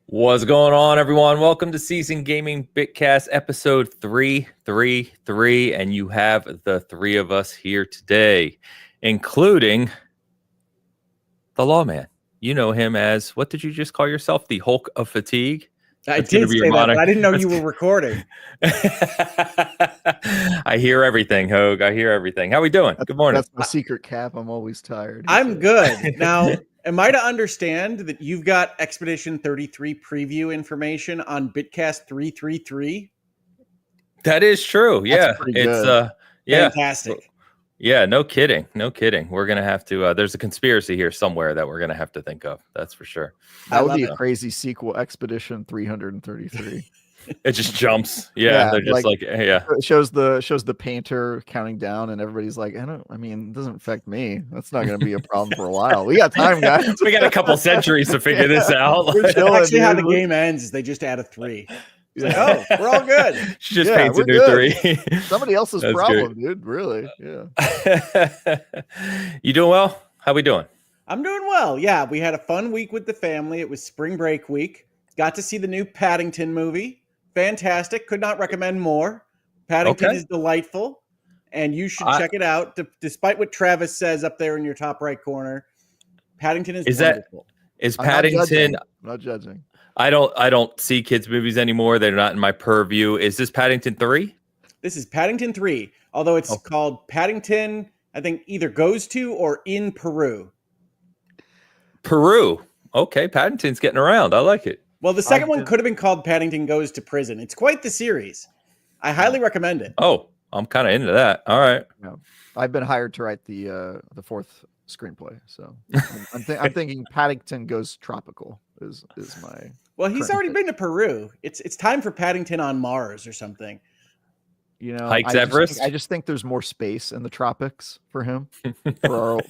What's going on, everyone? Welcome to Season Gaming Bitcast episode 333, and you have the three of us here today, including the Lawman. You know him as, what did you just call yourself? The Hulk of Fatigue? I did say that, but I didn't know you were recording. I hear everything, Hogue. I hear everything. How we doing? Good morning. That's my secret cap. I'm always tired. I'm good. Now, am I to understand that you've got Expedition 33 preview information on Bitcast 333? That is true. Yeah. It's yeah. Fantastic. Yeah, no kidding. No kidding. We're going to have to, there's a conspiracy here somewhere that we're going to have to think of. That's for sure. That would be a crazy sequel, Expedition 333. It just jumps. Yeah, they're just yeah. It shows the painter counting down, and everybody's like, it doesn't affect me. That's not going to be a problem for a while. We got time, guys. We got a couple centuries to figure this out. Actually, how the game ends is they just add a 3. Like, oh, we're all good. She just paints a new good. 3. Somebody else's problem, dude. Really? Yeah. You doing well? How we doing? I'm doing well. Yeah, we had a fun week with the family. It was spring break week. Got to see the new Paddington movie. Fantastic. Could not recommend more. Paddington is delightful, and you should check it out. Despite what Travis says up there in your top right corner, Paddington is wonderful. Is Paddington? I'm not judging. I don't see kids movies anymore. They're not in my purview. Is this Paddington 3? This is Paddington 3, although it's called Paddington, I think either goes to or in Peru. Peru. Okay, Paddington's getting around. I like it. Well, the second one could have been called Paddington Goes to Prison. It's quite the series. I highly recommend it. Oh, I'm kind of into that. All right. Yeah. I've been hired to write the fourth screenplay, so I'm thinking Paddington Goes Tropical is my. Well, he's already been to Peru. It's time for Paddington on Mars or something. You know, hikes Everest. I just think there's more space in the tropics for him. for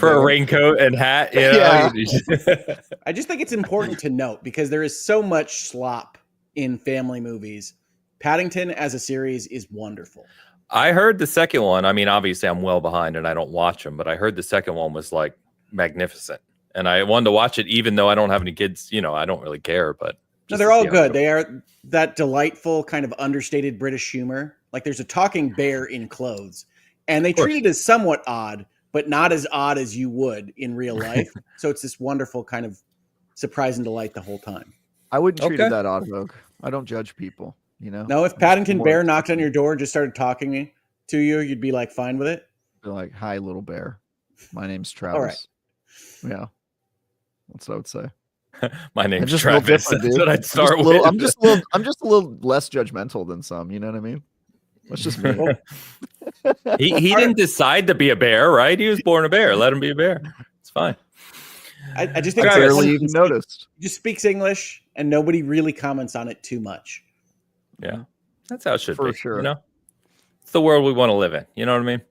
a raincoat and hat. Yeah. I just think it's important to note because there is so much slop in family movies. Paddington as a series is wonderful. I heard the second one. I mean, obviously, I'm well behind and I don't watch them, but I heard the second one was like magnificent, and I wanted to watch it, even though I don't have any kids. You know, I don't really care, but. No, they're all good. They are that delightful kind of understated British humor. Like there's a talking bear in clothes, and they treat it as somewhat odd, but not as odd as you would in real life. So it's this wonderful kind of surprise and delight the whole time. I wouldn't treat it that odd, Rogue. I don't judge people, you know? No, if Paddington Bear knocked on your door and just started talking to you, you'd be like fine with it? Be like, hi, little bear. My name's Travis. All right. Yeah. That's what I would say. My name's Travis. That's what I'd start with. I'm just a little less judgmental than some. You know what I mean? That's just me. he didn't decide to be a bear, right? He was born a bear. Let him be a bear. It's fine. I just think I barely even noticed. He just speaks English, and nobody really comments on it too much. Yeah, that's how it should be. For sure. You know, it's the world we want to live in. You know what I mean?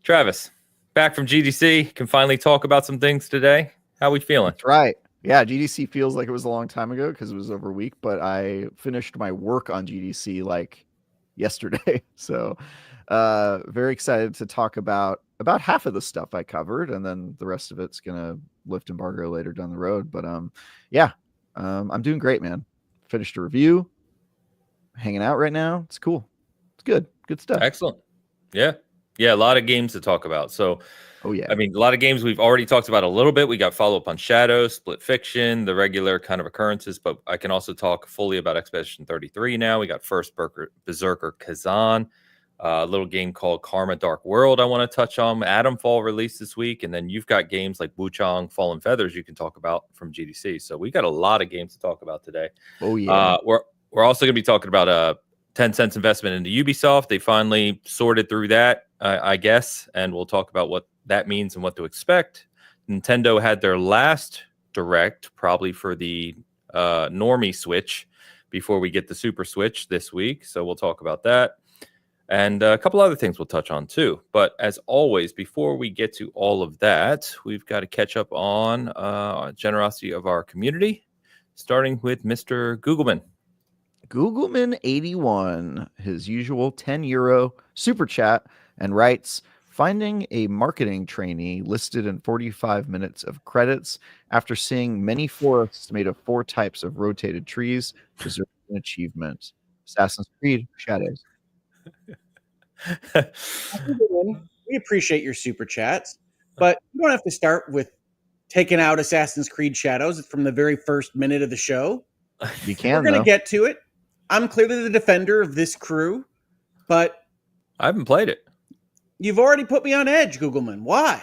Travis, back from GDC, can finally talk about some things today. How we feeling? That's right. Yeah, GDC feels like it was a long time ago because it was over a week, but I finished my work on GDC like yesterday. So very excited to talk about half of the stuff I covered, and then the rest of it's gonna lift embargo later down the road. But I'm doing great, man. Finished a review, hanging out right now. It's cool. It's good stuff. Excellent. Yeah, a lot of games to talk about. So I mean, a lot of games we've already talked about a little bit. We got follow-up on Shadow, Split Fiction, the regular kind of occurrences, but I can also talk fully about Expedition 33 now. We got first Berserker Kazan, a little game called Karma Dark World I want to touch on. Atomfall released this week, and then you've got games like Wuchang, Fallen Feathers you can talk about from GDC. So we got a lot of games to talk about today. Oh, yeah. We're also going to be talking about Tencent's investment into Ubisoft. They finally sorted through that, I guess, and we'll talk about what that means and what to expect. Nintendo had their last Direct, probably for the normie Switch, before we get the Super Switch this week. So we'll talk about that. And a couple other things we'll touch on too. But as always, before we get to all of that, we've got to catch up on generosity of our community, starting with Mr. Googleman. Googleman81, his usual €10 super chat, and writes, finding a marketing trainee listed in 45 minutes of credits after seeing many forests made of 4 types of rotated trees deserves an achievement. Assassin's Creed Shadows. We appreciate your super chats, but you don't have to start with taking out Assassin's Creed Shadows from the very first minute of the show. You can, We're going to get to it. I'm clearly the defender of this crew, but I haven't played it. You've already put me on edge, Googleman. Why?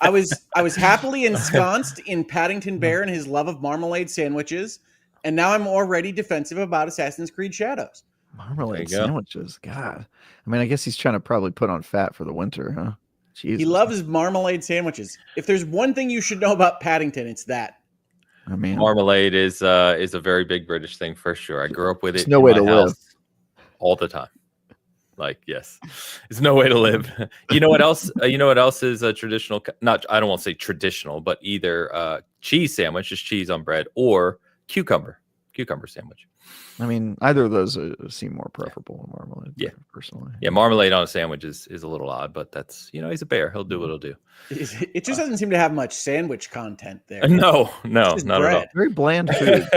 I was happily ensconced in Paddington Bear and his love of marmalade sandwiches, and now I'm already defensive about Assassin's Creed Shadows. Marmalade sandwiches, God. I mean, I guess he's trying to probably put on fat for the winter, huh? Jesus. He loves marmalade sandwiches. If there's one thing you should know about Paddington, it's that. I mean, marmalade is a very big British thing for sure. I grew up with it. No way to live all the time. Like, yes, it's no way to live. You know what else? You know what else is a traditional? Not, I don't want to say traditional, but either cheese sandwich, just cheese on bread, or cucumber sandwich. I mean, either of those seem more preferable than marmalade. Yeah, personally. Yeah, marmalade on a sandwich is a little odd, but that's, he's a bear. He'll do what he'll do. It just doesn't seem to have much sandwich content there. No, not bread. at all. Very bland food.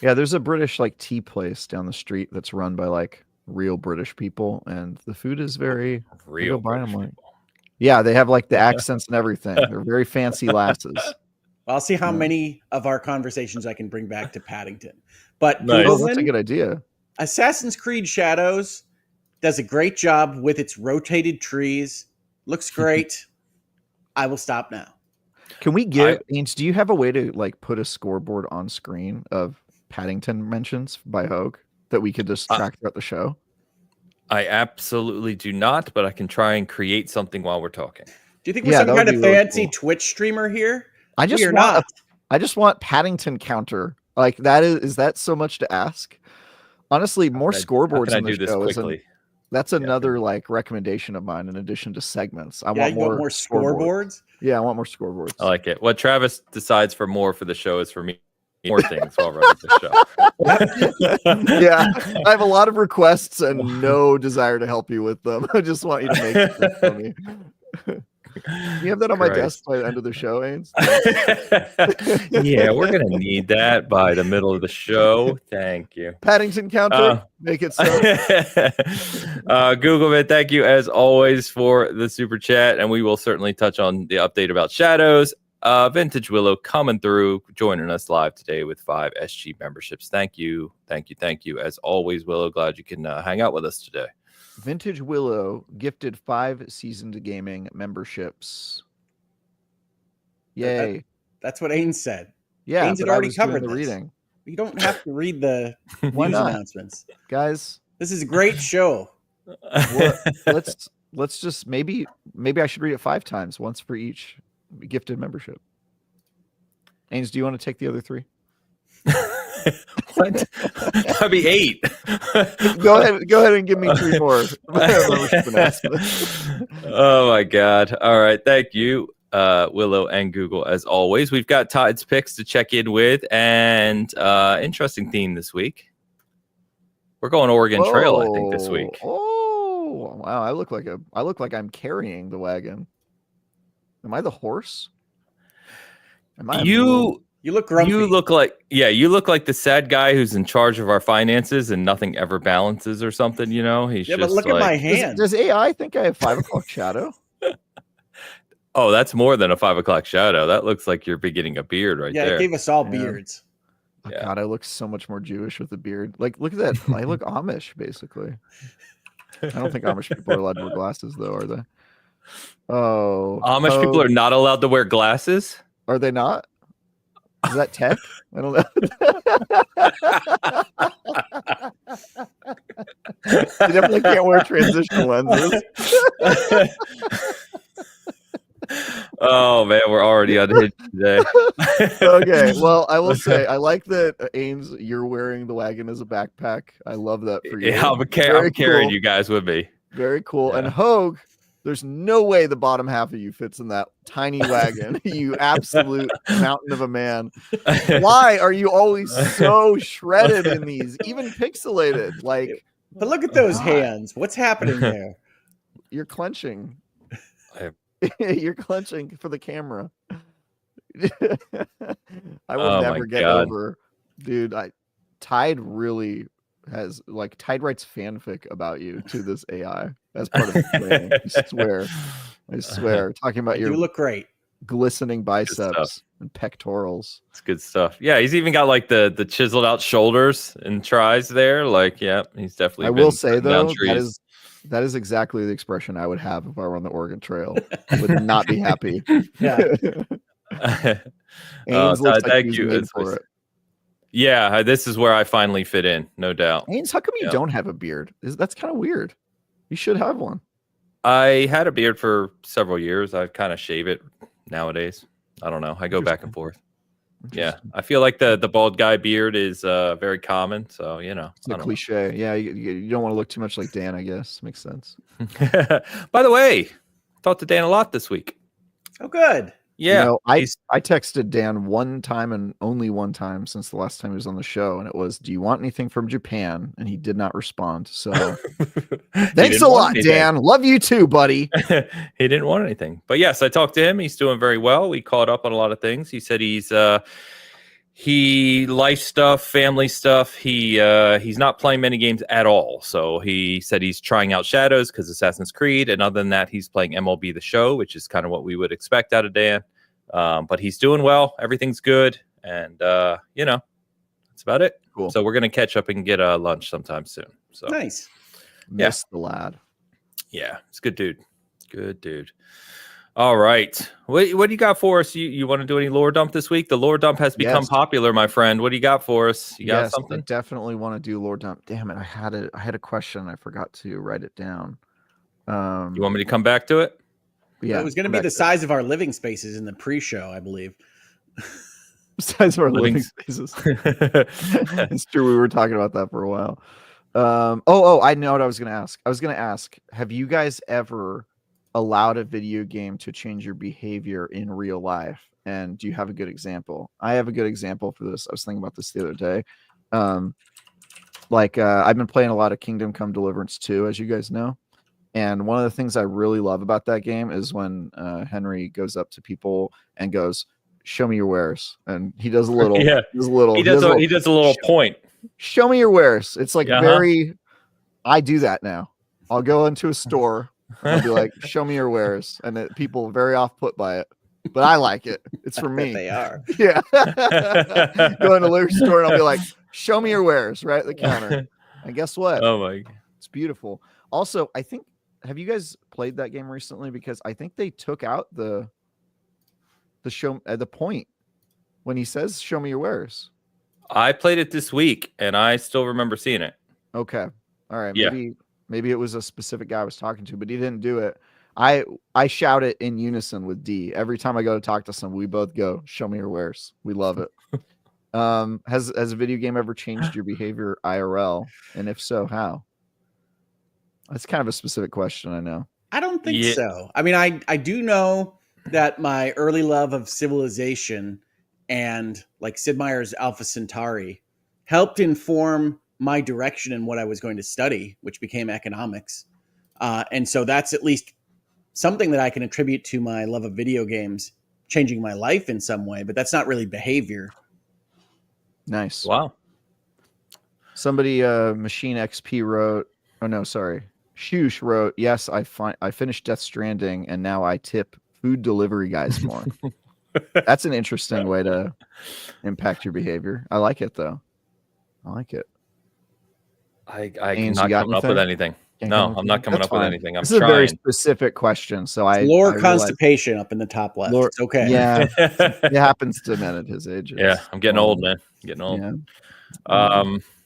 Yeah, there's a British tea place down the street that's run by real British people, and the food is very real British people. Yeah, they have the accents and everything. They're very fancy lasses. I'll see how many of our conversations I can bring back to Paddington. But nice. That's a good idea. Assassin's Creed Shadows does a great job with its rotated trees. Looks great. I will stop now. Can we get, Ains, do you have a way to put a scoreboard on screen of Paddington mentions by Hogue that we could just track throughout the show? I absolutely do not, but I can try and create something while we're talking. Do you think we're some kind of fancy Twitch streamer here? I just want Paddington counter. Is that so much to ask? Honestly, more scoreboards in the show that's another recommendation of mine in addition to segments. I want more scoreboards. Yeah, I want more scoreboards. I like it. What Travis decides for the show is for me more things while running the show. Yeah, I have a lot of requests and no desire to help you with them. I just want you to make it for me. You have that on my desk by the end of the show, Ains? Yeah, we're going to need that by the middle of the show. Thank you. Paddington counter, make it so. Googleman, thank you as always for the super chat, and we will certainly touch on the update about Shadows. Vintage Willow coming through, joining us live today with 5 SG memberships. Thank you. As always, Willow, glad you can hang out with us today. Vintage Willow gifted 5 seasoned gaming memberships. Yay. That's what Ains said. Yeah, Ains had already covered the reading. You don't have to read the Why news not? announcements. Guys, this is a great show. Let's just maybe I should read it 5 times, once for each gifted membership. Ains, do you want to take the other 3? What? That'd be 8. Go ahead and give me 3 more. Oh my God. All right. Thank you, Willow and Google, as always. We've got Tide's picks to check in with, and interesting theme this week. We're going Oregon Trail, I think, this week. Oh wow. I look like I'm carrying the wagon. Am I the horse? You look grumpy. You look like the sad guy who's in charge of our finances and nothing ever balances or something, He's but look at my hand. Does AI think I have 5 o'clock shadow? Oh, that's more than a 5 o'clock shadow. That looks like you're beginning a beard there. Yeah, it gave us all beards. Oh, yeah. God, I look so much more Jewish with a beard. Look at that. I look Amish, basically. I don't think Amish people are allowed to wear glasses, though, are they? Oh. Amish people are not allowed to wear glasses? Are they not? Is that tech? I don't know. You definitely can't wear transitional lenses. Oh man, we're already unhinged today. Okay, well, I will say I like that, Ains, you're wearing the wagon as a backpack. I love that for you. Yeah, I'm carrying you guys with me. Very cool. Yeah. And Hogue, there's no way the bottom half of you fits in that tiny wagon. You absolute mountain of a man. Why are you always so shredded in these, even pixelated? But look at those hands. What's happening there? You're clenching. I- You're clenching for the camera. I will Oh my never get God. over, dude. Tide really has like Tide writes fanfic about you to this AI as part of his training. I swear. Talking about You your look great. glistening stuff. biceps and pectorals. It's good stuff. Yeah, he's even got like the chiseled out shoulders and tries there. Like, yeah, he's definitely. I been will say cutting down though, trees. that is exactly the expression I would have if I were on the Oregon Trail. Would not be happy. Yeah. Ains looks like thank he's you. made for it. Yeah, this is where I finally fit in, no doubt. Ains, how come you don't have a beard? That's kind of weird. You should have one. I had a beard for several years. I kind of shave it nowadays. I don't know. I go back and forth. Yeah, I feel like the bald guy beard is very common. So it's a cliche. Know. Yeah, you don't want to look too much like Dan. I guess makes sense. By the way, talked to Dan a lot this week. Oh, good. Yeah, I texted Dan one time and only one time since the last time he was on the show, and it was, "Do you want anything from Japan?" And he did not respond. So thanks a lot, Dan. Love you too, buddy. He didn't want anything, but yes, I talked to him. He's doing very well. We caught up on a lot of things. He said he life stuff, family stuff. He's not playing many games at all. So he said he's trying out Shadows because Assassin's Creed, and other than that, he's playing MLB The Show, which is kind of what we would expect out of Dan. But he's doing well. Everything's good, and that's about it. Cool. So we're gonna catch up and get lunch sometime soon. So nice. Miss the lad. Yeah, it's a good dude. Good dude. All right. What do you got for us? You want to do any lore dump this week? The lore dump has become popular, my friend. What do you got for us? You got something? I definitely want to do lore dump. Damn it. I had a question. I forgot to write it down. You want me to come back to it? Yeah. It was going to be the size of our living spaces in the pre-show, I believe. Size of our living spaces. It's true. We were talking about that for a while. I know what I was going to ask. I was going to ask, have you guys ever allowed a video game to change your behavior in real life? And do you have a good example? I have a good example for this. I was thinking about this the other day. I've been playing a lot of Kingdom Come Deliverance 2, as you guys know. And one of the things I really love about that game is when Henry goes up to people and goes, "Show me your wares," and he does a little. He does a little point. Show me your wares. It's like very. I do that now. I'll go into a store. I'll be like, "Show me your wares," and people are very off put by it, but I like it. It's for me. They are. Yeah. Go in a liquor store and I'll be like, "Show me your wares," right at the counter. And guess what? Oh my! It's beautiful. Also, I think. Have you guys played that game recently? Because I think they took out the show the point when he says, "Show me your wares." I played it this week and I still remember seeing it. Okay. All right. Yeah. Maybe it was a specific guy I was talking to, but he didn't do it. I shout it in unison with D. Every time I go to talk to someone, we both go, "Show me your wares." We love it. Has a video game ever changed your behavior IRL? And if so, how? That's kind of a specific question, I know. I don't think so. I mean, I do know that my early love of Civilization and like Sid Meier's Alpha Centauri helped inform my direction in what I was going to study, which became economics. And so that's at least something that I can attribute to my love of video games changing my life in some way, but that's not really behavior. Nice. Wow. Somebody, Machine XP wrote, oh no, sorry. Shush wrote, "Yes, I finished Death Stranding and now I tip food delivery guys more." That's an interesting way to impact your behavior. I like it though. I like it. I'm not coming up with anything. No, I'm not coming up with anything. This is a very specific question. So lore constipation up in the top left. It's okay. Yeah. It happens to men at his age. Yeah. I'm getting old, man. Getting old.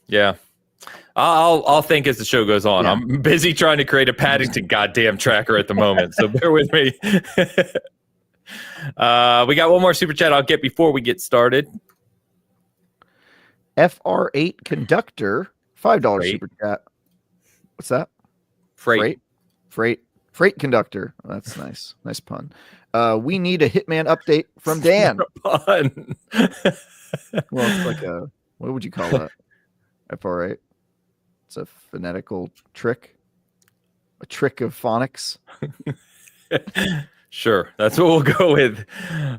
Yeah. I'll think as the show goes on. Yeah. I'm busy trying to create a Paddington goddamn tracker at the moment, so bear with me. We got one more super chat I'll get before we get started. FR8 Conductor, $5 super chat. What's that? Freight Conductor. Oh, that's nice. Nice pun. We need a Hitman update from Dan. Pun. Well, it's like a, what would you call that? FR8. It's a phonetical trick. A trick of phonics. Sure, that's what we'll go with.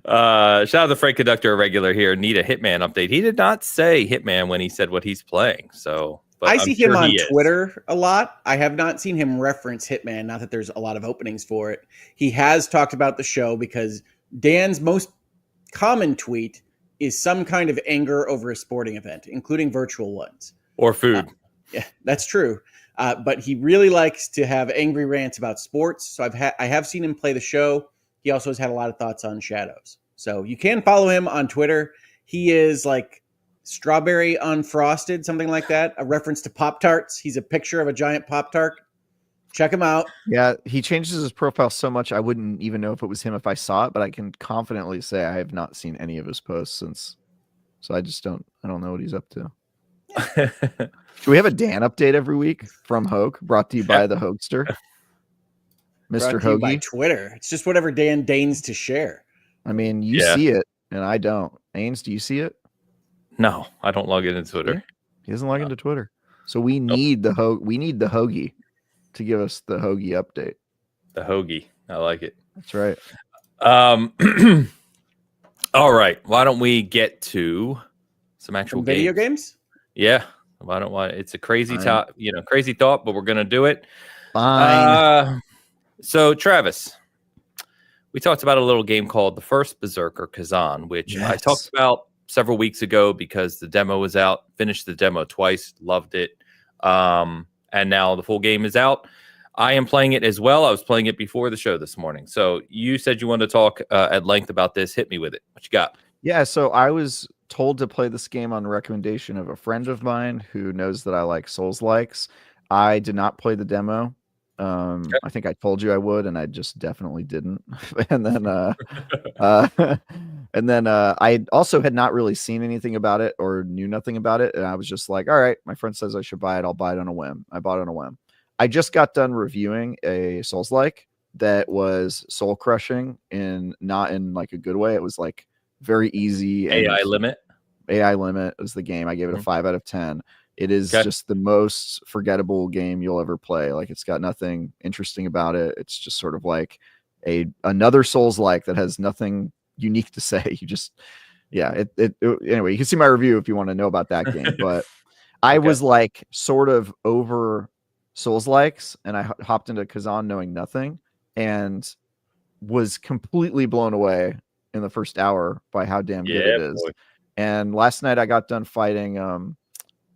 Shout out to Frank Conductor, a regular here. Need a Hitman update. He did not say Hitman when he said what he's playing. So, but I I'm see sure him on he is. Twitter a lot. I have not seen him reference Hitman. Not that there's a lot of openings for it. He has talked about the show because Dan's most common tweet is some kind of anger over a sporting event, including virtual ones. Or food. Yeah, that's true. But he really likes to have angry rants about sports. So I have seen him play the show. He also has had a lot of thoughts on Shadows. So you can follow him on Twitter. He is like strawberry unfrosted, something like that. A reference to Pop-Tarts. He's a picture of a giant Pop-Tart. Check him out. Yeah, he changes his profile so much I wouldn't even know if it was him if I saw it, but I can confidently say I have not seen any of his posts since. So I don't know what he's up to. Do we have a Dan update every week from Hogue, brought to you by the Hogester? Mr. Hoagie. By Twitter. It's just whatever Dan deigns to share. I mean, you see it, and I don't. Ains, do you see it? No, I don't log into Twitter. He doesn't log into Twitter. So we need the Hoagie to give us the Hoagie update. The Hoagie. I like it. That's right. All right. Why don't we get to some actual video games? Yeah. It's a crazy crazy thought, but we're gonna do it. Fine. So Travis, we talked about a little game called the first Berserker Kazan, which I talked about several weeks ago because the demo was out. Finished the demo twice, loved it. And now the full game is out. I am playing it as well. I was playing it before the show this morning. So you said you wanted to talk at length about this. Hit me with it. What you got? Yeah, so I was told to play this game on the recommendation of a friend of mine who knows that I like Souls-likes. I did not play the demo. I think I told you I would, and I just definitely didn't. And then I also had not really seen anything about it or knew nothing about it, and I was just like, all right, my friend says I should buy it, I'll buy it on a whim. I bought it on a whim. I just got done reviewing a Souls-like that was soul crushing, not in like a good way. It was like very easy. AI Limit was the game. I gave it a 5 out of 10. It is just the most forgettable game you'll ever play. Like, it's got nothing interesting about it. It's just sort of like another Souls-like that has nothing unique to say. You just, anyway, you can see my review if you want to know about that game. But I was like sort of over Souls-likes, and I hopped into Kazan knowing nothing and was completely blown away in the first hour by how damn good it is. Boy. And last night I got done fighting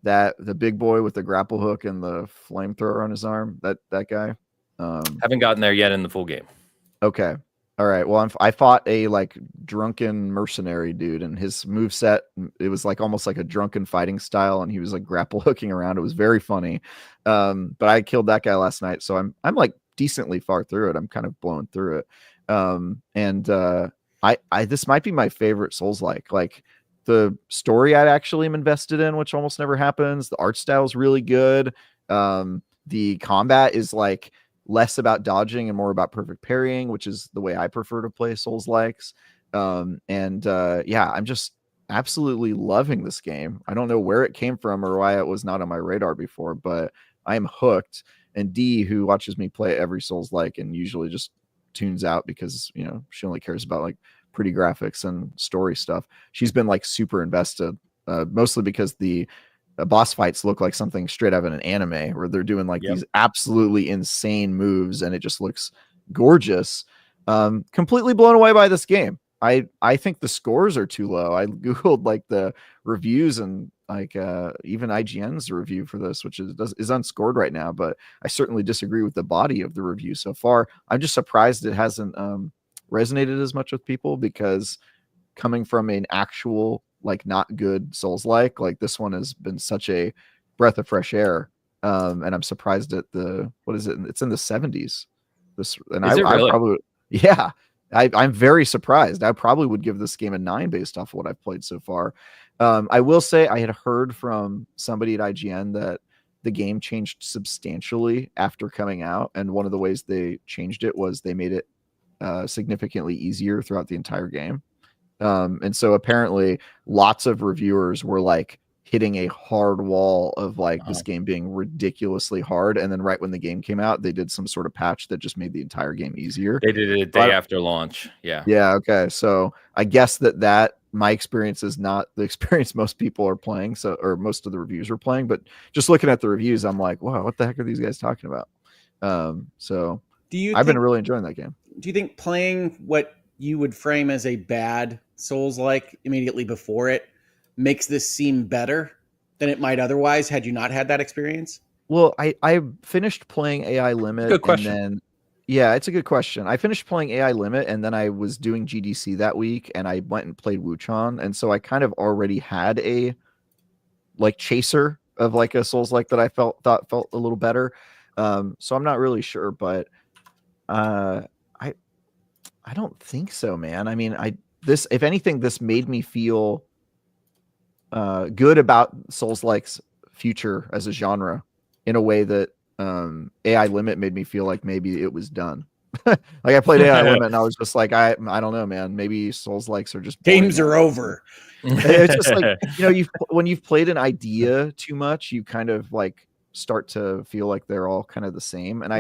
the big boy with the grapple hook and the flamethrower on his arm. That guy. Haven't gotten there yet in the full game. Okay. All right. Well, I fought a like drunken mercenary dude, and his moveset, it was like almost like a drunken fighting style, and he was like grapple hooking around. It was very funny. But I killed that guy last night, so I'm like decently far through it. I'm kind of blowing through it. This might be my favorite Souls-like. Like, the story I actually am invested in, which almost never happens. The art style is really good. The combat is like less about dodging and more about perfect parrying, which is the way I prefer to play Souls-likes. I'm just absolutely loving this game. I don't know where it came from or why it was not on my radar before, but I am hooked. And Dee, who watches me play every Souls-like and usually just tunes out because, she only cares about like pretty graphics and story stuff, she's been like super invested, mostly because the boss fights look like something straight out of an anime where they're doing like these absolutely insane moves, and it just looks gorgeous. Completely blown away by this game. I think the scores are too low. I googled like the reviews, and like even IGN's review for this, which is unscored right now, but I certainly disagree with the body of the review so far. I'm just surprised it hasn't resonated as much with people, because coming from an actual like not good Souls-like this one has been such a breath of fresh air, and I'm surprised at what is it, it's in the 70s. I'm very surprised. I probably would give this game a 9 based off of what I've played so far. I will say I had heard from somebody at IGN that the game changed substantially after coming out, and one of the ways they changed it was they made it significantly easier throughout the entire game. And so apparently lots of reviewers were like, hitting a hard wall of like this game being ridiculously hard. And then right when the game came out, they did some sort of patch that just made the entire game easier. They did it a day after launch. Yeah. Yeah. Okay. So I guess that my experience is not the experience most people are playing. So, or most of the reviews are playing, but just looking at the reviews, I'm like, wow, what the heck are these guys talking about? So I've been really enjoying that game. Do you think playing what you would frame as a bad Souls-like immediately before it makes this seem better than it might otherwise had you not had that experience? Well, I finished playing AI Limit. Good question. And then, yeah, it's a good question. I finished playing AI Limit and then I was doing GDC that week and I went and played Wuchon. And so I kind of already had a like chaser of like a Souls-like that I thought felt a little better. So I'm not really sure, but I don't think so, man. I mean, if anything, this made me feel good about Souls-like's future as a genre in a way that AI Limit made me feel like maybe it was done. Like I played AI Limit and I was just like, I don't know, man. Maybe Souls-likes are just games are over. It's just like, you know, when you've played an idea too much, you kind of like start to feel like they're all kind of the same. And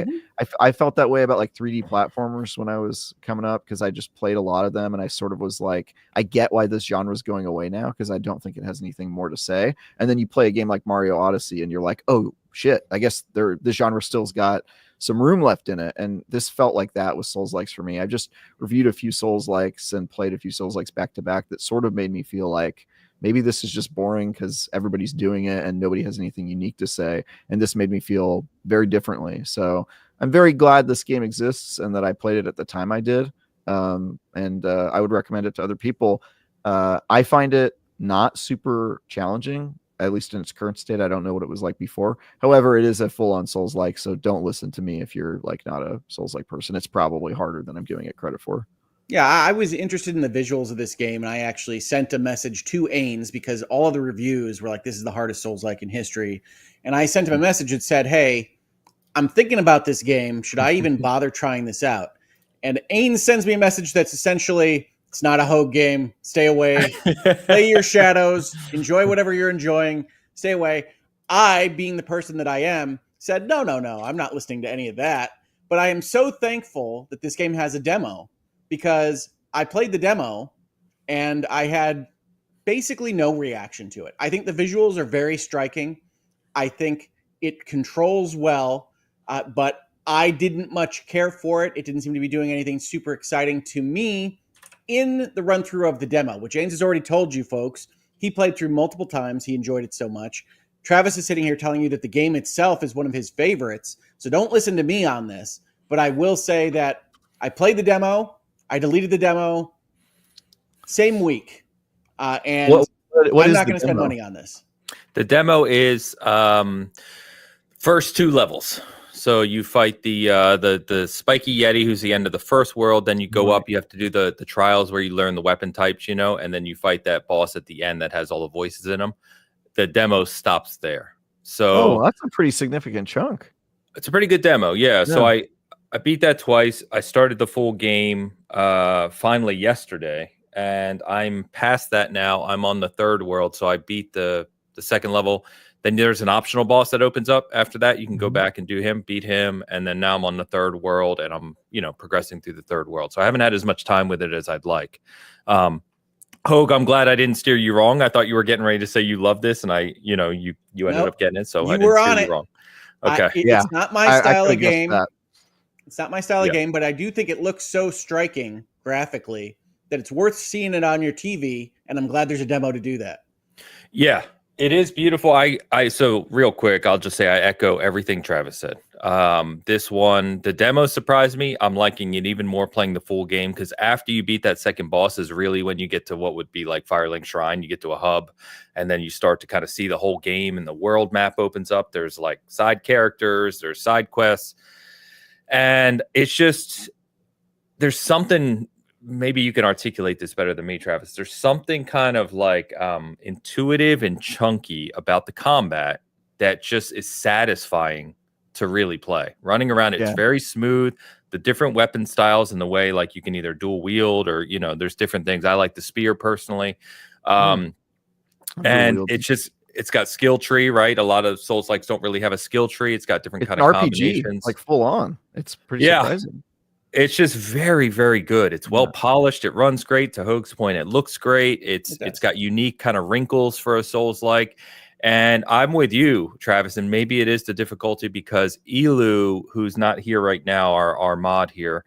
I felt that way about like 3D platformers when I was coming up, because I just played a lot of them and I sort of was like, I get why this genre is going away now, because I don't think it has anything more to say. And then you play a game like Mario Odyssey and you're like, oh shit, I guess this genre still's got some room left in it. And this felt like that with Souls-likes for me. I just reviewed a few Souls-likes and played a few Souls-likes back to back that sort of made me feel like maybe this is just boring because everybody's doing it and nobody has anything unique to say. And this made me feel very differently. So I'm very glad this game exists and that I played it at the time I did. And I would recommend it to other people. I find it not super challenging, at least in its current state. I don't know what it was like before. However, it is a full-on Souls-like, so don't listen to me if you're like not a Souls-like person. It's probably harder than I'm giving it credit for. Yeah, I was interested in the visuals of this game, and I actually sent a message to Ains because all of the reviews were like, this is the hardest Souls-like in history. And I sent him a message that said, hey, I'm thinking about this game. Should I even bother trying this out? And Ains sends me a message that's essentially, it's not a Hogue game. Stay away. Play your shadows. Enjoy whatever you're enjoying. Stay away. I, being the person that I am, said, no, I'm not listening to any of that. But I am so thankful that this game has a demo, because I played the demo and I had basically no reaction to it. I think the visuals are very striking. I think it controls well, but I didn't much care for it. It didn't seem to be doing anything super exciting to me in the run through of the demo, which Ains has already told you folks. He played through multiple times. He enjoyed it so much. Travis is sitting here telling you that the game itself is one of his favorites. So don't listen to me on this, but I will say that I played the demo. I deleted the demo same week, and I'm not going to spend money on this. The demo is first 2 levels. So you fight the spiky Yeti, who's the end of the first world. Then you go up. You have to do the trials where you learn the weapon types, you know, and then you fight that boss at the end that has all the voices in them. The demo stops there. So that's a pretty significant chunk. It's a pretty good demo, yeah. So I beat that twice. I started the full game finally yesterday, and I'm past that now. I'm on the 3rd world, so I beat the 2nd level. Then there's an optional boss that opens up after that. You can go back and do him, beat him, and then now I'm on the 3rd world, and I'm progressing through the 3rd world. So I haven't had as much time with it as I'd like. Hogue, I'm glad I didn't steer you wrong. I thought you were getting ready to say you love this, and you ended up getting it. So I didn't steer you wrong. Okay, it's not my style of game. It's not my style of game, but I do think it looks so striking graphically that it's worth seeing it on your TV, and I'm glad there's a demo to do that. Yeah, it is beautiful. So real quick, I'll just say I echo everything Travis said. This one, the demo surprised me. I'm liking it even more playing the full game, because after you beat that 2nd boss is really when you get to what would be like Firelink Shrine. You get to a hub, and then you start to kind of see the whole game, and the world map opens up. There's like side characters, there's side quests. And it's just, there's something, maybe you can articulate this better than me, Travis. There's something kind of like intuitive and chunky about the combat that just is satisfying to really play. Running around, it's very smooth. The different weapon styles and the way like you can either dual wield or, there's different things. I like the spear personally. And it's just, it's got skill tree, right? A lot of Souls-likes don't really have a skill tree. It's got different It's kind an of RPG, combinations. like full on. It's pretty surprising. It's just very, very good. It's well polished. It runs great. To Hoag's point, it looks great. It's got unique kind of wrinkles for a Souls-like. And I'm with you, Travis. And maybe it is the difficulty because Elu, who's not here right now, our mod here,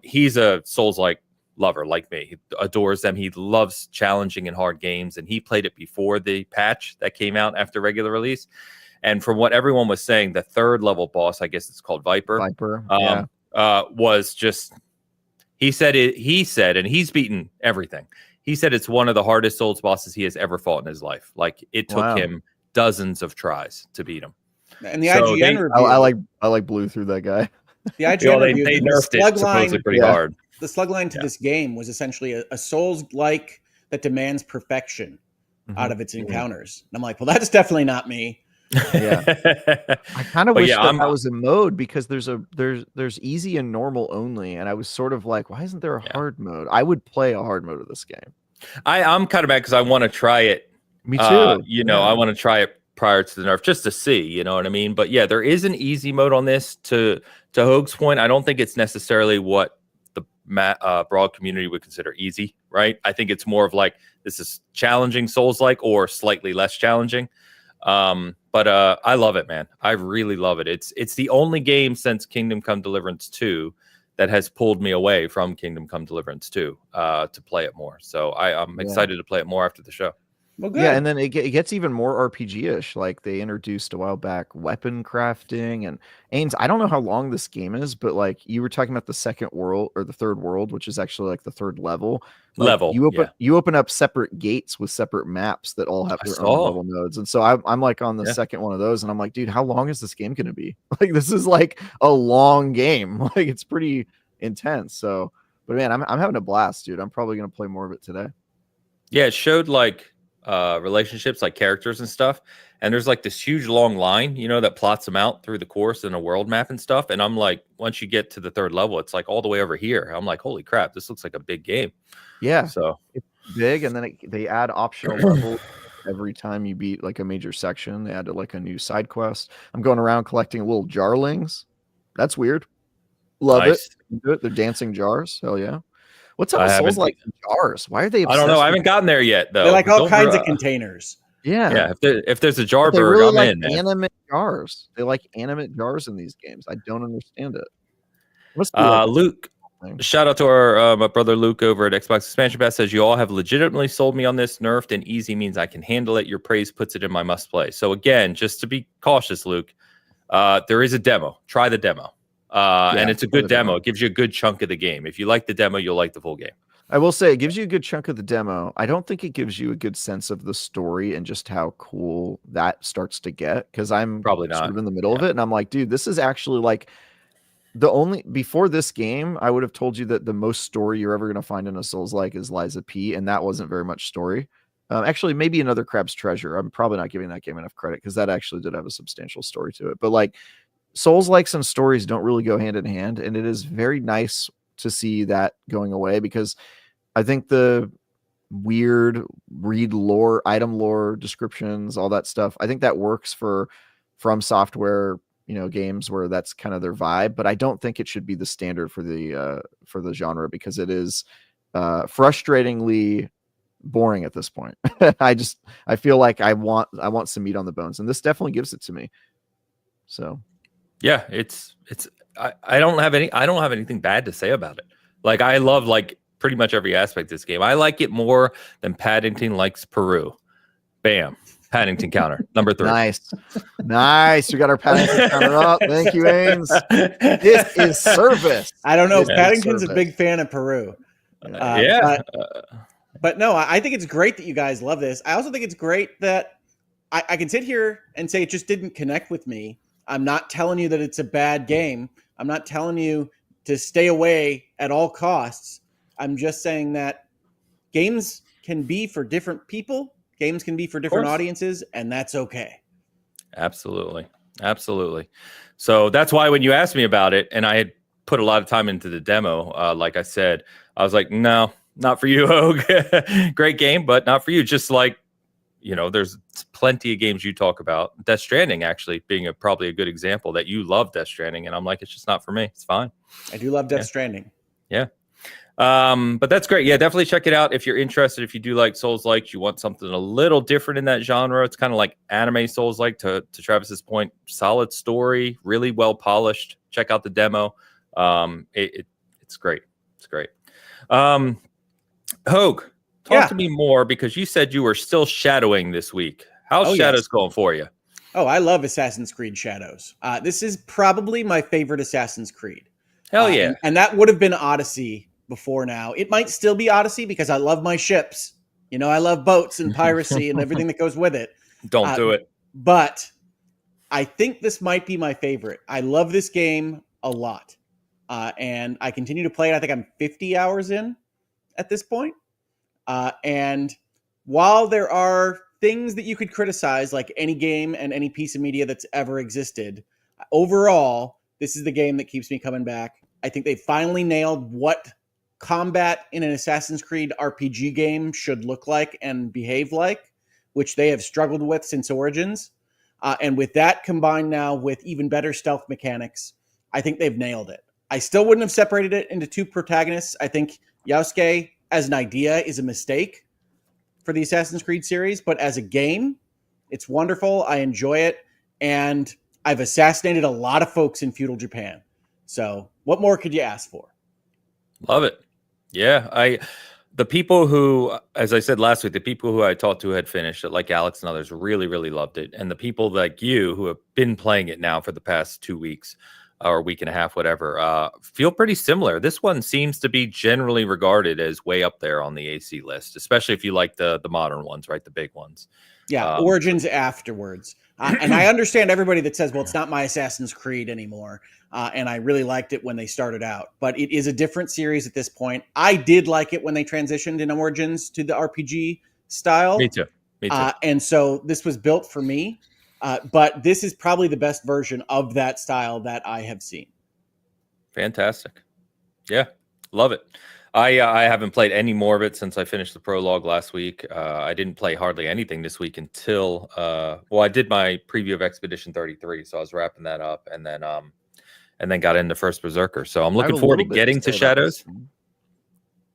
he's a Souls-like lover like me. He adores them. He loves challenging and hard games, and he played it before the patch that came out after regular release. And from what everyone was saying, the third level boss, I guess it's called Viper, was just, he said, and he's beaten everything. He said it's one of the hardest Souls bosses he has ever fought in his life. Like, it took him dozens of tries to beat him. And the IGN review, I like blew through that guy. The IGN review, they nerfed it supposedly pretty hard. The slug line to this game was essentially a Souls-like that demands perfection out of its encounters. And I'm like, well, that's definitely not me. Yeah, I kind of wish that was a mode, because there's easy and normal only, and I was sort of like, why isn't there a hard mode? I would play a hard mode of this game. I'm kind of mad because I want to try it. Me too. I want to try it prior to the nerf just to see, you know what I mean? But yeah, there is an easy mode on this. To Hoag's point, I don't think it's necessarily what the broad community would consider easy, right? I think it's more of like, this is challenging Souls-like or slightly less challenging. But I love it, man. I really love it. It's the only game since Kingdom Come Deliverance 2 that has pulled me away from Kingdom Come Deliverance 2 to play it more. So I'm excited to play it more after the show. Well, good. Yeah, and then it gets even more RPG-ish. Like, they introduced a while back weapon crafting. And Ains, I don't know how long this game is, but like, you were talking about the second world or the third world, which is actually like the third level. Like, you open up separate gates with separate maps that all have their own level nodes. And so I'm like on the second one of those, and I'm like, dude, how long is this game going to be? Like, this is like a long game. Like, it's pretty intense. So, but man, I'm having a blast, dude. I'm probably going to play more of it today. Yeah, it showed like relationships, like characters and stuff, and there's like this huge long line, that plots them out through the course and a world map and stuff. And I'm like, once you get to the third level, it's like all the way over here. I'm like, holy crap, this looks like a big game. Yeah, so it's big, and then they add optional levels every time you beat like a major section. They added like a new side quest. I'm going around collecting little jarlings. That's weird. Love it. They're dancing jars. Hell yeah. What's up with Souls like jars? Why are they? I don't know. I haven't gotten there yet, though. They're like all kinds of containers. Yeah. If there's a jar burger, really I'm like in. Animate jars. They like animate jars in these games. I don't understand it. Must be like Luke. Shout out to our my brother Luke over at Xbox Expansion Pass, says, you all have legitimately sold me on this. Nerfed and easy means I can handle it. Your praise puts it in my must play. So again, just to be cautious, Luke, there is a demo. Try the demo. And it's a good demo. It gives you a good chunk of the game. If you like the demo, you'll like the full game. I will say it gives you a good chunk of the demo. I don't think it gives you a good sense of the story and just how cool that starts to get, because I'm probably not sort of in the middle of it, and I'm like, dude, this is actually like before this game, I would have told you that the most story you're ever going to find in a Souls-like is Liza P, and that wasn't very much story. Actually, maybe Another Crab's Treasure. I'm probably not giving that game enough credit, because that actually did have a substantial story to it. But like, Souls-likes and stories don't really go hand in hand, and it is very nice to see that going away, because I think the weird item lore descriptions, all that stuff, I think that works from software, games where that's kind of their vibe, but I don't think it should be the standard for the genre, because it is frustratingly boring at this point. I feel like I want some meat on the bones, and this definitely gives it to me. So yeah, I don't have anything bad to say about it. Like, I love like pretty much every aspect of this game. I like it more than Paddington likes Peru. Bam. Paddington counter number 3. Nice. We got our Paddington counter up. Thank you, Ains. This is service. I don't know. Paddington's a big fan of Peru. But no, I think it's great that you guys love this. I also think it's great that I can sit here and say it just didn't connect with me. I'm not telling you that it's a bad game. I'm not telling you to stay away at all costs. I'm just saying that games can be for different people. Games can be for different audiences, and that's okay. Absolutely. So that's why when you asked me about it, and I had put a lot of time into the demo, like I said, I was like, no, not for you, Hoag. Great game, but not for you. Just like, there's plenty of games you talk about. Death Stranding actually being probably a good example that you love Death Stranding, and I'm like, it's just not for me. It's fine. I do love Death Stranding. Yeah. But that's great. Yeah, definitely check it out if you're interested. If you do like Souls-like, you want something a little different in that genre. It's kind of like anime Souls-like. To Travis's point, solid story, really well polished. Check out the demo. It's great. It's great. Hogue, talk to me more, because you said you were still shadowing this week. How's Shadows going for you? Oh, I love Assassin's Creed Shadows. This is probably my favorite Assassin's Creed. Hell yeah. And that would have been Odyssey before now. It might still be Odyssey because I love my ships. I love boats and piracy and everything that goes with it. Don't do it. But I think this might be my favorite. I love this game a lot. And I continue to play it. I think I'm 50 hours in at this point. And while there are things that you could criticize, like any game and any piece of media that's ever existed, overall, this is the game that keeps me coming back. I think they finally nailed what combat in an Assassin's Creed RPG game should look like and behave like, which they have struggled with since Origins. And with that combined now with even better stealth mechanics, I think they've nailed it. I still wouldn't have separated it into two protagonists. I think Yasuke as an idea is a mistake for the Assassin's Creed series, but as a game, it's wonderful. I enjoy it. And I've assassinated a lot of folks in feudal Japan. So what more could you ask for? Love it. Yeah. The people who, as I said last week, the people who I talked to had finished it, like Alex and others, really, really loved it. And the people like you who have been playing it now for the past 2 weeks or a week and a half, whatever, feel pretty similar. This one seems to be generally regarded as way up there on the AC list, especially if you like the modern ones, right? The big ones. Yeah, Origins afterwards. And I understand everybody that says, well, it's not my Assassin's Creed anymore. And I really liked it when they started out. But it is a different series at this point. I did like it when they transitioned in Origins to the RPG style. Me too. And so this was built for me. But this is probably the best version of that style that I have seen. Fantastic. Yeah, love it. I haven't played any more of it since I finished the prologue last week. I didn't play hardly anything this week until I did my preview of Expedition 33, so I was wrapping that up, and then got into first Berserker. So I'm looking forward to getting to Shadows.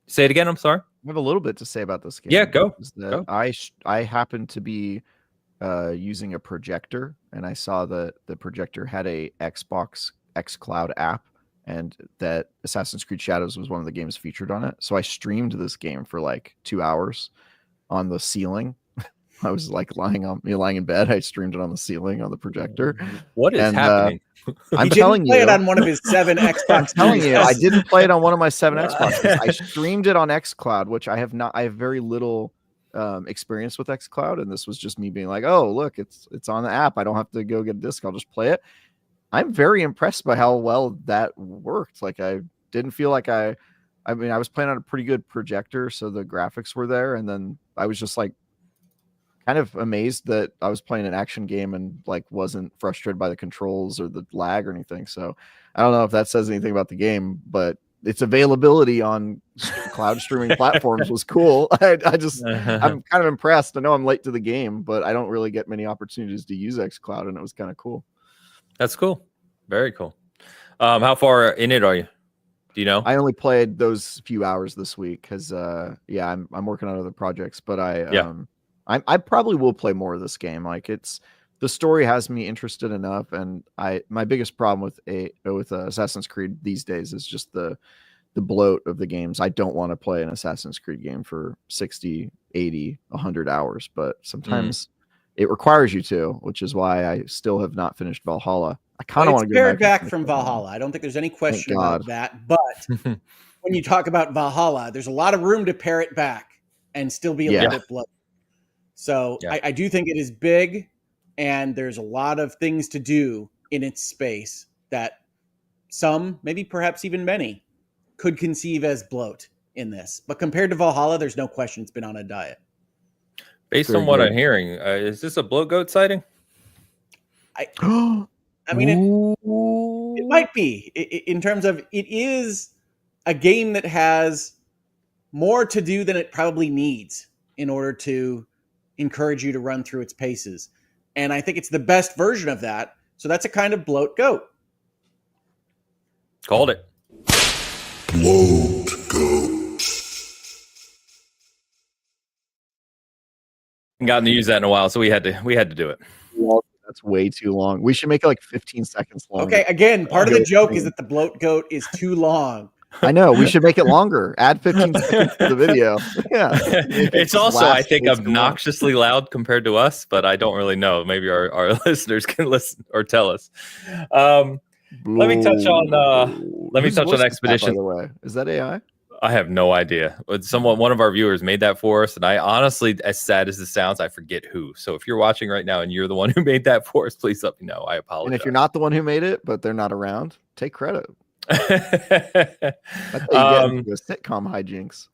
Say it again. I'm sorry. I have a little bit to say about this game. Yeah, go. I happened to be using a projector, and I saw that the projector had a Xbox xCloud app, and that Assassin's Creed Shadows was one of the games featured on it. So I streamed this game for like 2 hours on the ceiling. I was like lying in bed. I streamed it on the ceiling on the projector. What is happening? I'm telling you, play it on one of his 7 Xbox. I'm telling you, I didn't play it on one of my 7 Xboxes. I streamed it on xCloud, which I have very little experience with xCloud, and this was just me being like, oh look, it's on the app. I don't have to go get a disc. I'll just play it. I'm very impressed by how well that worked. Like, I didn't feel like I was playing on a pretty good projector, so the graphics were there, and then I was just like kind of amazed that I was playing an action game and like wasn't frustrated by the controls or the lag or anything. So I don't know if that says anything about the game, but its availability on cloud streaming platforms was cool. I'm kind of impressed. I know I'm late to the game, but I don't really get many opportunities to use xCloud, and it was kind of cool. That's cool. Very cool. How far in it are you? Do you know? I only played those few hours this week because I'm working on other projects, but I probably will play more of this game. Like, the story has me interested enough, and my biggest problem with Assassin's Creed these days is just the bloat of the games. I don't want to play an Assassin's Creed game for 60, 80, 100 hours, but sometimes it requires you to, which is why I still have not finished Valhalla. I kind of want to go back from Valhalla. I don't think there's any question about that. But when you talk about Valhalla, there's a lot of room to pare it back and still be a little bit bloated. So I do think it is big, and there's a lot of things to do in its space that some, maybe perhaps even many, could conceive as bloat in this. But compared to Valhalla, there's no question it's been on a diet. Based on what I'm hearing, is this a bloat goat sighting? I mean, it might be in terms of it is a game that has more to do than it probably needs in order to encourage you to run through its paces. And I think it's the best version of that. So that's a kind of bloat goat. Called it. Bloat goat. Gotten to use that in a while, so we had to do it. Well, that's way too long. We should make it like 15 seconds long. Okay, again, part of the joke is that the bloat goat is too long. I know. We should make it longer. Add 15 seconds to the video. Yeah. It's also, I think, obnoxiously loud compared to us, but I don't really know. Maybe our listeners can listen or tell us. Let me touch on Expedition. By the way, is that AI? I have no idea. One of our viewers made that for us, and I honestly, as sad as it sounds, I forget who. So if you're watching right now and you're the one who made that for us, please let me know. I apologize. And if you're not the one who made it, but they're not around, take credit. That's how you get into sitcom hijinks.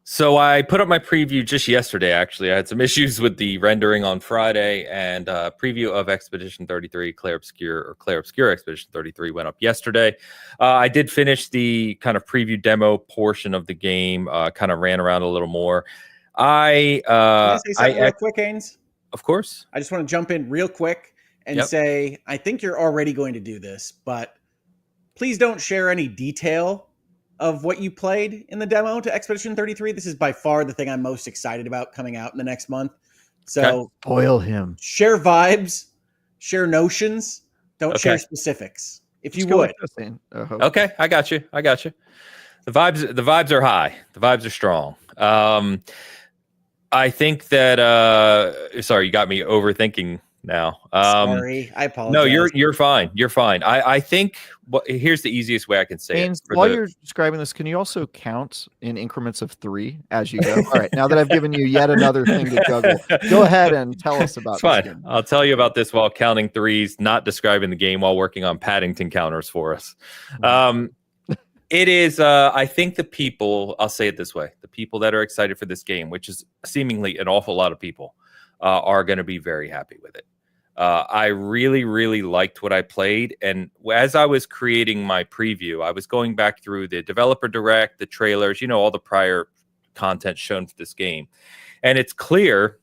So I put up my preview just yesterday. Actually, I had some issues with the rendering on Friday, and preview of Expedition 33, Clair Obscur Expedition 33 went up yesterday. I did finish the kind of preview demo portion of the game. Kind of ran around a little more. Can I say something real quick, Haynes? Of course. I just want to jump in real quick and say, I think you're already going to do this, but please don't share any detail of what you played in the demo to Expedition 33. This is by far the thing I'm most excited about coming out in the next month. So spoil him. Share vibes, share notions, don't share specifics. If you would. Okay, I got you. The vibes are high. The vibes are strong. I think that sorry, you got me overthinking now. Sorry, I apologize. No, you're fine. You're fine. I think here's the easiest way I can say it. While you're describing this, can you also count in increments of 3 as you go? All right, now that I've given you yet another thing to juggle, go ahead and tell us about it's fine. Game. I'll tell you about this while counting 3s, not describing the game while working on Paddington counters for us. It is, I think the people, I'll say it this way, the people that are excited for this game, which is seemingly an awful lot of people, are going to be very happy with it. I really, really liked what I played. And as I was creating my preview, I was going back through the developer direct, the trailers, all the prior content shown for this game. And it's clear,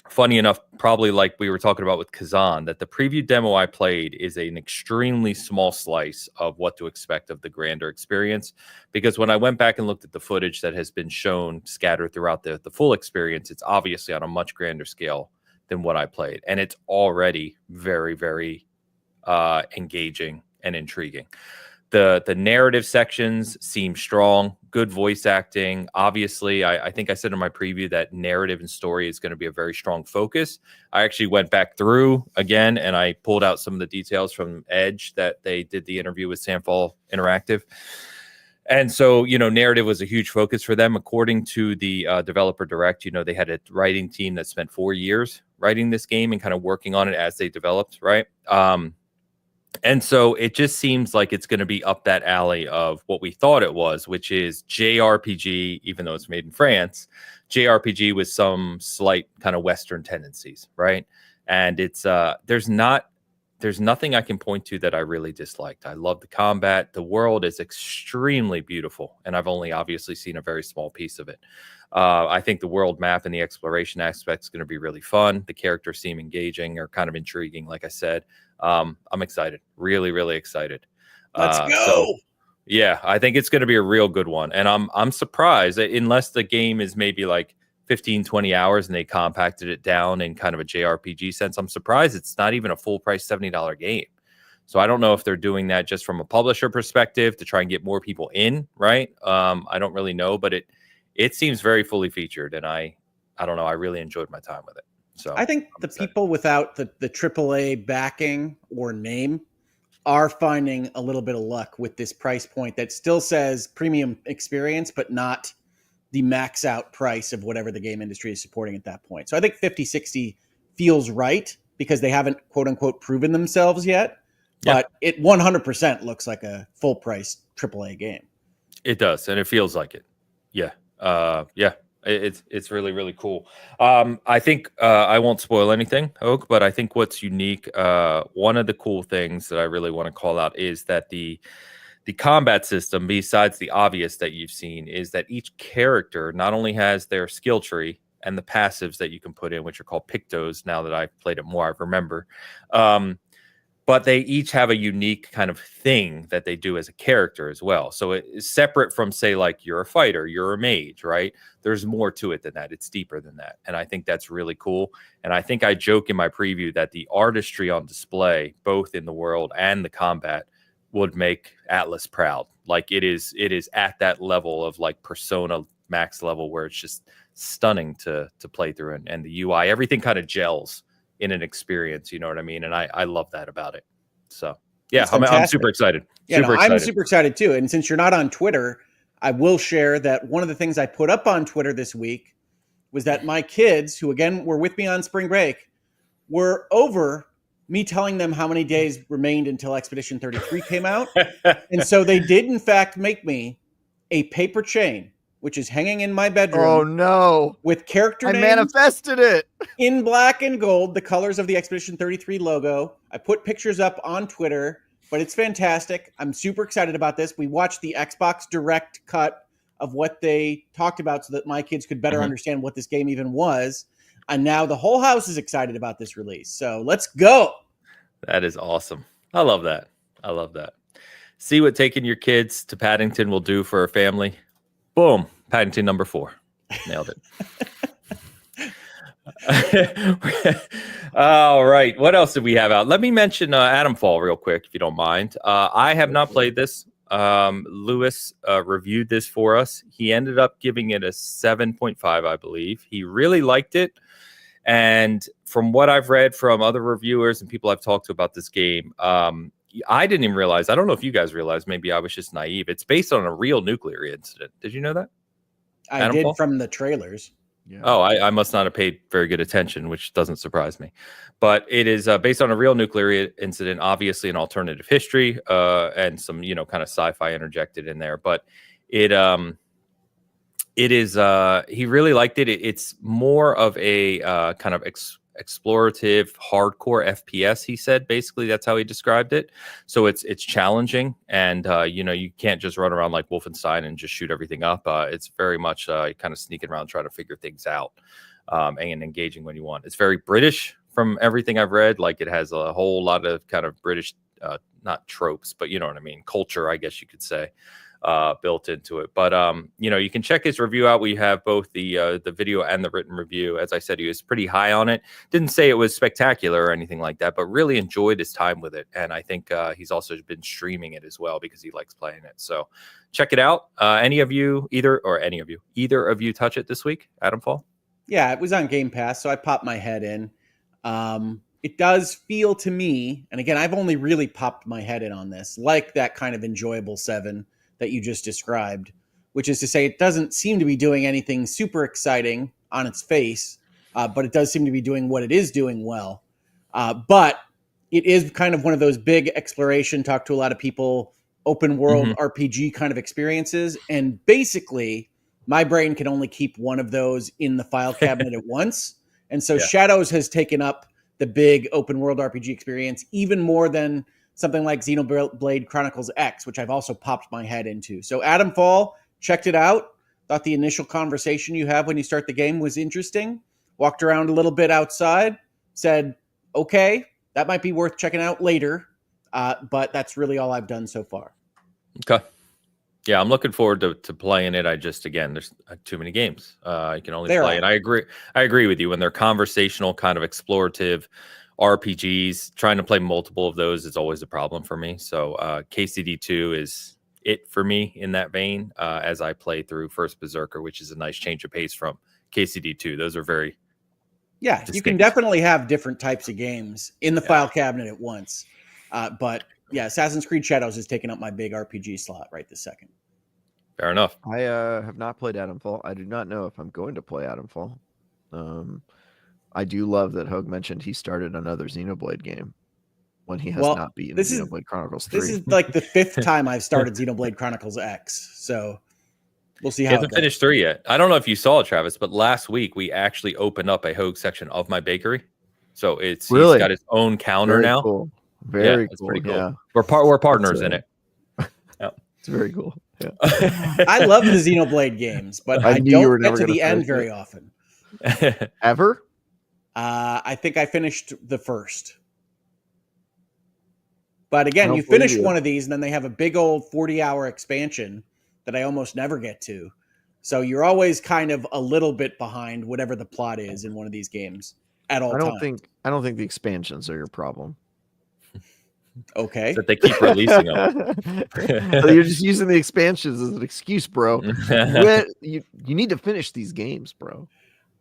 funny enough, probably like we were talking about with Kazan, that the preview demo I played is an extremely small slice of what to expect of the grander experience. Because when I went back and looked at the footage that has been shown scattered throughout the full experience, it's obviously on a much grander scale than what I played. And it's already very, very engaging and intriguing. The narrative sections seem strong, good voice acting. Obviously, I think I said in my preview that narrative and story is going to be a very strong focus. I actually went back through again and I pulled out some of the details from Edge that they did the interview with Sandfall Interactive. And so, narrative was a huge focus for them. According to the developer direct, they had a writing team that spent 4 years writing this game and kind of working on it as they developed, right? And so it just seems like it's going to be up that alley of what we thought it was, which is JRPG, even though it's made in France, JRPG with some slight kind of Western tendencies, right? And it's there's nothing I can point to that I really disliked. I love the combat. The world is extremely beautiful, and I've only obviously seen a very small piece of it. I think the world map and the exploration aspect is going to be really fun. The characters seem engaging or kind of intriguing, like I said. I'm excited. Really, really excited. Let's go. So, yeah, I think it's going to be a real good one. And I'm surprised, unless the game is maybe like 15, 20 hours and they compacted it down in kind of a JRPG sense. I'm surprised it's not even a full price $70 game. So I don't know if they're doing that just from a publisher perspective to try and get more people in, right? I don't really know, but it seems very fully featured, and I don't know. I really enjoyed my time with it. So I think the people without the AAA backing or name are finding a little bit of luck with this price point that still says premium experience, but not the max out price of whatever the game industry is supporting at that point. So I think 50, 60 feels right because they haven't quote unquote proven themselves yet, but it 100% looks like a full price AAA game. It does. And it feels like it. Yeah. It's really, really cool. I think I won't spoil anything, Oak, but I think what's unique, one of the cool things that I really want to call out is that the combat system, besides the obvious that you've seen, is that each character not only has their skill tree and the passives that you can put in, which are called pictos. Now that I've played it more, I remember. But they each have a unique kind of thing that they do as a character as well. So it is separate from, say, like you're a fighter, you're a mage, right? There's more to it than that. It's deeper than that. And I think that's really cool. And I think I joke in my preview that the artistry on display, both in the world and the combat, would make Atlas proud. Like it is at that level of like Persona max level where it's just stunning to play through, and the UI, everything kind of gels in an experience, you know what I mean? And I love that about it. So yeah, I'm super excited. Yeah, I'm super excited too. And since you're not on Twitter, I will share that one of the things I put up on Twitter this week was that my kids, who again were with me on spring break, were over me telling them how many days remained until Expedition 33 came out. And so they did in fact make me a paper chain, which is hanging in my bedroom. Oh no! With character names. I manifested it in black and gold, the colors of the Expedition 33 logo. I put pictures up on Twitter, but it's fantastic. I'm super excited about this. We watched the Xbox Direct cut of what they talked about so that my kids could better understand what this game even was. And now the whole house is excited about this release. So let's go. That is awesome. I love that. I love that. See what taking your kids to Paddington will do for a family. Boom. Paddington number 4. Nailed it. All right. What else did we have out? Let me mention Adamfall real quick, if you don't mind. I have not played this. Lewis reviewed this for us. He ended up giving it a 7.5, I believe. He really liked it. And from what I've read from other reviewers and people I've talked to about this game, I didn't even realize. I don't know if you guys realized. Maybe I was just naive. It's based on a real nuclear incident. Did you know that? I did from the trailers. Yeah. Oh, I must not have paid very good attention, which doesn't surprise me. But it is based on a real nuclear incident, obviously an alternative history, and some, kind of sci-fi interjected in there. But it is he really liked it. It's more of a kind of explorative, hardcore FPS. He said basically that's how he described it. So it's challenging, and you can't just run around like Wolfenstein and just shoot everything up. It's very much kind of sneaking around trying to figure things out, and engaging when you want. It's very British from everything I've read. Like it has a whole lot of kind of British, not tropes, but you know what I mean, culture, I guess you could say, built into it. But you can check his review out. We have both the video and the written review. As I said, he was pretty high on it. Didn't say it was spectacular or anything like that, but really enjoyed his time with it. And I think he's also been streaming it as well because he likes playing it. So check it out. Either of you touch it this week? Adamfall? Yeah, it was on Game Pass, so I popped my head in. It does feel to me, and again, I've only really popped my head in on this, like that kind of enjoyable 7 that you just described, which is to say it doesn't seem to be doing anything super exciting on its face, but it does seem to be doing what it is doing well. But it is kind of one of those big exploration, talk to a lot of people, open world RPG kind of experiences. And basically, my brain can only keep one of those in the file cabinet at once. And so Shadows has taken up the big open world RPG experience even more than something like Xenoblade Chronicles X, which I've also popped my head into. So Adamfall, checked it out. Thought the initial conversation you have when you start the game was interesting. Walked around a little bit outside. Said, okay, that might be worth checking out later. But that's really all I've done so far. Okay. Yeah, I'm looking forward to playing it. There's too many games. I can only play. And I agree with you. When they're conversational, kind of explorative RPGs, trying to play multiple of those is always a problem for me. So KCD2 is it for me in that vein, as I play through first Berserker, which is a nice change of pace from KCD2. Those are very distinct. You can definitely have different types of games in the file cabinet at once. But yeah, Assassin's Creed Shadows has taken up my big RPG slot right this second. Fair enough. I have not played Adamfall. I do not know if I'm going to play Adamfall. I do love that Hogue mentioned he started another Xenoblade game when he has not beaten Xenoblade Chronicles 3. This is like the 5th time I've started Xenoblade Chronicles X. So we'll see how he hasn't finished 3 yet. I don't know if you saw it, Travis, but last week we actually opened up a Hogue section of my bakery. So he's got his own counter now. Cool. Very cool. Pretty cool. Yeah. We're partners in it. It's very cool. Yeah. I love the Xenoblade games, but I don't get to the end very often. Ever? I think I finished the first. But I again, don't you believe finish you. one of these, and then they have a big old 40-hour expansion that I almost never get to. So you're always kind of a little bit behind whatever the plot is in one of these games at all I don't times. think the expansions are your problem. Okay. That they keep releasing them. You're just using the expansions as an excuse, bro. You need to finish these games, bro.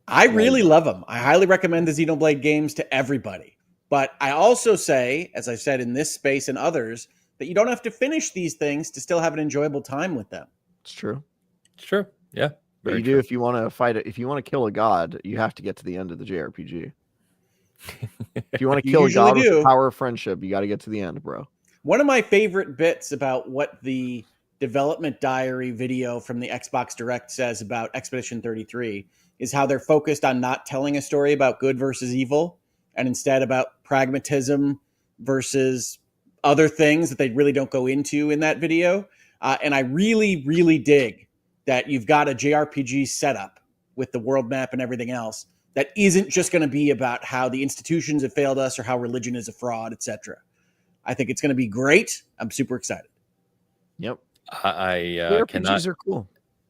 I really love them. I highly recommend the Xenoblade games to everybody. But I also say, as I've said in this space and others, that you don't have to finish these things to still have an enjoyable time with them. It's true. It's true. Yeah. But very you true. do if you want to fight it. If you want to kill a god, you have to get to the end of the JRPG. If you want to You kill a usually god with the do. power of friendship, you got to get to the end, bro. One of my favorite bits about what the development diary video from the Xbox Direct says about Expedition 33 is how they're focused on not telling a story about good versus evil and instead about pragmatism versus other things that they really don't go into in that video. And I really, really dig that you've got a JRPG setup with the world map and everything else that isn't just going to be about how the institutions have failed us or how religion is a fraud, etc. I think it's going to be great. I'm super excited. Yep. I cannot RPGs are cool.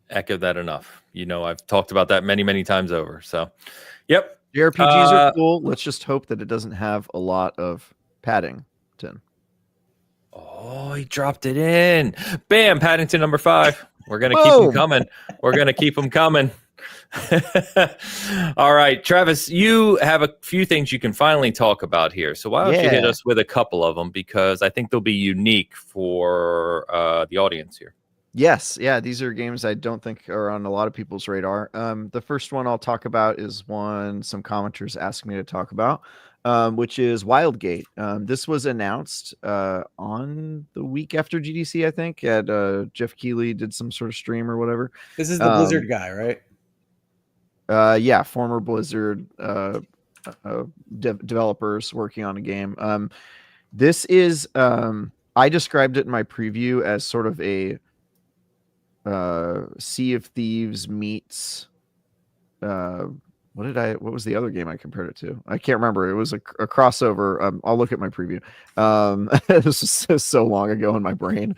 echo that enough. I've talked about that many, many times over. So, yep. JRPGs are cool. Let's just hope that it doesn't have a lot of Paddington. Oh, he dropped it in. Bam, Paddington number 5. We're going to keep them coming. We're going to keep them coming. All right, Travis, you have a few things you can finally talk about here. So why don't you hit us with a couple of them, because I think they'll be unique for the audience here. Yes, yeah, these are games I don't think are on a lot of people's radar. The first one I'll talk about is one some commenters asked me to talk about, which is Wildgate. This was announced on the week after GDC, I think. At Jeff Keighley did some sort of stream or whatever. This is the Blizzard guy, right? Yeah, former Blizzard developers working on a game. This is I described it in my preview as sort of a Sea of Thieves meets what was the other game I compared it to? I can't remember. It was a crossover. I'll look at my preview. This was so long ago in my brain.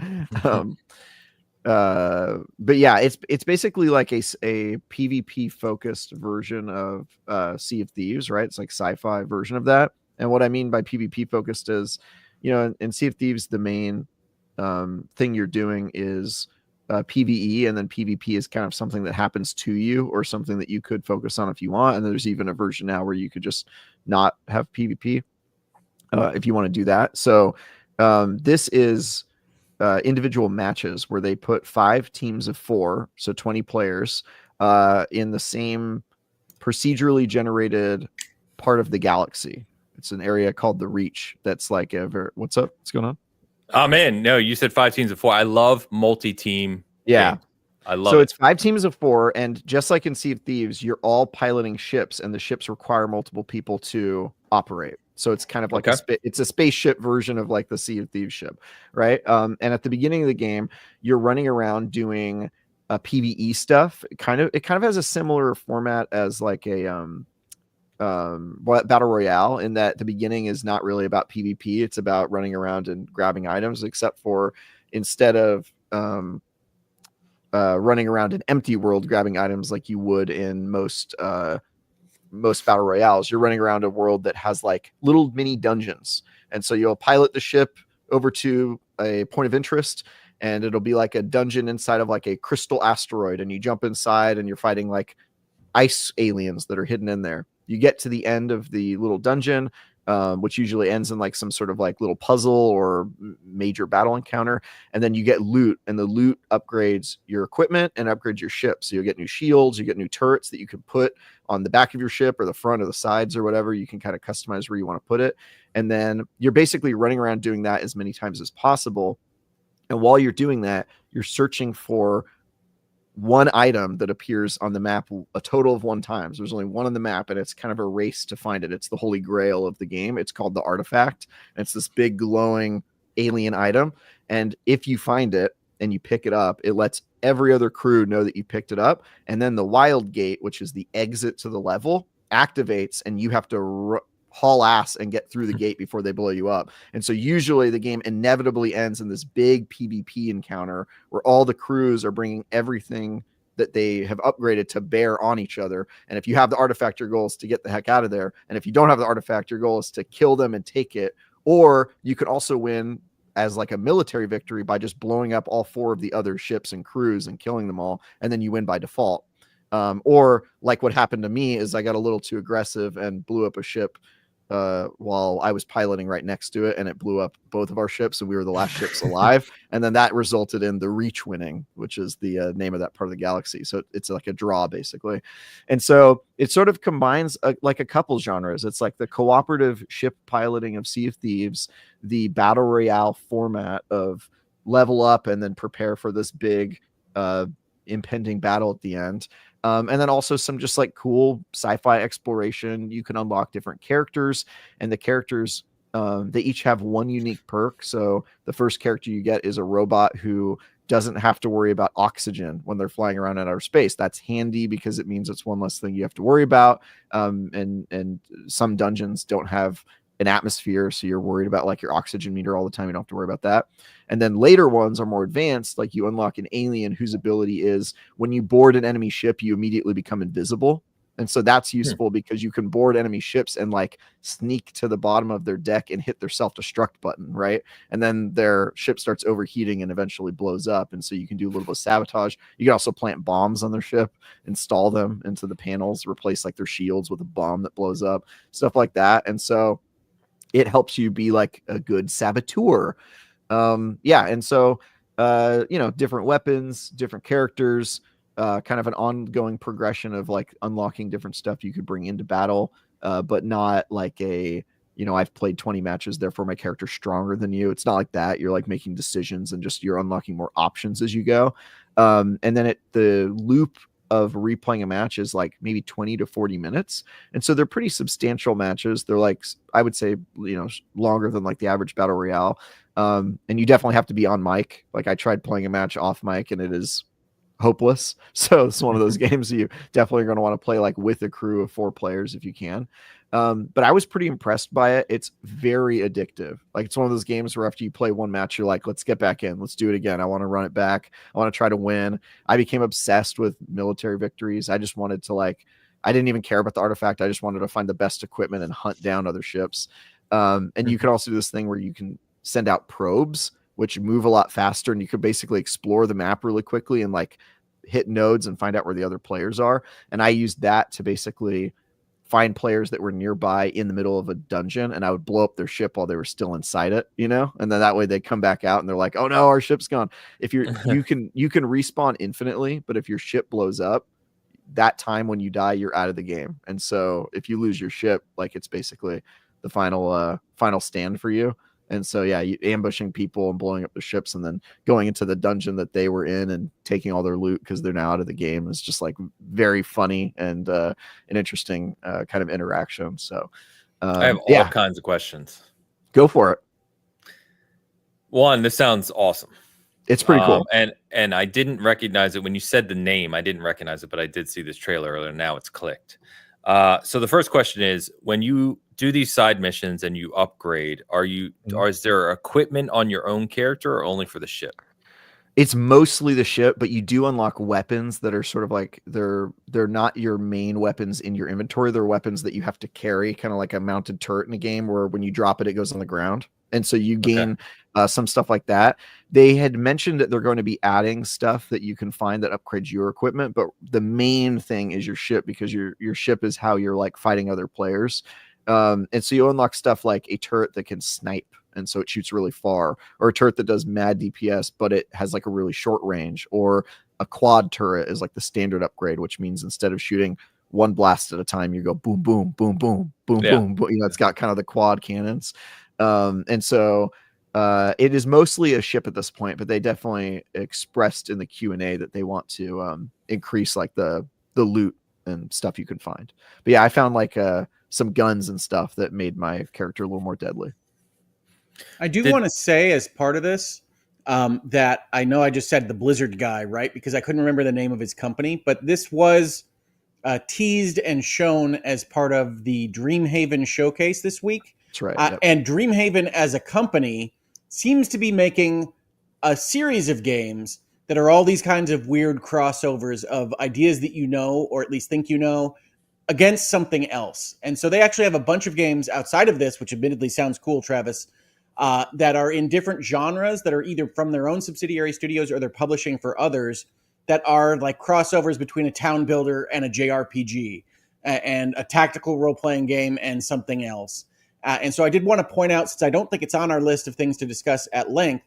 But yeah, it's basically like a PvP focused version of Sea of Thieves, right? It's like sci-fi version of that. And what I mean by PvP focused is, in Sea of Thieves, the main thing you're doing is PvE, and then PvP is kind of something that happens to you or something that you could focus on if you want. And there's even a version now where you could just not have PvP if you want to do that. So this is individual matches where they put 5 teams of 4, so 20 players, in the same procedurally generated part of the galaxy. It's an area called the Reach. That's like what's up? What's going on? I'm in. No, you said 5 teams of 4. I love multi-team. Yeah. Games. I love So it. it's 5 teams of 4, and just like in Sea of Thieves, you're all piloting ships, and the ships require multiple people to operate. So it's kind of like it's a spaceship version of like the Sea of Thieves ship, right? And at the beginning of the game, you're running around doing PvE stuff. It kind of has a similar format as like a battle royale, in that the beginning is not really about PvP. It's about running around and grabbing items, except for instead of running around an empty world grabbing items like you would in most battle royales, you're running around a world that has like little mini dungeons. And so you'll pilot the ship over to a point of interest, and it'll be like a dungeon inside of like a crystal asteroid, and you jump inside and you're fighting like ice aliens that are hidden in there. You get to the end of the little dungeon, which usually ends in like some sort of like little puzzle or major battle encounter. And then you get loot, and the loot upgrades your equipment and upgrades your ship. So you'll get new shields, you get new turrets that you can put on the back of your ship or the front or the sides or whatever. You can kind of customize where you want to put it. And then you're basically running around doing that as many times as possible. And while you're doing that, you're searching for one item that appears on the map a total of 1 time. So there's only one on the map, and it's kind of a race to find it. It's the holy grail of the game. It's called the artifact, and it's this big glowing alien item. And if you find it and you pick it up, it lets every other crew know that you picked it up. And then the Wildgate, which is the exit to the level, activates, and you have to haul ass and get through the gate before they blow you up. And so usually the game inevitably ends in this big PvP encounter where all the crews are bringing everything that they have upgraded to bear on each other. And if you have the artifact, your goal is to get the heck out of there. And if you don't have the artifact, your goal is to kill them and take it. Or you can also win as like a military victory by just blowing up all 4 of the other ships and crews and killing them all. And then you win by default. Or like what happened to me is I got a little too aggressive and blew up a ship while I was piloting right next to it, and it blew up both of our ships, and we were the last ships alive. And then that resulted in the Reach winning, which is the name of that part of the galaxy. So it's like a draw, basically. And so it sort of combines like a couple genres. It's like the cooperative ship piloting of Sea of Thieves, the battle royale format of level up and then prepare for this big impending battle at the end. And then also some just like cool sci-fi exploration. You can unlock different characters, and the characters, they each have one unique perk. So the first character you get is a robot who doesn't have to worry about oxygen when they're flying around in outer space. That's handy because it means it's one less thing you have to worry about. And some dungeons don't have an atmosphere, so you're worried about like your oxygen meter all the time. You don't have to worry about that. And then later ones are more advanced, like you unlock an alien whose ability is when you board an enemy ship, you immediately become invisible. And so that's useful because you can board enemy ships and like sneak to the bottom of their deck and hit their self-destruct button, right? And then their ship starts overheating and eventually blows up. And so you can do a little bit of sabotage. You can also plant bombs on their ship, install them into the panels, replace like their shields with a bomb that blows up, stuff like that. And so it helps you be like a good saboteur. And so different weapons, different characters, kind of an ongoing progression of like unlocking different stuff you could bring into battle, but not like I've played 20 matches, therefore my character's stronger than you. It's not like that. You're like making decisions and just you're unlocking more options as you go. And then the loop of replaying a match is like maybe 20 to 40 minutes. And so they're pretty substantial matches. They're like, I would say, longer than like the average battle royale. And you definitely have to be on mic. Like I tried playing a match off mic and it is hopeless. So it's one of those games you definitely are going to want to play like with a crew of 4 players if you can. But I was pretty impressed by it. It's very addictive. Like it's one of those games where after you play one match, you're like, let's get back in. Let's do it again. I want to run it back. I want to try to win. I became obsessed with military victories. I just wanted to I didn't even care about the artifact. I just wanted to find the best equipment and hunt down other ships. And you can also do this thing where you can send out probes, which move a lot faster, and you could basically explore the map really quickly and like hit nodes and find out where the other players are. And I used that to basically find players that were nearby in the middle of a dungeon, and I would blow up their ship while they were still inside it, and then that way they come back out and they're like, oh no, our ship's gone. If you can respawn infinitely, but if your ship blows up, that time when you die, you're out of the game. And so if you lose your ship, like it's basically the final stand for you. And so, you ambushing people and blowing up the ships and then going into the dungeon that they were in and taking all their loot because they're now out of the game is just like very funny and an interesting kind of interaction. So I have all kinds of questions. Go for it. One, this sounds awesome. It's pretty cool. And I didn't recognize it when you said the name. I didn't recognize it, but I did see this trailer earlier. Now it's clicked. So the first question is, when you do these side missions and you upgrade, is there equipment on your own character or only for the ship? It's mostly the ship, but you do unlock weapons that are sort of like they're not your main weapons in your inventory. They're weapons that you have to carry, kind of like a mounted turret in a game where when you drop it, it goes on the ground. And so you gain some stuff like that. They had mentioned that they're going to be adding stuff that you can find that upgrades your equipment, but the main thing is your ship, because your ship is how you're like fighting other players. And so you unlock stuff like a turret that can snipe, and so it shoots really far, or a turret that does mad DPS, but it has like a really short range, or a quad turret is like the standard upgrade, which means instead of shooting one blast at a time, you go boom, boom, boom, boom, boom, boom. It's got kind of the quad cannons. And so it is mostly a ship at this point, but they definitely expressed in the Q&A that they want to increase like the loot and stuff you can find. But I found like some guns and stuff that made my character a little more deadly. I do want to say, as part of this, that I know I just said the Blizzard guy, right? Because I couldn't remember the name of his company, but this was teased and shown as part of the Dreamhaven showcase this week. That's right. Yep. And Dreamhaven as a company seems to be making a series of games that are all these kinds of weird crossovers of ideas that you know, or at least think you know, against something else. And so they actually have a bunch of games outside of this, which admittedly sounds cool, Travis, that are in different genres that are either from their own subsidiary studios or they're publishing for others that are like crossovers between a town builder and a JRPG and a tactical role-playing game and something else. And so I did want to point out, since I don't think it's on our list of things to discuss at length,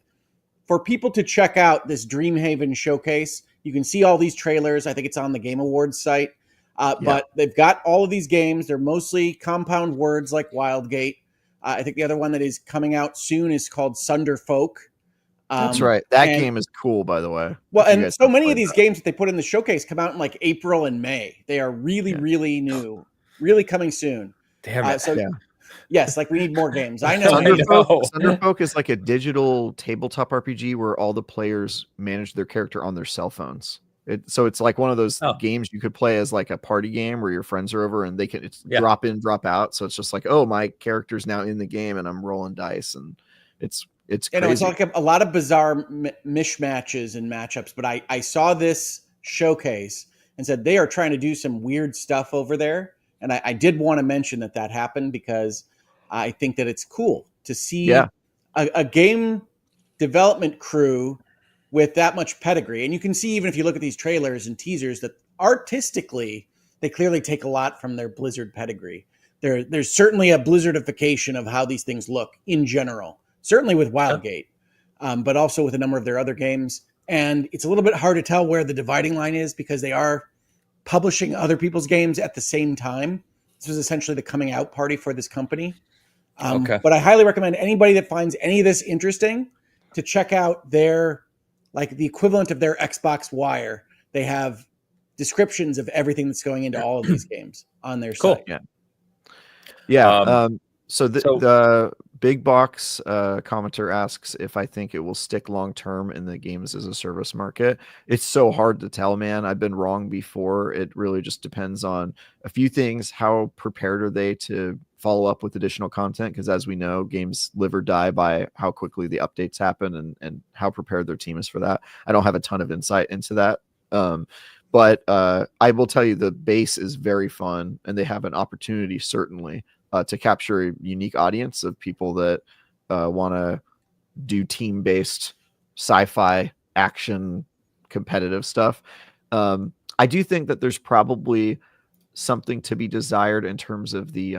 for people to check out this Dreamhaven showcase. You can see all these trailers. I think it's on the Game Awards site. But they've got all of these games. They're mostly compound words like Wildgate. I think the other one that is coming out soon is called Sunder Folk. That's right. That game is cool, by the way. Well, and so many of these games that they put in the showcase come out in like April and May. They are really, really new, really coming soon. Damn it. Yes, like we need more games. I know. Sunder Folk is like a digital tabletop RPG where all the players manage their character on their cell phones. So it's like one of those games you could play as like a party game where your friends are over and they can drop in, drop out. So it's just like, oh, my character's now in the game and I'm rolling dice, and it's crazy. It's like a lot of bizarre mishmatches and matchups. But I saw this showcase and said they are trying to do some weird stuff over there. And I did want to mention that happened because I think that it's cool to see a game development crew with that much pedigree. And you can see, even if you look at these trailers and teasers, that artistically, they clearly take a lot from their Blizzard pedigree. There's certainly a Blizzardification of how these things look in general, certainly with Wildgate, but also with a number of their other games. And it's a little bit hard to tell where the dividing line is because they are publishing other people's games at the same time. This was essentially the coming out party for this company. But I highly recommend anybody that finds any of this interesting to check out their, like the equivalent of their Xbox Wire. They have descriptions of everything that's going into all of these games on their site. So the Big Box commenter asks if I think it will stick long term in the games as a service market. It's so hard to tell, man. I've been wrong before. It really just depends on a few things. How prepared are they to follow up with additional content? Because as we know, games live or die by how quickly the updates happen and how prepared their team is for that. I don't have a ton of insight into that. But I will tell you the base is very fun, and they have an opportunity certainly to capture a unique audience of people that want to do team-based sci-fi action competitive stuff. I do think that there's probably something to be desired in terms of the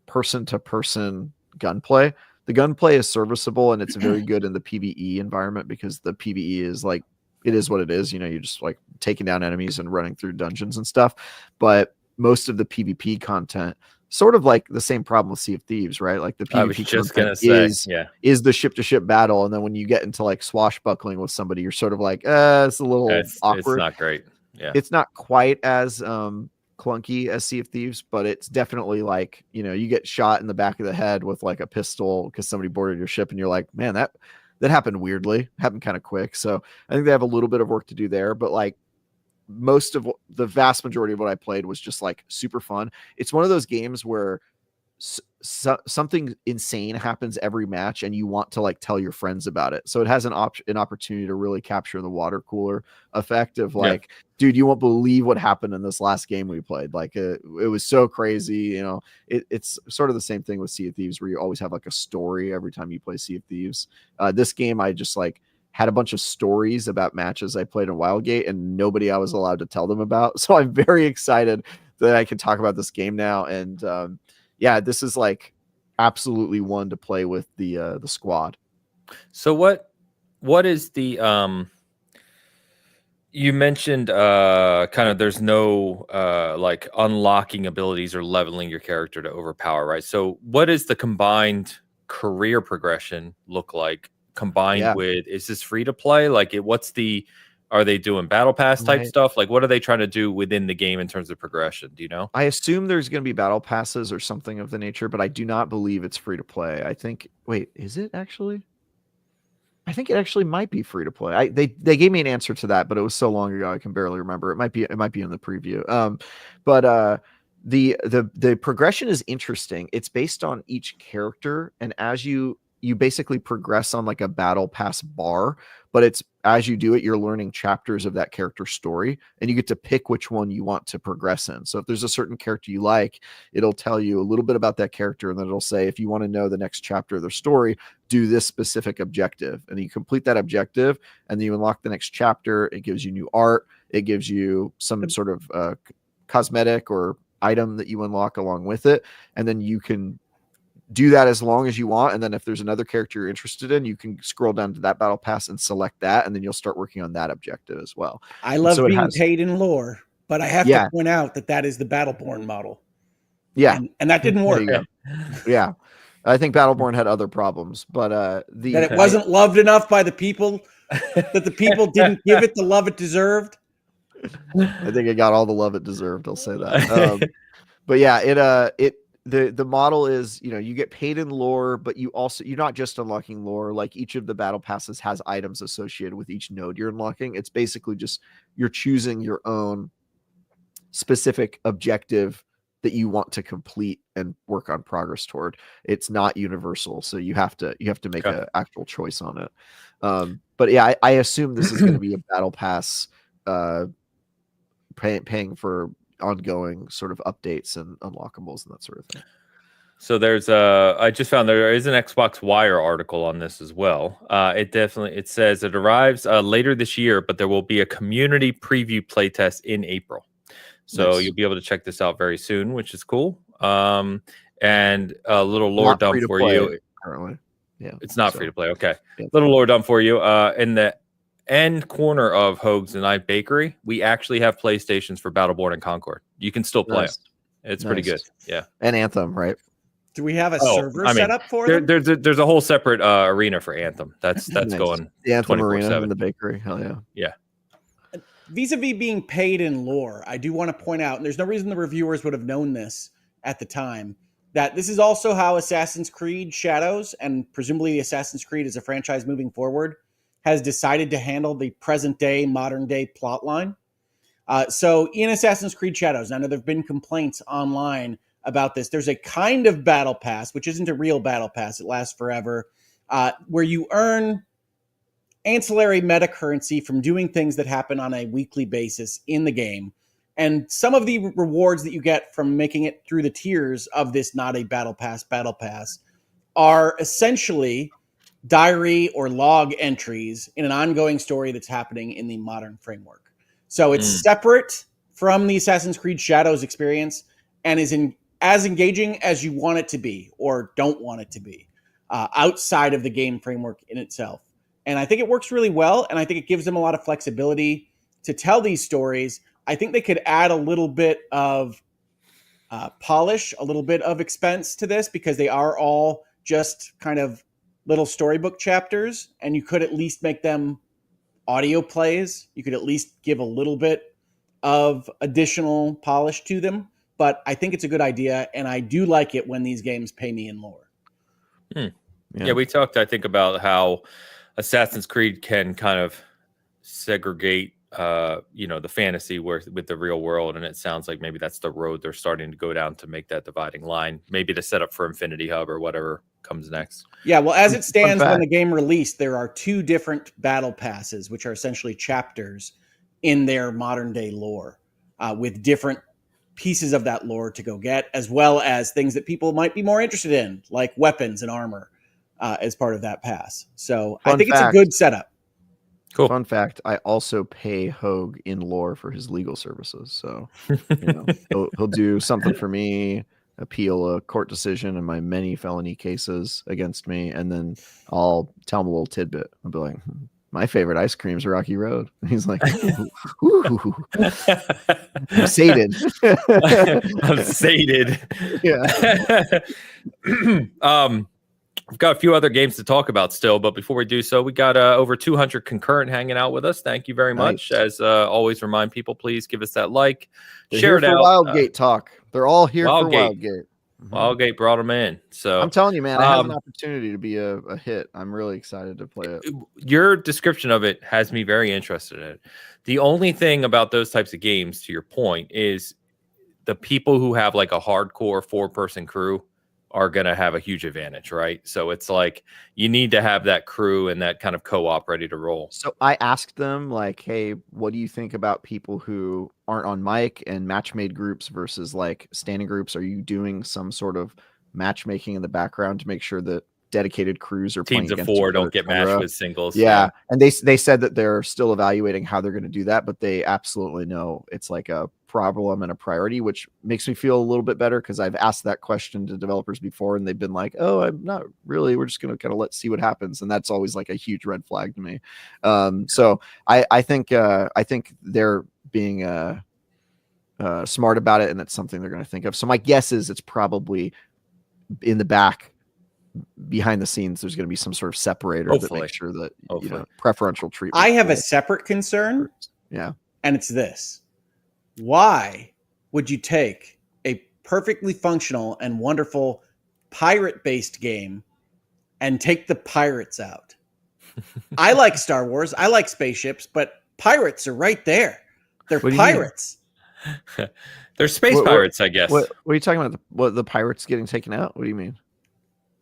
person-to-person gunplay. The gunplay is serviceable and it's very good in the PvE environment because the PvE is like, it is what it is. You know, you're just like taking down enemies and running through dungeons and stuff. But most of the PvP content, sort of like the same problem with Sea of Thieves, right? Like the PvP content is the ship-to-ship battle. And then when you get into like swashbuckling with somebody, you're sort of like, it's a little awkward. It's not great. Yeah. It's not quite as clunky as Sea of Thieves, but it's definitely like, you know, you get shot in the back of the head with like a pistol because somebody boarded your ship and you're like, man, that happened weirdly, happened kind of quick. So I think they have a little bit of work to do there, but like the vast majority of what I played was just like super fun. It's one of those games where something insane happens every match and you want to like tell your friends about it. So it has an opportunity to really capture the water cooler effect of like, dude, you won't believe what happened in this last game we played. Like it was so crazy. You know, it's sort of the same thing with Sea of Thieves where you always have like a story every time you play Sea of Thieves. This game, I just like had a bunch of stories about matches I played in Wildgate and nobody I was allowed to tell them about. So I'm very excited that I can talk about this game now. And this is like absolutely one to play with the squad. So what is the you mentioned kind of there's no like unlocking abilities or leveling your character to overpower, right? So what is the combined career progression look like combined with, is this free to play? Like are they doing battle pass type stuff? Like what are they trying to do within the game in terms of progression? Do you know? I assume there's going to be battle passes or something of the nature, but I do not believe it's free to play. I think, wait, is it actually? I think it actually might be free to play. They gave me an answer to that, but it was so long ago I can barely remember. It might be in the preview. But the progression is interesting. It's based on each character, and as you basically progress on like a battle pass bar, but it's as you do it, you're learning chapters of that character's story, and you get to pick which one you want to progress in. So if there's a certain character you like, it'll tell you a little bit about that character, and then it'll say, if you want to know the next chapter of their story, do this specific objective. And you complete that objective, and then you unlock the next chapter. It gives you new art. It gives you some sort of cosmetic or item that you unlock along with it. And then you can do that as long as you want. And then if there's another character you're interested in, you can scroll down to that battle pass and select that. And then you'll start working on that objective as well. I love being paid in lore, but I have to point out that is the Battleborn model. Yeah. And that didn't work. Yeah. I think Battleborn had other problems, but that it wasn't loved enough by the people, that the people didn't give it the love it deserved. I think it got all the love it deserved. I'll say that. But yeah, the model is, you get paid in lore, but you're not just unlocking lore. Like each of the battle passes has items associated with each node you're unlocking. It's basically just you're choosing your own specific objective that you want to complete and work on progress toward. It's not universal, so you have to make an actual choice on it. But yeah, I assume this is going to be a battle pass, paying for ongoing sort of updates and unlockables and that sort of thing. So there's I just found there is an Xbox Wire article on this as well. It says it arrives later this year, but there will be a community preview playtest in April. So You'll be able to check this out very soon, which is cool. And a little lore dump for you. Currently, yeah, it's not free to play. Okay, little lore dump for you. In the end corner of Hoag's and I Bakery, we actually have PlayStations for Battleborn and Concord. You can still play them. It's pretty good. Yeah, and Anthem, right? Do we have a server set up for them? There's a whole separate arena for Anthem. That's going the Anthem 24/7. arena in the bakery. Hell yeah. Yeah. Vis-a-vis being paid in lore, I do want to point out, and there's no reason the reviewers would have known this at the time, that this is also how Assassin's Creed Shadows, and presumably Assassin's Creed as a franchise moving forward, has decided to handle the present-day, modern-day plotline. So in Assassin's Creed Shadows, I know there have been complaints online about this. There's a kind of battle pass, which isn't a real battle pass. It lasts forever, where you earn ancillary meta currency from doing things that happen on a weekly basis in the game. And some of the rewards that you get from making it through the tiers of this not a battle pass are essentially diary or log entries in an ongoing story that's happening in the modern framework. So it's separate from the Assassin's Creed Shadows experience and is as engaging as you want it to be or don't want it to be outside of the game framework in itself. And I think it works really well, and I think it gives them a lot of flexibility to tell these stories. I think they could add a little bit of polish, a little bit of expense to this, because they are all just kind of little storybook chapters, and you could at least make them audio plays. You could at least give a little bit of additional polish to them. But I think it's a good idea, and I do like it when these games pay me in lore. Yeah, we talked, I think, about how Assassin's Creed can kind of segregate, the fantasy with the real world, and it sounds like maybe that's the road they're starting to go down to make that dividing line, maybe to set up for Infinity Hub or whatever comes next. Yeah, well, as it stands, when the game released, there are 2 different battle passes, which are essentially chapters in their modern day lore, with different pieces of that lore to go get, as well as things that people might be more interested in, like weapons and armor. As part of that pass. So I think it's a good setup. Cool. Fun fact, I also pay Hoag in lore for his legal services. So he'll do something for me, appeal a court decision in my many felony cases against me, and then I'll tell him a little tidbit. I'll be like, my favorite ice cream is Rocky Road. And he's like, ooh. I'm sated. I'm sated. Yeah. We've got a few other games to talk about still, but before we do so, we got over 200 concurrent hanging out with us. Thank you very much. As always, remind people, please give us that like. They're share here it for out. Wildgate talk. They're all here for Wildgate. Wildgate brought them in. So I'm telling you, man, it has an opportunity to be a hit. I'm really excited to play it. Your description of it has me very interested in it. The only thing about those types of games, to your point, is the people who have like a hardcore 4-person crew are going to have a huge advantage, right? So it's like you need to have that crew and that kind of co-op ready to roll. So I asked them like, hey, what do you think about people who aren't on mic and match-made groups versus like standing groups? Are you doing some sort of matchmaking in the background to make sure that dedicated crews are teams playing of 4 don't get matched with singles? Yeah. And they said that they're still evaluating how they're going to do that, but they absolutely know it's like a problem and a priority, which makes me feel a little bit better because I've asked that question to developers before and they've been like, oh, I'm not really, we're just going to kind of see what happens. And that's always like a huge red flag to me. So I think they're being smart about it, and that's something they're going to think of. So my guess is it's probably in the back behind the scenes, there's going to be some sort of separator that makes sure that you know, preferential treatment. I have a separate concern. Yeah. And it's this. Why would you take a perfectly functional and wonderful pirate-based game and take the pirates out? I like Star Wars. I like spaceships, but pirates are right there. They're pirates. They're space pirates, I guess. What are you talking about? The pirates getting taken out? What do you mean?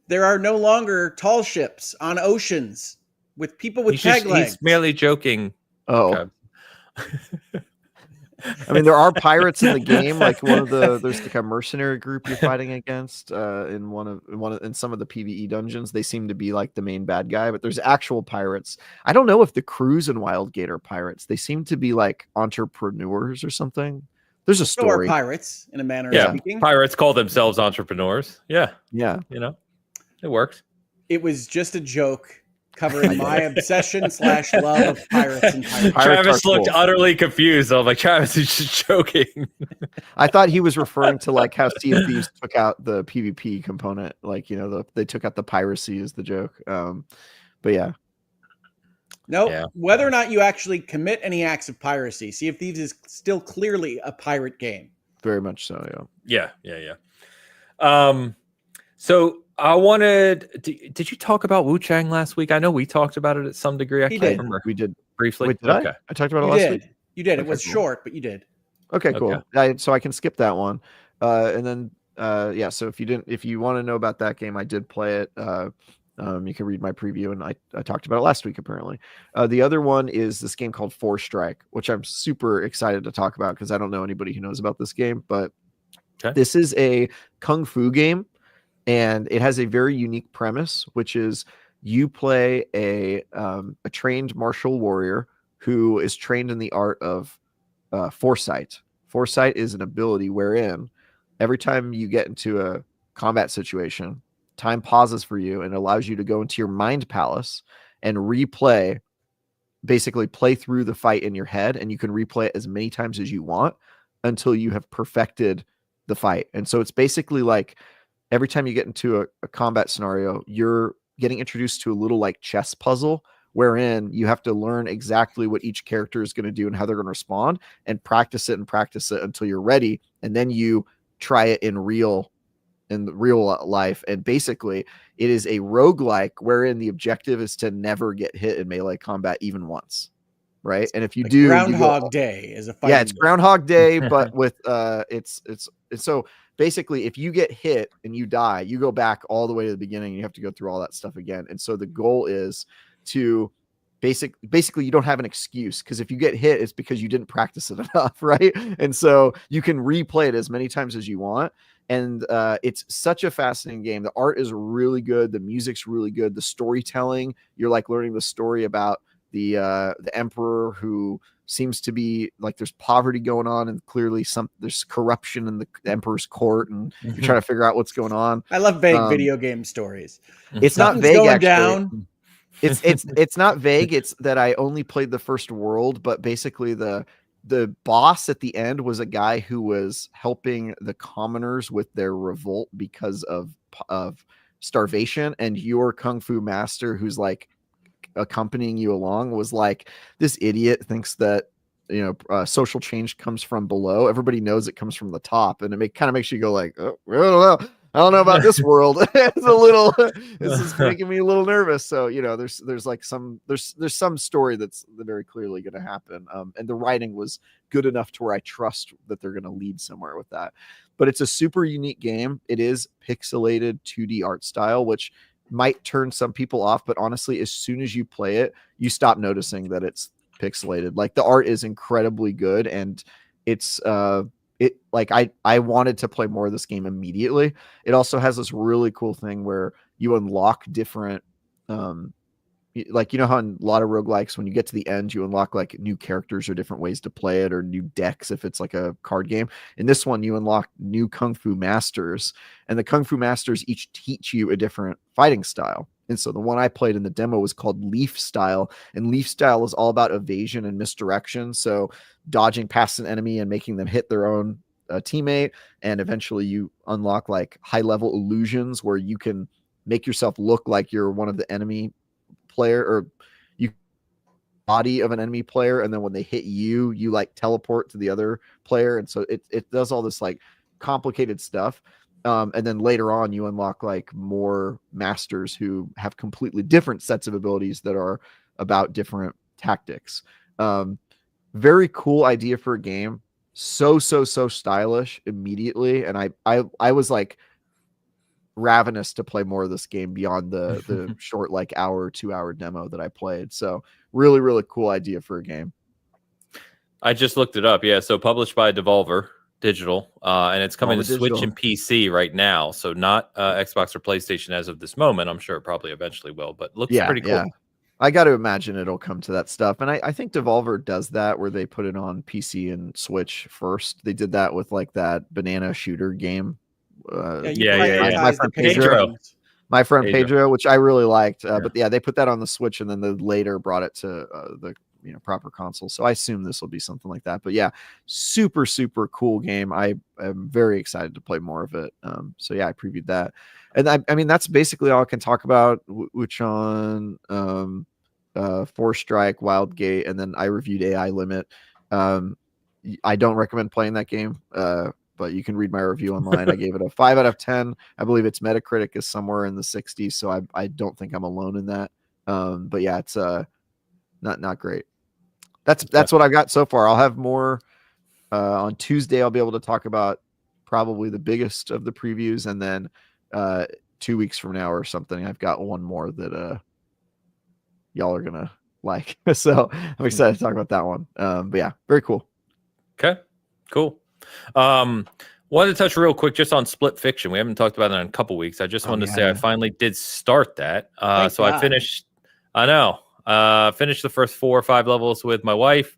There are no longer tall ships on oceans with people with peg legs. He's merely joking. Oh. I mean, there are pirates in the game. Like there's like a mercenary group you're fighting against in some of the PvE dungeons. They seem to be like the main bad guy, but there's actual pirates. I don't know if the crews in Wildgate are pirates. They seem to be like entrepreneurs or something. There's a story. So are pirates in a manner of speaking. Pirates call themselves entrepreneurs. Yeah. Yeah. You know, it works. It was just a joke covering my obsession / love of pirates and pirates. Travis looked utterly confused. I'm like, Travis is just joking. I thought he was referring to like how Sea of Thieves took out the PvP component. Like, you know, they took out the piracy as the joke. But yeah. No, whether or not you actually commit any acts of piracy, Sea of Thieves is still clearly a pirate game. Very much so, yeah. So I wanted. Did you talk about Wu Chang last week? I know we talked about it at some degree. I can't remember. We did briefly. Wait, did I talked about it last week. You did. It was short, but you did. Okay, cool. So I can skip that one. And then so if you want to know about that game, I did play it. You can read my preview, and I talked about it last week. Apparently, the other one is this game called Four Strike, which I'm super excited to talk about because I don't know anybody who knows about this game. But this is a kung fu game. And it has a very unique premise, which is you play a trained martial warrior who is trained in the art of foresight. Foresight is an ability wherein every time you get into a combat situation, time pauses for you and allows you to go into your mind palace and basically play through the fight in your head. And you can replay it as many times as you want until you have perfected the fight. And so it's basically like, every time you get into a combat scenario, you're getting introduced to a little like chess puzzle wherein you have to learn exactly what each character is going to do and how they're going to respond and practice it until you're ready. And then you try it in real life. And basically it is a roguelike wherein the objective is to never get hit in melee combat even once. Right. And if you do, Groundhog Day is a fight. Yeah, it's Groundhog Day, but with it's so basically if you get hit and you die, you go back all the way to the beginning and you have to go through all that stuff again. And so the goal is to basically you don't have an excuse, because if you get hit, it's because you didn't practice it enough, right? And so you can replay it as many times as you want. And it's such a fascinating game. The art is really good. The music's really good. The storytelling, you're like learning the story about the emperor who seems to be like there's poverty going on, and clearly there's corruption in the emperor's court, and you're trying to figure out what's going on. I love vague video game stories. It's not vague, actually. It's not vague. It's that I only played the first world, but basically the boss at the end was a guy who was helping the commoners with their revolt because of starvation, and your kung fu master, who's like accompanying you along, was like, this idiot thinks that social change comes from below. Everybody knows it comes from the top, and it kind of makes you go like, oh, I don't know. I don't know about this world. It's a little, this is making me a little nervous. So, there's like there's some story that's very clearly going to happen. And the writing was good enough to where I trust that they're going to lead somewhere with that. But it's a super unique game. It is pixelated 2D art style, which might turn some people off. But honestly, as soon as you play it, you stop noticing that it's pixelated. Like the art is incredibly good, and it's I wanted to play more of this game immediately. It also has this really cool thing where you unlock different like, how in a lot of roguelikes, when you get to the end, you unlock like new characters or different ways to play it, or new decks if it's like a card game. In this one, you unlock new Kung Fu masters, and the Kung Fu masters each teach you a different fighting style. And so the one I played in the demo was called Leaf Style, and Leaf Style is all about evasion and misdirection. So dodging past an enemy and making them hit their own teammate. And eventually you unlock like high level illusions where you can make yourself look like you're one of the enemy player, or you body of an enemy player, and then when they hit you like teleport to the other player. And so it does all this like complicated stuff. And then later on you unlock like more masters who have completely different sets of abilities that are about different tactics. Very cool idea for a game. So stylish immediately. And I was like ravenous to play more of this game beyond the short like hour 2 hour demo that I played. So really cool idea for a game. I just looked it up. Yeah, so published by Devolver Digital, and it's coming to Switch and PC right now. So not Xbox or PlayStation as of this moment. I'm sure it probably eventually will, but looks pretty cool. Yeah. I got to imagine it'll come to that stuff. And I think Devolver does that where they put it on PC and Switch first. They did that with like that banana shooter game. My friend Pedro, which I really liked. But yeah, they put that on the Switch, and then they later brought it to the proper console. So I assume this will be something like that. But yeah, super cool game. I am very excited to play more of it. So yeah, I previewed that, and I mean that's basically all I can talk about. Which on Four Strike, Wildgate, and then I reviewed AI Limit. I don't recommend playing that game. But you can read my review online. I gave it a 5 out of 10. I believe its Metacritic is somewhere in the 60s, so I don't think I'm alone in that. But yeah, it's not great. That's what I've got so far. I'll have more on Tuesday. I'll be able to talk about probably the biggest of the previews, and then 2 weeks from now or something, I've got one more that y'all are gonna like. So I'm excited to talk about that one. But yeah, very cool. Okay, cool. Wanted to touch real quick just on Split Fiction. We haven't talked about it in a couple weeks. I just wanted to say I finally did start that. So I finished. Finished the first 4 or 5 levels with my wife.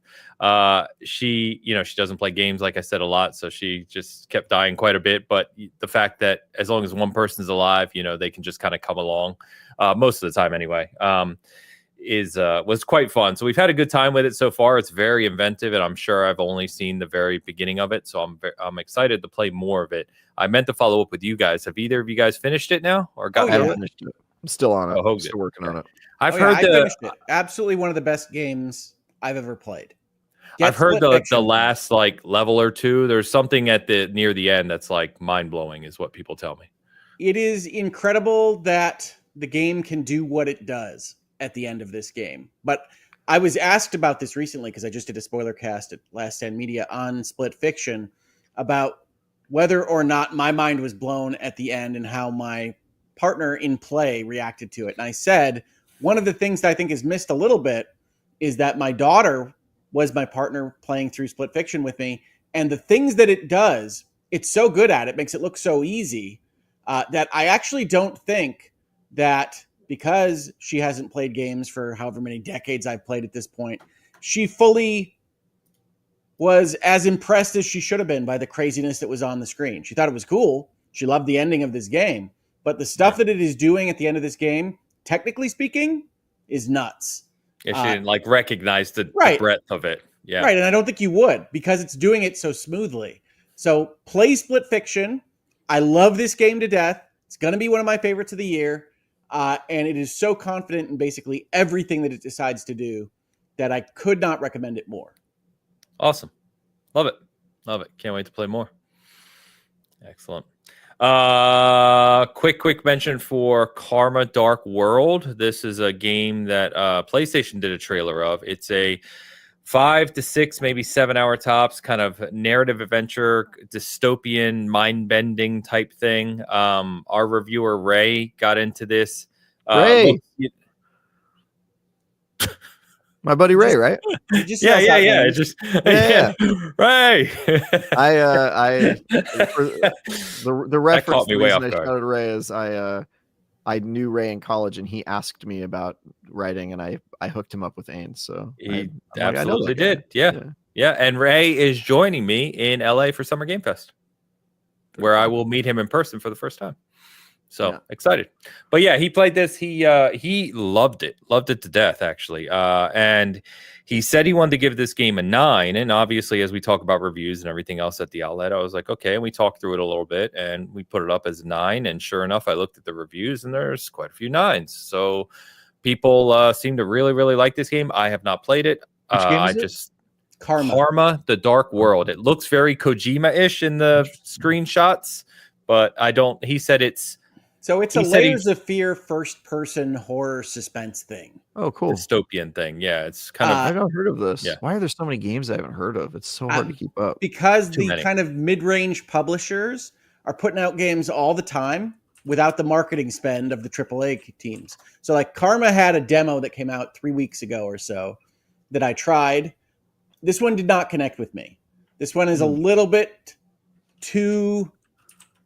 She doesn't play games, like I said, a lot, so she just kept dying quite a bit. But the fact that as long as one person's alive, they can just kind of come along most of the time anyway. Was quite fun. So we've had a good time with it so far. It's very inventive, and I'm sure I've only seen the very beginning of it. So I'm excited to play more of it. I meant to follow up with you guys. Have either of you guys finished it now, or got? I haven't finished it. I'm still on it. I'm still working on it. I've heard finished it. Absolutely one of the best games I've ever played. I've heard the last like level or two. There's something near the end that's like mind blowing, is what people tell me. It is incredible that the game can do what it does at the end of this game. But I was asked about this recently because I just did a spoiler cast at Last Stand Media on Split Fiction about whether or not my mind was blown at the end and how my partner in play reacted to it. And I said, one of the things that I think is missed a little bit is that my daughter was my partner playing through Split Fiction with me. And the things that it does, it's so good at, it makes it look so easy that I actually don't think that because she hasn't played games for however many decades I've played at this point, she fully was as impressed as she should have been by the craziness that was on the screen. She thought it was cool. She loved the ending of this game. But the stuff that it is doing at the end of this game, technically speaking, is nuts. Yeah, she didn't like recognize the breadth of it. Yeah. Right, and I don't think you would because it's doing it so smoothly. So play Split Fiction. I love this game to death. It's going to be one of my favorites of the year. And it is so confident in basically everything that it decides to do that I could not recommend it more. Awesome. Love it. Love it. Can't wait to play more. Excellent. Quick mention for Karma Dark World. This is a game that PlayStation did a trailer of. It's a 5 to 6, maybe 7 hour tops kind of narrative adventure, dystopian, mind-bending type thing. Our reviewer Ray got into this. Ray. My buddy Ray, right? Yeah. It just Yeah. Ray. The reference caught me the way reason off I guard. shouted Ray is I knew Ray in college and he asked me about writing and I hooked him up with Ains. So He I'm like, I know absolutely that guy. did. Yeah. And Ray is joining me in LA for Summer Game Fest, where I will meet him in person for the first time. So excited. But yeah, he played this. He loved it to death, actually. And he said he wanted to give this game a 9. And obviously, as we talk about reviews and everything else at the outlet, I was like, okay. And we talked through it a little bit and we put it up as a 9. And sure enough, I looked at the reviews and there's quite a few 9s. So people seem to really, really like this game. I have not played it. Which game is it? Karma, the Dark World. It looks very Kojima-ish in the screenshots, but I don't. He said it's. So it's a Layers of Fear first-person horror suspense thing. Oh, cool. Dystopian thing. Yeah, it's kind of. I haven't heard of this. Yeah. Why are there so many games I haven't heard of? It's so hard to keep up. Because the kind of mid-range publishers are putting out games all the time without the marketing spend of the AAA teams. So like Karma had a demo that came out 3 weeks ago or so that I tried. This one did not connect with me. This one is a little bit too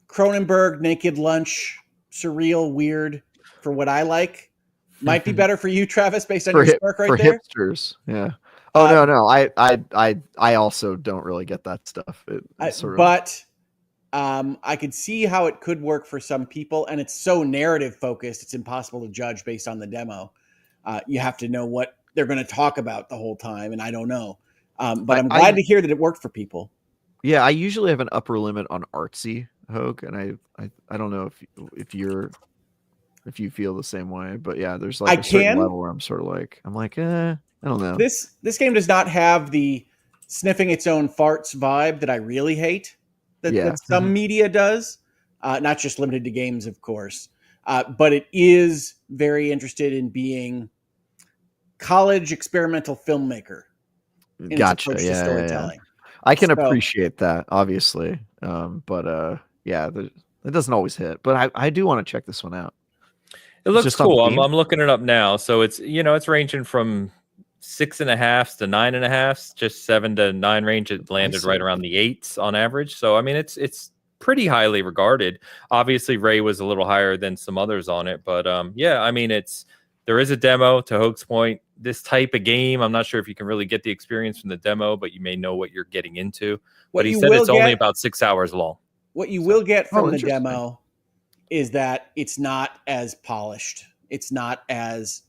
Cronenberg, Naked Lunch, surreal, weird for what I like. Might be better for you, Travis, based on your spark right there. For hipsters, yeah. Oh no, I also don't really get that stuff. I could see how it could work for some people, and it's so narrative focused, it's impossible to judge based on the demo. You have to know what they're going to talk about the whole time, and I don't know. But I'm glad to hear that it worked for people. Yeah, I usually have an upper limit on artsy, Hogue, and I don't know if you feel the same way, but yeah, there's like a certain level where I'm sort of like I don't know. This game does not have the sniffing its own farts vibe that I really hate that some media does, not just limited to games, of course, but it is very interested in being college experimental filmmaker. Gotcha. Yeah. I can appreciate that, obviously, but it doesn't always hit. But I do want to check this one out. It looks cool. I'm looking it up now. So it's it's ranging from 6.5 to 9.5, just 7 to 9 range. It landed right around the 8s on average. So I mean, it's pretty highly regarded. Obviously, Ray was a little higher than some others on it, but I mean, there is a demo. To Hogue's point, this type of game, I'm not sure if you can really get the experience from the demo, but you may know what you're getting into. But he said it's only about 6 hours long. What you will get from the demo is that it's not as polished. It's not as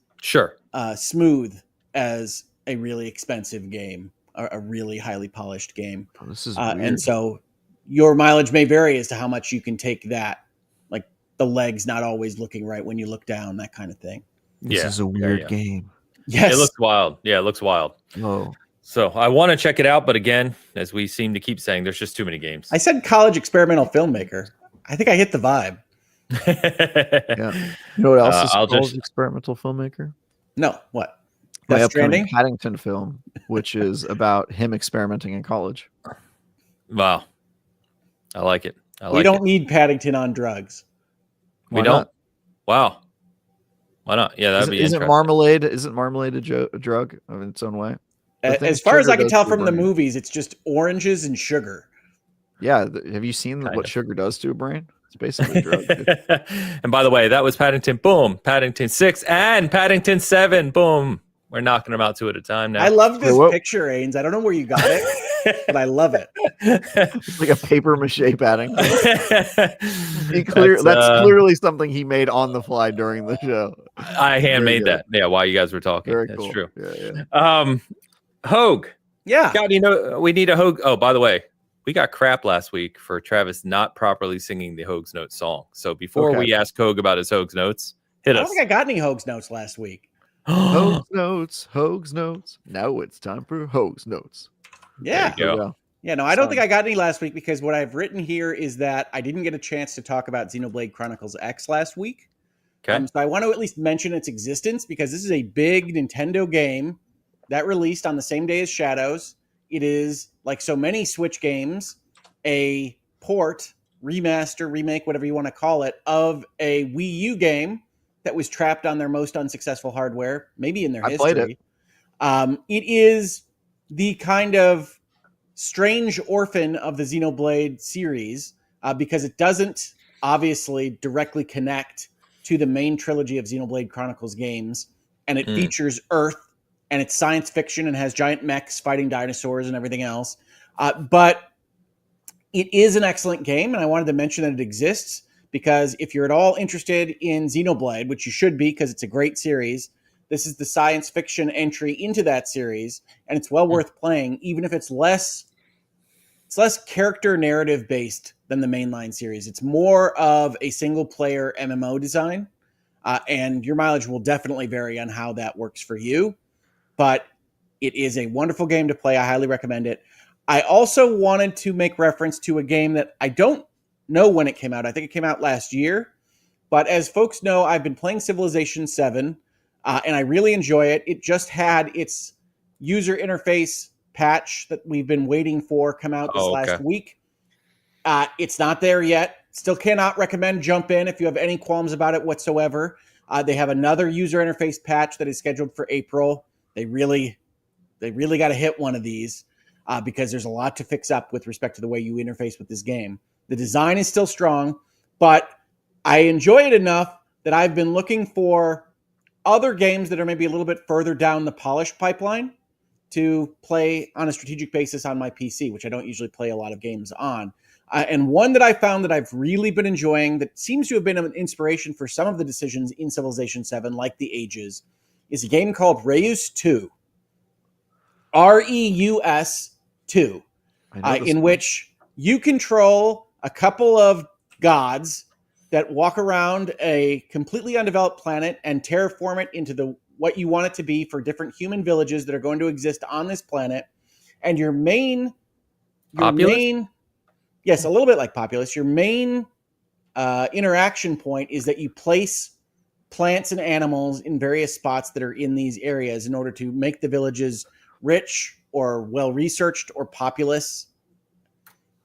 smooth as a really expensive game, or a really highly polished game. Oh, this is weird. And so your mileage may vary as to how much you can take that, like the legs not always looking right when you look down, that kind of thing. This is a weird game. Yes. It looks wild. Yeah, it looks wild. Oh. So I want to check it out, but again, as we seem to keep saying, there's just too many games. I said college experimental filmmaker. I think I hit the vibe. Yeah. You know what else is called experimental filmmaker? No, what? My upcoming Paddington film, which is about him experimenting in college. Wow. I like it. We don't need Paddington on drugs. We don't? Wow. Why not? Yeah, that'd be interesting. Marmalade? Isn't marmalade a drug in its own way? As far as I can tell from the movies, it's just oranges and sugar. Yeah. Have you seen what sugar does to a brain? It's basically a drug. And by the way, that was Paddington. Boom. Paddington 6 and Paddington 7. Boom. We're knocking them out 2 at a time now. I love this picture, Ains. I don't know where you got it, but I love it. It's like a paper mache Paddington. That's clearly something he made on the fly during the show. I handmade that. Yeah, while you guys were talking. Very That's cool. True. Yeah. Hogue. Yeah. God, we need a Hogue. Oh, by the way, we got crap last week for Travis not properly singing the Hogue's Notes song. So before we ask Hogue about his Hogue's Notes, hit us. I don't think I got any Hogue's Notes last week. Hogue's Notes. Now it's time for Hogue's Notes. Yeah. There you go. Yeah, no, I don't think I got any last week because what I've written here is that I didn't get a chance to talk about Xenoblade Chronicles X last week. Okay. So I want to at least mention its existence because this is a big Nintendo game that released on the same day as Shadows. It is, like so many Switch games, a port, remaster, remake, whatever you want to call it, of a Wii U game that was trapped on their most unsuccessful hardware, maybe in their history. Played it. It is the kind of strange orphan of the Xenoblade series because it doesn't obviously directly connect to the main trilogy of Xenoblade Chronicles games, and it features Earth, and it's science fiction and has giant mechs fighting dinosaurs and everything else. But it is an excellent game, and I wanted to mention that it exists because if you're at all interested in Xenoblade, which you should be because it's a great series, this is the science fiction entry into that series, and it's well worth playing, even if it's less character narrative based than the mainline series. It's more of a single player MMO design, and your mileage will definitely vary on how that works for you. But it is a wonderful game to play. I highly recommend it. I also wanted to make reference to a game that I don't know when it came out. I think it came out last year. But as folks know, I've been playing Civilization 7, and I really enjoy it. It just had its user interface patch that we've been waiting for come out this last week. It's not there yet. Still cannot recommend jump in if you have any qualms about it whatsoever. They have another user interface patch that is scheduled for April. They really got to hit one of these because there's a lot to fix up with respect to the way you interface with this game. The design is still strong, but I enjoy it enough that I've been looking for other games that are maybe a little bit further down the polish pipeline to play on a strategic basis on my PC, which I don't usually play a lot of games on. And one that I found that I've really been enjoying that seems to have been an inspiration for some of the decisions in Civilization 7, like the Ages, is a game called Reus 2. Reus 2, in which you control a couple of gods that walk around a completely undeveloped planet and terraform it into what you want it to be for different human villages that are going to exist on this planet. And your main, yes, a little bit like Populous. Your main interaction point is that you place plants and animals in various spots that are in these areas in order to make the villages rich or well-researched or populous,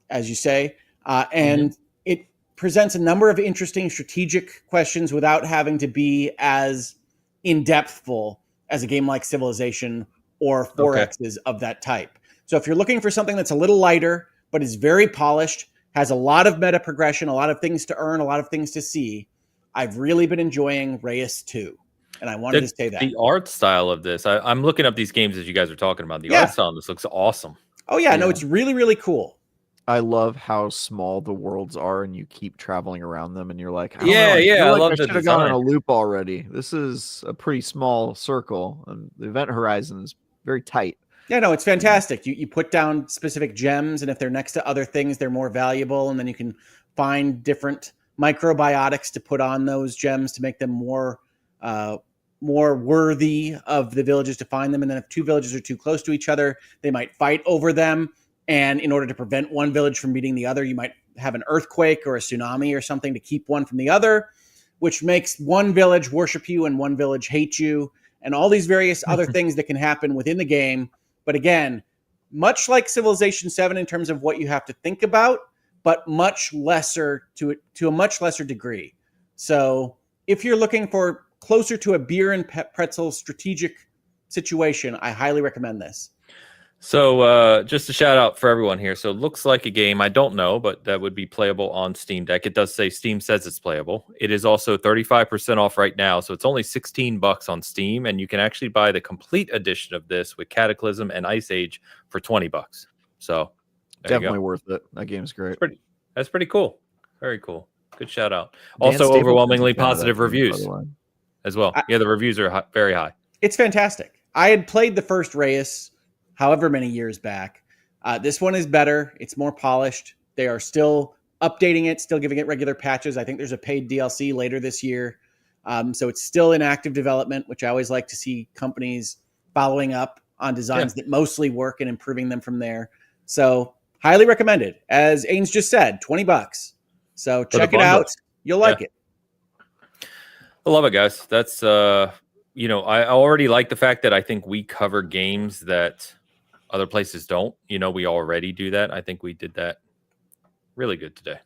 as you say. And it presents a number of interesting strategic questions without having to be as in-depthful as a game like Civilization or 4X's of that type. So if you're looking for something that's a little lighter, but is very polished, has a lot of meta progression, a lot of things to earn, a lot of things to see, I've really been enjoying Reus 2. And I wanted to say that. The art style of this, I'm looking up these games as you guys are talking about. The art style of this looks awesome. Oh, yeah. No, it's really, really cool. I love how small the worlds are, and you keep traveling around them, and you're like, I love I the should have gone in a loop already. This is a pretty small circle, and the event horizon is very tight. Yeah, no, it's fantastic. You put down specific gems, and if they're next to other things, they're more valuable, and then you can find different microbiotics to put on those gems to make them more worthy of the villages to find them. And then if two villages are too close to each other, they might fight over them. And in order to prevent one village from beating the other, you might have an earthquake or a tsunami or something to keep one from the other, which makes one village worship you and one village hate you, and all these various other things that can happen within the game. But again, much like Civilization 7 in terms of what you have to think about, but much lesser to a much lesser degree. So if you're looking for closer to a beer and pretzel strategic situation, I highly recommend this. So just a shout out for everyone here. So it looks like a game, I don't know, but that would be playable on Steam Deck. It does say Steam says it's playable. It is also 35% off right now. So it's only $16 on Steam, and you can actually buy the complete edition of this with Cataclysm and Ice Age for $20. So definitely worth it. That game's great. That's pretty cool. Very cool. Good shout out. Also overwhelmingly positive reviews as well. Yeah, the reviews are very high. It's fantastic. I had played the first Reus however many years back. This one is better. It's more polished. They are still updating it, still giving it regular patches. I think there's a paid DLC later this year. So it's still in active development, which I always like to see companies following up on designs that mostly work and improving them from there. So highly recommended. As Ains just said, $20. So the check it bundle. out. You'll like it. I love it, guys. That's you know, I already like the fact that I think we cover games that other places don't. You know, we already do that. I think we did that really good today.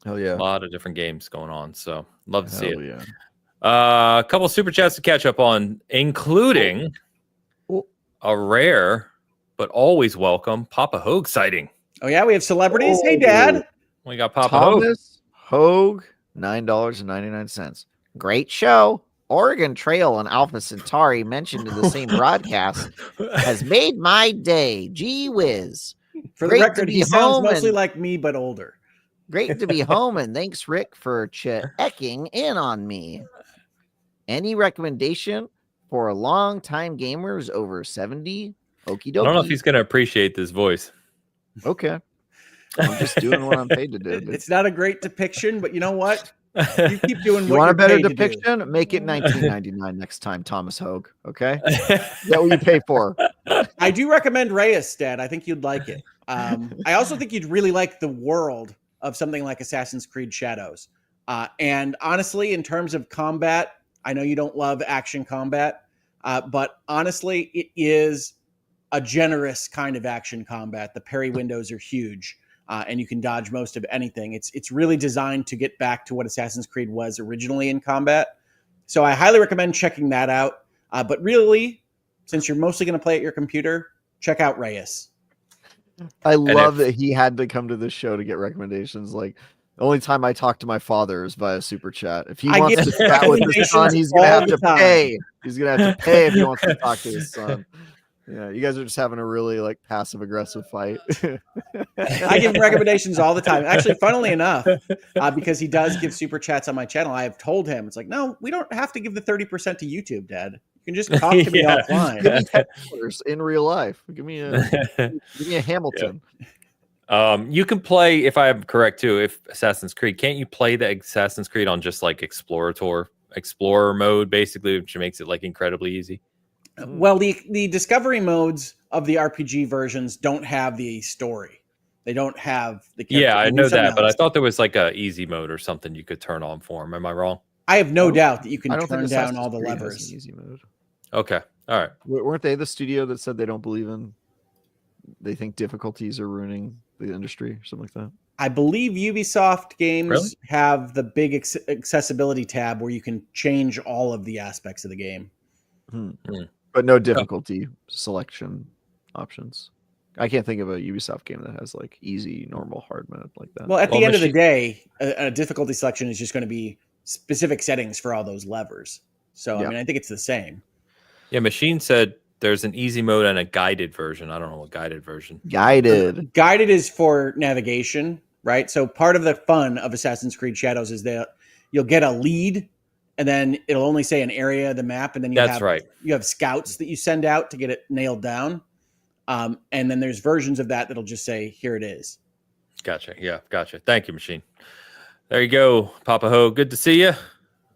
Hell yeah. A lot of different games going on. So love to see it. Yeah. A couple super chats to catch up on, including a rare but always welcome Papa Hogue sighting. Oh yeah, we have celebrities. Hey, Dad. We got Papa Hogue. Thomas Hogue, $9.99. Great show. Oregon Trail and Alpha Centauri mentioned in the same broadcast has made my day. Gee whiz. For the record, he sounds mostly like me, but older. Great to be home, and thanks, Rick, for checking in on me. Any recommendation for a long-time gamers over 70? Okie dokie. I don't know if he's going to appreciate this voice. Okay. I'm just doing what I'm paid to do. It's not a great depiction, but you know what? You keep doing You what want a better paid to do. depiction? Make it $19.99 next time, Thomas Hogue. Okay? Is that what you pay for? I do recommend Reyes, Dad. I think you'd like it. I also think you'd really like the world of something like Assassin's Creed Shadows. And honestly, in terms of combat, I know you don't love action combat, but honestly, it is a generous kind of action combat. The parry windows are huge, and you can dodge most of anything. It's really designed to get back to what Assassin's Creed was originally in combat. So I highly recommend checking that out. But really, since you're mostly going to play at your computer, check out Reyes. I love that he had to come to this show to get recommendations. Like, the only time I talk to my father is via super chat. If he wants to chat with his son, he's gonna have to pay. He's gonna have to pay if he wants to talk to his son. Yeah, you guys are just having a really like passive aggressive fight. I give him recommendations all the time. Actually, funnily enough, because he does give super chats on my channel, I have told him, it's like, no, we don't have to give the 30% to YouTube, Dad. You can just talk to me offline. Give me $10 in real life. Give me a Hamilton. You can play, if I'm correct too, if Assassin's Creed, can't you play the Assassin's Creed on just like Explorer mode, basically, which makes it like incredibly easy? Well, the discovery modes of the RPG versions don't have the story. They don't have the character. Yeah, I know that, but I thought there was like a easy mode or something you could turn on for them. Am I wrong? I have no doubt that you can turn down Assassin's all the Creed has levers. an easy mode. Okay, all right. Weren't they the studio that said they don't believe in? They think difficulties are ruining the industry or something like that. I believe Ubisoft games have the big accessibility tab where you can change all of the aspects of the game. But no difficulty selection options. I can't think of a Ubisoft game that has like easy, normal, hard mode like that. Well, at the end of the day, a difficulty selection is just going to be specific settings for all those levers. So, I mean, I think it's the same. Yeah, Machine said there's an easy mode and a guided version. I don't know what guided version. Guided is for navigation, right? So part of the fun of Assassin's Creed Shadows is that you'll get a lead, and then it'll only say an area of the map, and then you have scouts that you send out to get it nailed down. And then there's versions of that that'll just say, here it is. Gotcha. Yeah, gotcha. Thank you, Machine. There you go, Papa Ho. Good to see you.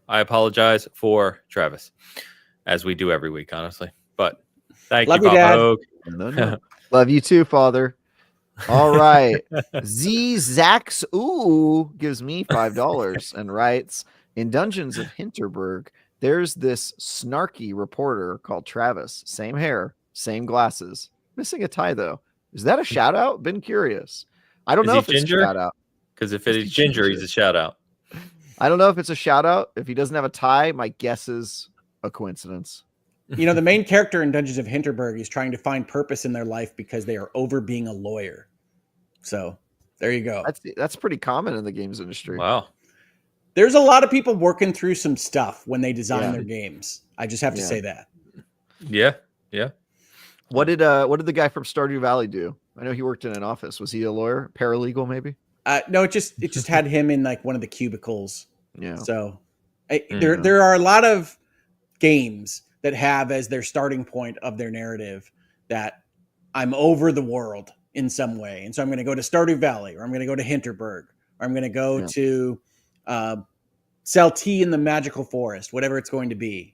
I apologize for Travis, as we do every week, honestly. But thank you, Papa Ho. No. Love you too, Father. All right. Z Zax gives me $5 and writes, in Dungeons of Hinterberg, there's this snarky reporter called Travis. Same hair, same glasses. Missing a tie, though. Is that a shout out? Been curious. I don't know if it's a shout out. Because if it is Ginger, he's a shout out. I don't know if it's a shout out. If he doesn't have a tie, my guess is a coincidence. You know, the main character in Dungeons of Hinterberg is trying to find purpose in their life because they are over being a lawyer. So there you go. That's pretty common in the games industry. Wow. There's a lot of people working through some stuff when they design their games. I just have to say that. Yeah. Yeah. What did the guy from Stardew Valley do? I know he worked in an office. Was he a lawyer? Paralegal, maybe? No, it just had him in like one of the cubicles. Yeah. So there are a lot of games that have as their starting point of their narrative that I'm over the world in some way. And so I'm going to go to Stardew Valley, or I'm going to go to Hinterberg, or I'm going to go to sell tea in the magical forest, whatever it's going to be.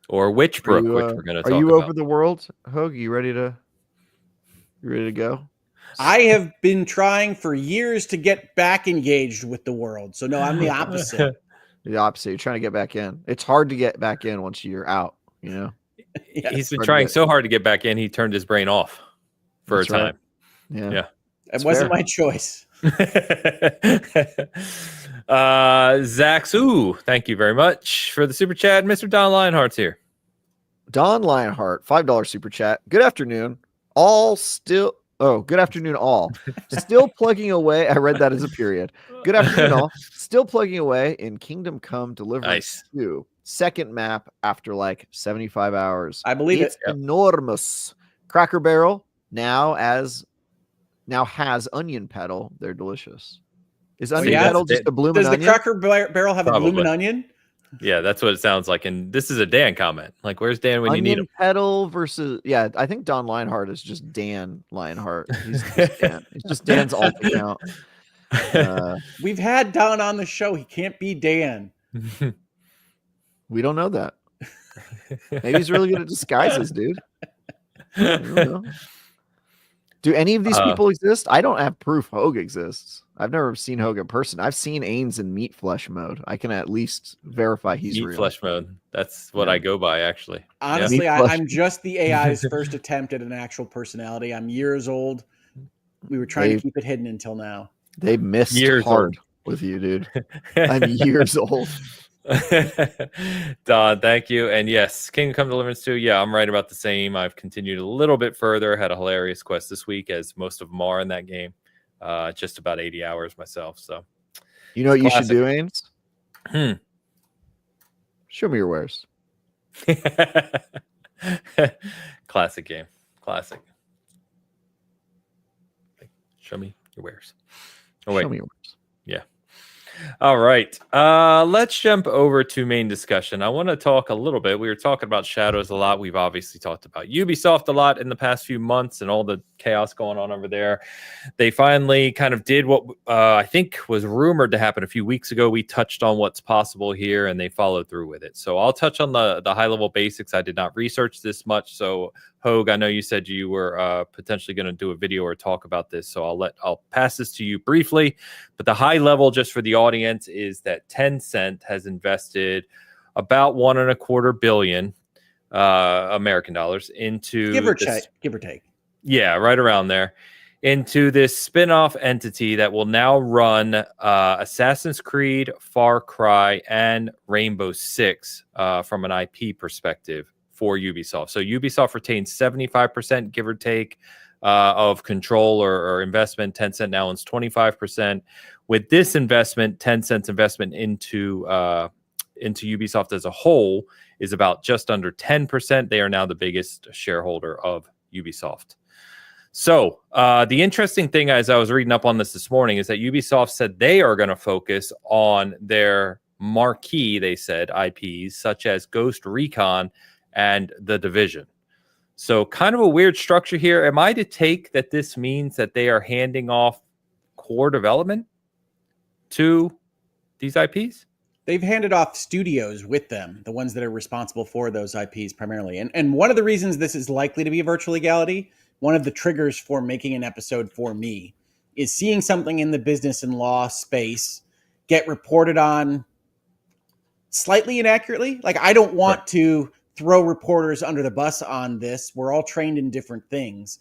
Or Witchbrook, which we're going to talk about. Are you over the world, Hogue? You ready to go? I have been trying for years to get back engaged with the world. So no, I'm the opposite. The opposite. You're trying to get back in. It's hard to get back in once you're out, you know? Yes. He's been Hard to trying get- so hard to get back in, he turned his brain off for That's a right. time. Yeah. Yeah. It wasn't my choice. Zach, thank you very much for the super chat. Mr. Don Lionheart's here. Don Lionheart, $5 super chat. Good afternoon. Good afternoon, all. Still plugging away. I read that as a period. Good afternoon, all. Still plugging away in Kingdom Come Deliverance 2. Second map after like 75 hours. I believe it's enormous. Cracker Barrel now has onion petal. They're delicious. Is onion petal just a bloomin' onion? Does the Cracker Barrel have a bloomin' onion? Yeah, that's what it sounds like. And this is a Dan comment. Like, where's Dan when you need him? Onion petal versus I think Don Lionheart is just Dan Lionheart. He's just Dan. It's just Dan's alt account. We've had Don on the show. He can't be Dan. We don't know that. Maybe he's really good at disguises, dude. I don't know. Do any of these people exist? I don't have proof Hogue exists. I've never seen Hogue in person. I've seen Ains in meat flesh mode. I can at least verify he's real. Meat flesh mode. That's what I go by, actually. Honestly, I'm just the AI's first attempt at an actual personality. I'm years old. We were trying to keep it hidden until now. They missed years hard with you, dude. I'm years old. Don, thank you. And yes, Kingdom Come Deliverance 2. Yeah, I'm right about the same. I've continued a little bit further. Had a hilarious quest this week, as most of them are in that game. Just about 80 hours myself. So, you know what you should do, Ains? Show me your wares. Classic game. Classic. Show me your wares. Oh, wait. Show me your wares. Yeah. All right. Let's jump over to main discussion. I want to talk a little bit. We were talking about Shadows a lot. We've obviously talked about Ubisoft a lot in the past few months and all the chaos going on over there. They finally kind of did what I think was rumored to happen a few weeks ago. We touched on what's possible here, and they followed through with it. So I'll touch on the high-level basics. I did not research this much. So, Hogue, I know you said you were potentially going to do a video or talk about this. So I'll pass this to you briefly. But the high level, just for the audience, is that Tencent has invested about $1.25 billion American dollars into give or take. Yeah, right around there, into this spin-off entity that will now run Assassin's Creed, Far Cry, and Rainbow Six from an IP perspective for Ubisoft. So Ubisoft retains 75%, give or take, of control or investment. Tencent now owns 25%. With this investment, Tencent's investment into Ubisoft as a whole is about just under 10%. They are now the biggest shareholder of Ubisoft. So the interesting thing, as I was reading up on this morning, is that Ubisoft said they are going to focus on their marquee, they said, IPs, such as Ghost Recon and The Division. So kind of a weird structure here. Am I to take that this means that they are handing off core development to these IPs? They've handed off studios with them, the ones that are responsible for those IPs primarily. And one of the reasons this is likely to be a virtual legality, one of the triggers for making an episode for me, is seeing something in the business and law space get reported on slightly inaccurately. Like, I don't want to throw reporters under the bus on this. We're all trained in different things.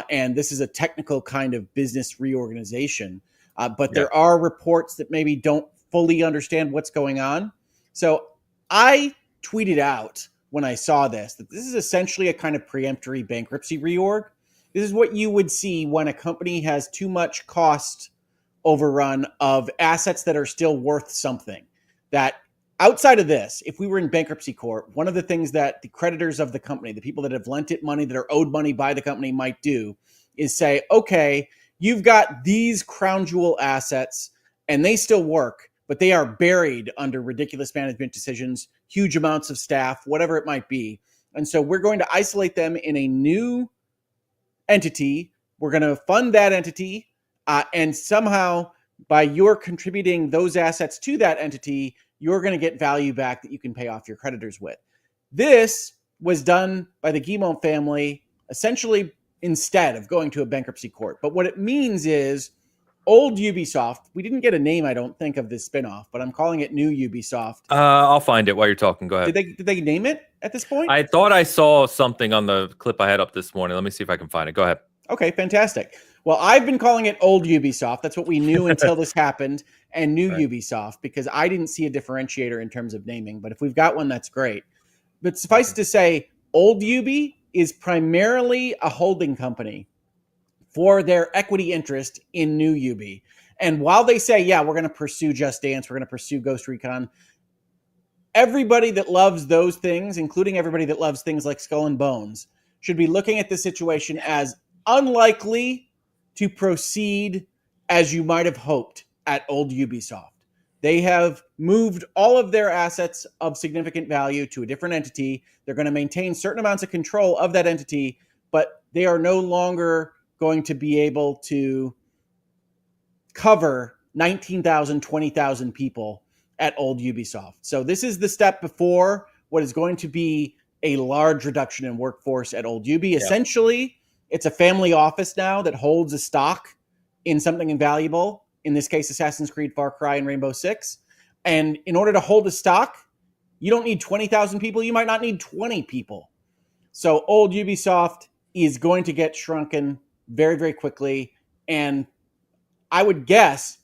And this is a technical kind of business reorganization. But there are reports that maybe don't fully understand what's going on. So I tweeted out when I saw this that this is essentially a kind of preemptory bankruptcy reorg. This is what you would see when a company has too much cost overrun of assets that are still worth something. That outside of this, if we were in bankruptcy court, one of the things that the creditors of the company, the people that have lent it money, that are owed money by the company, might do is say, okay, you've got these crown jewel assets and they still work, but they are buried under ridiculous management decisions, huge amounts of staff, whatever it might be. And so we're going to isolate them in a new entity. We're going to fund that entity. And somehow by your contributing those assets to that entity, you're going to get value back that you can pay off your creditors with. This was done by the Guillemot family essentially instead of going to a bankruptcy court. But what it means is old Ubisoft, we didn't get a name, I don't think, of this spinoff, but I'm calling it new Ubisoft. I'll find it while you're talking. Go ahead. Did they name it at this point? I thought I saw something on the clip I had up this morning. Let me see if I can find it. Go ahead. Okay, fantastic. Well, I've been calling it old Ubisoft. That's what we knew until this happened, and new Right. Ubisoft, because I didn't see a differentiator in terms of naming. But if we've got one, that's great. But suffice it to say, old Ubi is primarily a holding company for their equity interest in new Ubi. And while they say, yeah, we're going to pursue Just Dance, we're going to pursue Ghost Recon, everybody that loves those things, including everybody that loves things like Skull and Bones, should be looking at this situation as unlikely to proceed as you might have hoped at old Ubisoft. They have moved all of their assets of significant value to a different entity. They're going to maintain certain amounts of control of that entity, but they are no longer going to be able to cover 19,000, 20,000 people at old Ubisoft. So this is the step before what is going to be a large reduction in workforce at old Ubi. Essentially, it's a family office now that holds a stock in something invaluable, in this case, Assassin's Creed, Far Cry, and Rainbow Six. And in order to hold a stock, you don't need 20,000 people. You might not need 20 people. So old Ubisoft is going to get shrunken very, very quickly. And I would guess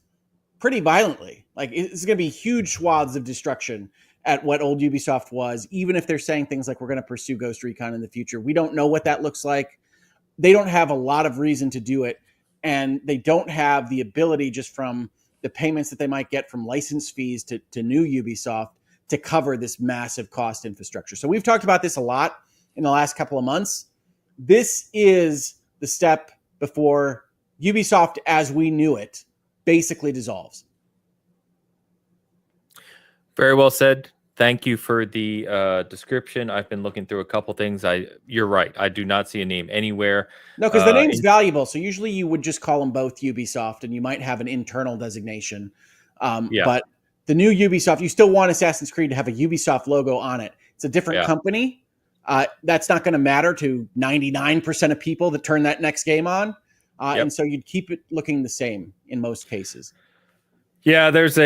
pretty violently. Like, it's going to be huge swaths of destruction at what old Ubisoft was, even if they're saying things like, we're going to pursue Ghost Recon in the future. We don't know what that looks like. They don't have a lot of reason to do it. And they don't have the ability, just from the payments that they might get from license fees to new Ubisoft, to cover this massive cost infrastructure. So we've talked about this a lot in the last couple of months. This is the step before Ubisoft as we knew it basically dissolves. Very well said. Thank you for the description. I've been looking through a couple things. You're right. I do not see a name anywhere. No, because the name's valuable. So usually you would just call them both Ubisoft, and you might have an internal designation. But the new Ubisoft, you still want Assassin's Creed to have a Ubisoft logo on it. It's a different company. That's not going to matter to 99% of people that turn that next game on. And so you'd keep it looking the same in most cases. Yeah, there's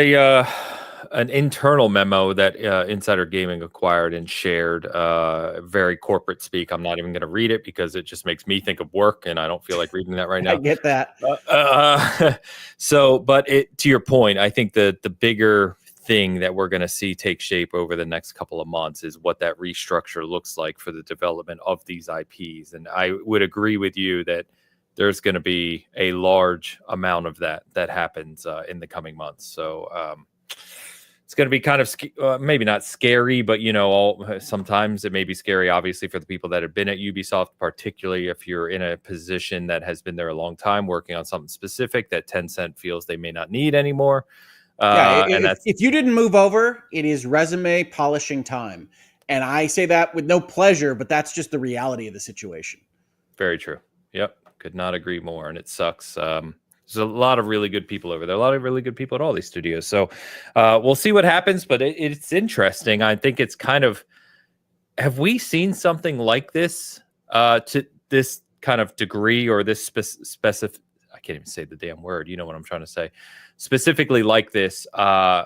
an internal memo that Insider Gaming acquired and shared, very corporate speak. I'm not even going to read it because it just makes me think of work, and I don't feel like reading that right now. I get that. But to your point, I think the bigger thing that we're going to see take shape over the next couple of months is what that restructure looks like for the development of these IPs. And I would agree with you that there's going to be a large amount of that happens in the coming months. So it's going to be kind of maybe not scary, but sometimes it may be scary, obviously, for the people that have been at Ubisoft, particularly if you're in a position that has been there a long time working on something specific that Tencent feels they may not need anymore. If you didn't move over, it is resume polishing time. And I say that with no pleasure, but that's just the reality of the situation. Very true. Yep. Could not agree more. And it sucks. There's a lot of really good people over there, a lot of really good people at all these studios. So we'll see what happens, but it's interesting. I think it's kind of, have we seen something like this to this kind of degree, or this specific, I can't even say the damn word. You know what I'm trying to say. Specifically like this,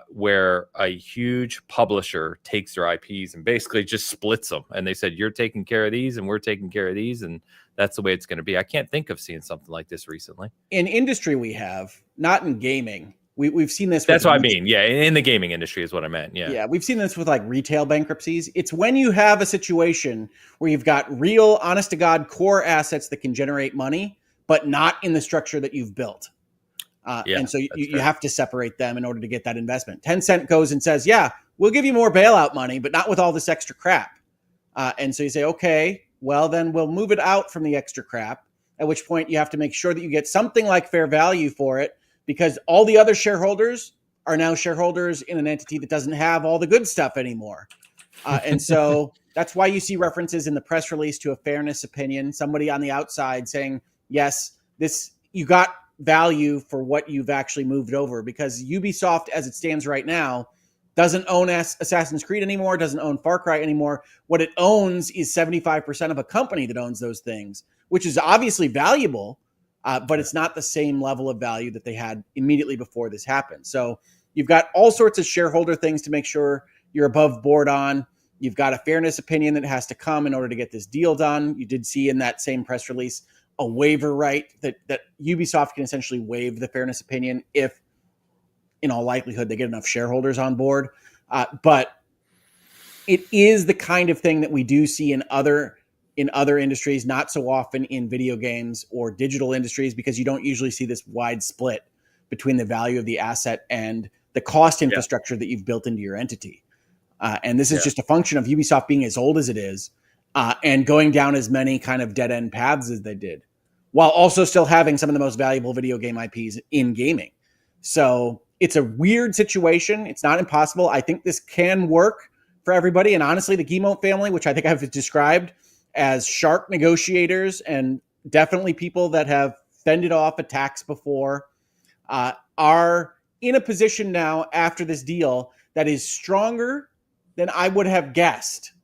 where a huge publisher takes their IPs and basically just splits them. And they said, you're taking care of these and we're taking care of these. And that's the way it's going to be. I can't think of seeing something like this recently. In industry we have, not in gaming. We've seen this. That's what I mean. Yeah, in the gaming industry is what I meant. Yeah. Yeah, we've seen this with like retail bankruptcies. It's when you have a situation where you've got real, honest to God, core assets that can generate money, but not in the structure that you've built. And so you have to separate them in order to get that investment. Tencent goes and says, yeah, we'll give you more bailout money, but not with all this extra crap. And so you say, okay, well, then we'll move it out from the extra crap, at which point you have to make sure that you get something like fair value for it, because all the other shareholders are now shareholders in an entity that doesn't have all the good stuff anymore. And so that's why you see references in the press release to a fairness opinion, somebody on the outside saying, yes, you got value for what you've actually moved over, because Ubisoft, as it stands right now, doesn't own Assassin's Creed anymore, doesn't own Far Cry anymore. What it owns is 75% of a company that owns those things, which is obviously valuable, but it's not the same level of value that they had immediately before this happened. So you've got all sorts of shareholder things to make sure you're above board on. You've got a fairness opinion that has to come in order to get this deal done. You did see in that same press release a waiver right that Ubisoft can essentially waive the fairness opinion if, in all likelihood, they get enough shareholders on board. But it is the kind of thing that we do see in other industries, not so often in video games or digital industries, because you don't usually see this wide split between the value of the asset and the cost infrastructure that you've built into your entity. And this is just a function of Ubisoft being as old as it is and going down as many kind of dead-end paths as they did, while also still having some of the most valuable video game IPs in gaming. So it's a weird situation. It's not impossible. I think this can work for everybody. And honestly, the Guillemot family, which I think I've described as sharp negotiators and definitely people that have fended off attacks before, are in a position now after this deal that is stronger than I would have guessed,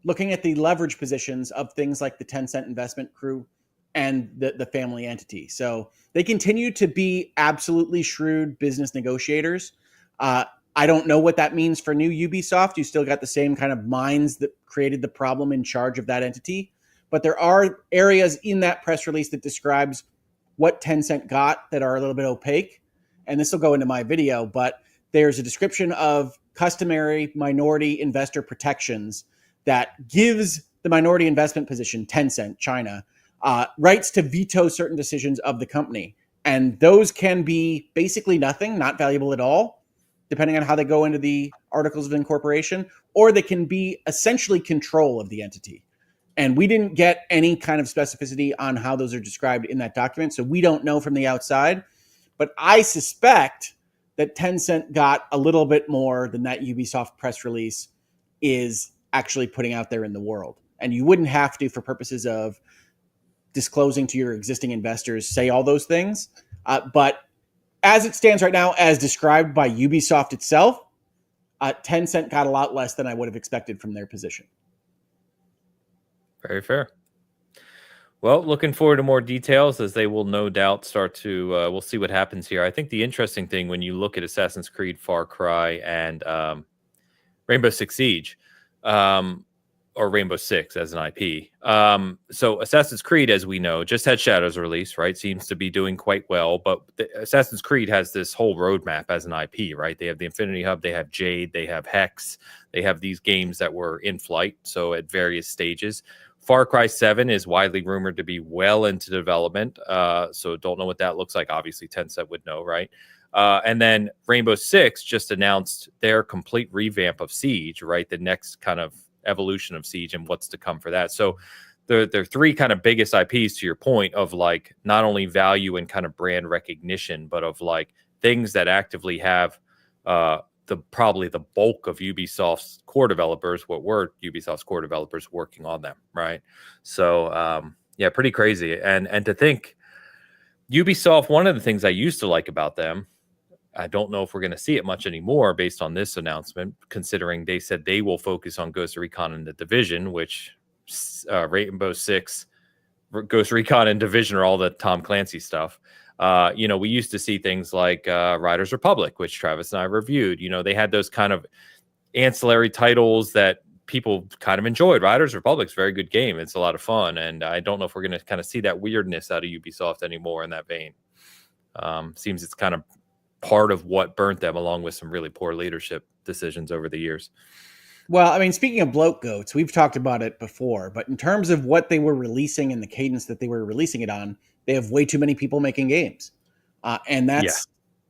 looking at the leverage positions of things like the Tencent investment crew and the family entity. So they continue to be absolutely shrewd business negotiators. I don't know what that means for new Ubisoft. You still got the same kind of minds that created the problem in charge of that entity. But there are areas in that press release that describes what Tencent got that are a little bit opaque. And this will go into my video, but there's a description of customary minority investor protections that gives the minority investment position, Tencent, China, rights to veto certain decisions of the company. And those can be basically nothing, not valuable at all, depending on how they go into the articles of incorporation, or they can be essentially control of the entity. And we didn't get any kind of specificity on how those are described in that document, so we don't know from the outside. But I suspect that Tencent got a little bit more than that Ubisoft press release is actually putting out there in the world. And you wouldn't have to, for purposes of disclosing to your existing investors, say all those things. But as it stands right now, as described by Ubisoft itself, Tencent got a lot less than I would have expected from their position. Very fair. Well, looking forward to more details, as they will no doubt start to, we'll see what happens here. I think the interesting thing when you look at Assassin's Creed, Far Cry, and Rainbow Six Siege, or Rainbow Six as an IP. So Assassin's Creed, as we know, just had Shadows release, right? Seems to be doing quite well, but Assassin's Creed has this whole roadmap as an IP, right? They have the Infinity Hub, they have Jade, they have Hex, they have these games that were in flight, so at various stages. Far Cry 7 is widely rumored to be well into development, so don't know what that looks like. Obviously, Tencent would know, right? And then Rainbow Six just announced their complete revamp of Siege, right? The next kind of evolution of Siege and what's to come for that. So there are three kind of biggest IPs, to your point, of like not only value and kind of brand recognition, but of like things that actively have probably the bulk of Ubisoft's core developers, what were Ubisoft's core developers, working on them, right? So yeah, pretty crazy. And to think Ubisoft, one of the things I used to like about them, I don't know if we're going to see it much anymore based on this announcement, considering they said they will focus on Ghost Recon and The Division, which Rainbow Six, Ghost Recon and Division are all the Tom Clancy stuff. We used to see things like Riders Republic, which Travis and I reviewed. They had those kind of ancillary titles that people kind of enjoyed. Riders Republic's a very good game. It's a lot of fun. And I don't know if we're going to kind of see that weirdness out of Ubisoft anymore in that vein. Seems it's kind of part of what burnt them, along with some really poor leadership decisions over the years. Well, I mean, speaking of bloat goats, we've talked about it before, but in terms of what they were releasing and the cadence that they were releasing it on, they have way too many people making games. And that's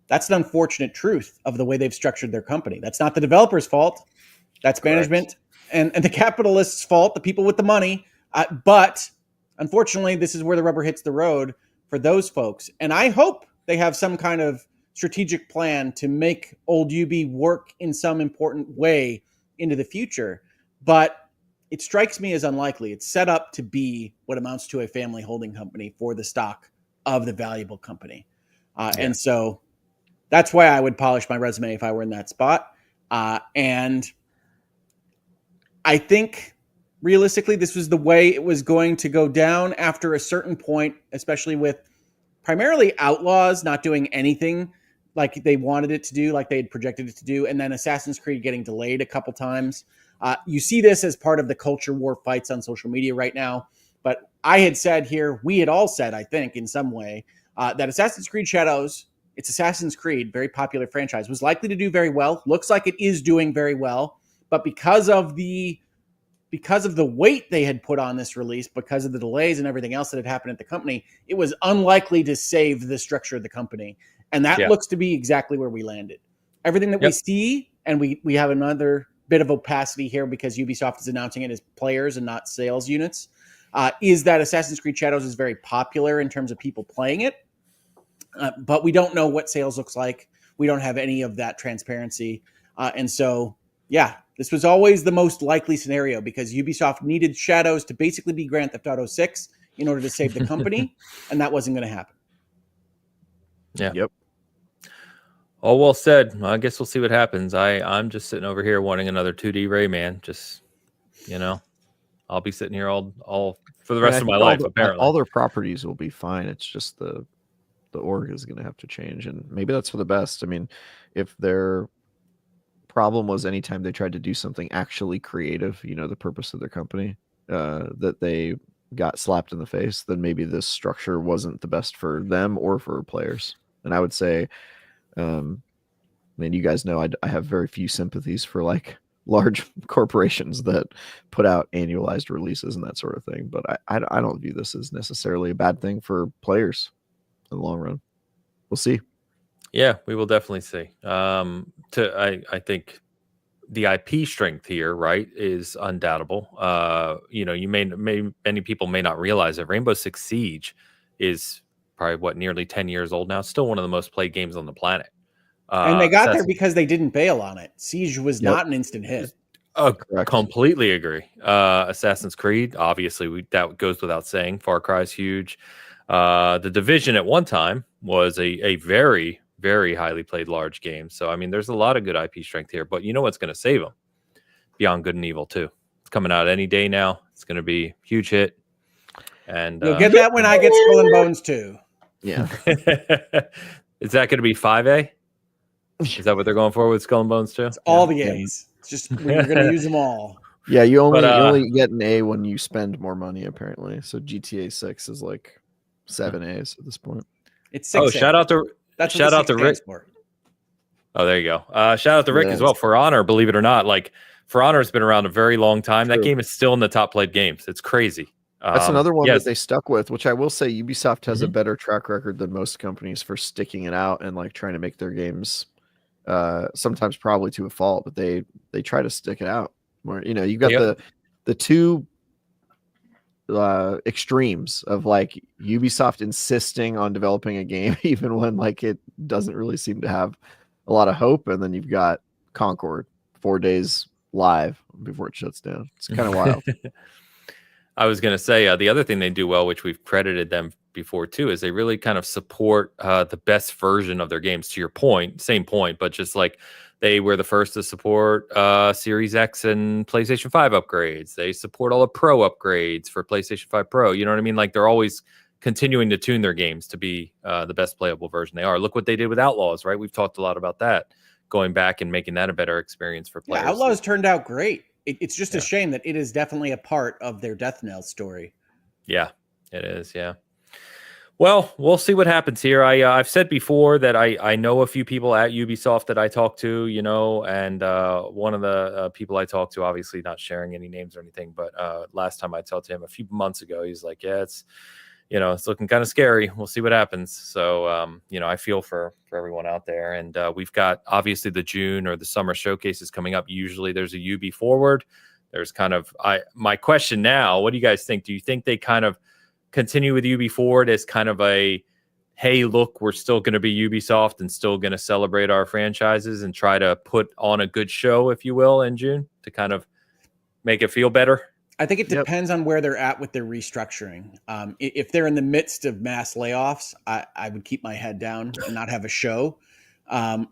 an unfortunate truth of the way they've structured their company. That's not the developer's fault. That's management and the capitalists' fault, the people with the money. But unfortunately, this is where the rubber hits the road for those folks. And I hope they have some kind of strategic plan to make old UB work in some important way into the future. But it strikes me as unlikely. It's set up to be what amounts to a family holding company for the stock of the valuable company. And so that's why I would polish my resume if I were in that spot. And I think realistically, this was the way it was going to go down after a certain point, especially with primarily Outlaws not doing anything like they wanted it to do, like they had projected it to do, and then Assassin's Creed getting delayed a couple times. You see this as part of the culture war fights on social media right now. But I had said here, we had all said, I think, in some way, that Assassin's Creed Shadows, it's Assassin's Creed, very popular franchise, was likely to do very well. Looks like it is doing very well. But because of the weight they had put on this release, because of the delays and everything else that had happened at the company, it was unlikely to save the structure of the company. And that looks to be exactly where we landed. Everything that we see, and we have another bit of opacity here because Ubisoft is announcing it as players and not sales units, is that Assassin's Creed Shadows is very popular in terms of people playing it. But we don't know what sales looks like. We don't have any of that transparency. And so, this was always the most likely scenario because Ubisoft needed Shadows to basically be Grand Theft Auto 6 in order to save the company, and that wasn't going to happen. Yeah. Yep. All well said. I guess we'll see what happens. I'm just sitting over here wanting another 2D Rayman. Just, I'll be sitting here all for the rest of my life, apparently. All their properties will be fine. It's just the org is going to have to change, and maybe that's for the best. I mean, if their problem was anytime they tried to do something actually creative, the purpose of their company, that they got slapped in the face, then maybe this structure wasn't the best for them or for players. And I would say, you guys know I have very few sympathies for like large corporations that put out annualized releases and that sort of thing. But I don't view this as necessarily a bad thing for players in the long run. We'll see. Yeah, we will definitely see. I think the IP strength here, right, is undoubtable. Many people may not realize that Rainbow Six Siege is probably nearly 10 years old now. It's still one of the most played games on the planet. And they got there because they didn't bail on it. Siege was not an instant hit. Completely agree. Assassin's Creed, obviously, that goes without saying. Far Cry is huge. The Division at one time was a very, very highly played large game. So, there's a lot of good IP strength here. But you know what's going to save them? Beyond Good and Evil 2. It's coming out any day now. It's going to be a huge hit. And you'll get that when I get Skull and Bones 2. Yeah. Is that going to be 5A? Is that what they're going for with Skull and Bones 2? It's all the A's. It's just we're going to use them all. Yeah, you only get an A when you spend more money, apparently. So GTA 6 is like 7 A's at this point. It's 6. Shout out to Rick. Oh, there you go. Shout out to Rick as well. For Honor, believe it or not, For Honor has been around a very long time. True. That game is still in the top played games. It's crazy. That's another one that they stuck with, which I will say Ubisoft has a better track record than most companies for sticking it out and trying to make their games sometimes probably to a fault, but they try to stick it out. Where you got the two extremes of Ubisoft insisting on developing a game even when it doesn't really seem to have a lot of hope, and then you've got Concord 4 days live before it shuts down. It's kind of wild. I was going to say the other thing they do well, which we've credited them before too, is they really kind of support the best version of their games. To your point, same point, but just they were the first to support Series X and PlayStation 5 upgrades. They support all the Pro upgrades for PlayStation 5 Pro. You know what I mean? They're always continuing to tune their games to be the best playable version they are. Look what they did with Outlaws, right? We've talked a lot about that, going back and making that a better experience for players. Yeah, Outlaws turned out great. It's just a shame that it is definitely a part of their death knell story. Yeah, it is. Yeah. Well, we'll see what happens here. I've said before that I know a few people at Ubisoft that I talk to, and one of the people I talked to, obviously not sharing any names or anything, but last time I talked to him a few months ago, he's like, yeah, it's looking kind of scary. We'll see what happens. So, I feel for everyone out there. And we've got obviously the June or the summer showcases coming up. Usually there's a UB Forward. There's kind of my question now, what do you guys think? Do you think they kind of continue with UB Forward as kind of a, hey, look, we're still going to be Ubisoft and still going to celebrate our franchises and try to put on a good show, if you will, in June to kind of make it feel better? I think it depends on where they're at with their restructuring. If they're in the midst of mass layoffs, I would keep my head down and not have a show.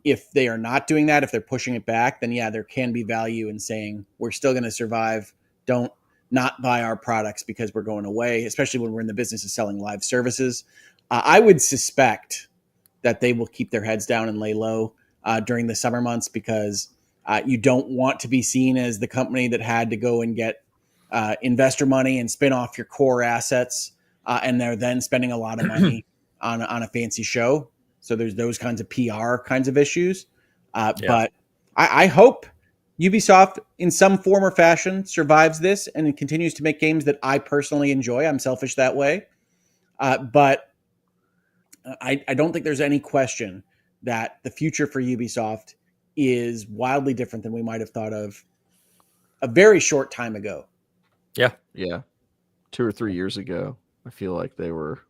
If they are not doing that, if they're pushing it back, then yeah, there can be value in saying we're still going to survive. Don't not buy our products because we're going away, especially when we're in the business of selling live services. I would suspect that they will keep their heads down and lay low during the summer months because you don't want to be seen as the company that had to go and get investor money and spin off your core assets, and they're then spending a lot of money on a fancy show. So there's those kinds of PR kinds of issues. But I hope Ubisoft, in some form or fashion, survives this and it continues to make games that I personally enjoy. I'm selfish that way. But I don't think there's any question that the future for Ubisoft is wildly different than we might have thought of a very short time ago. Yeah. 2 or 3 years ago, I feel like they were,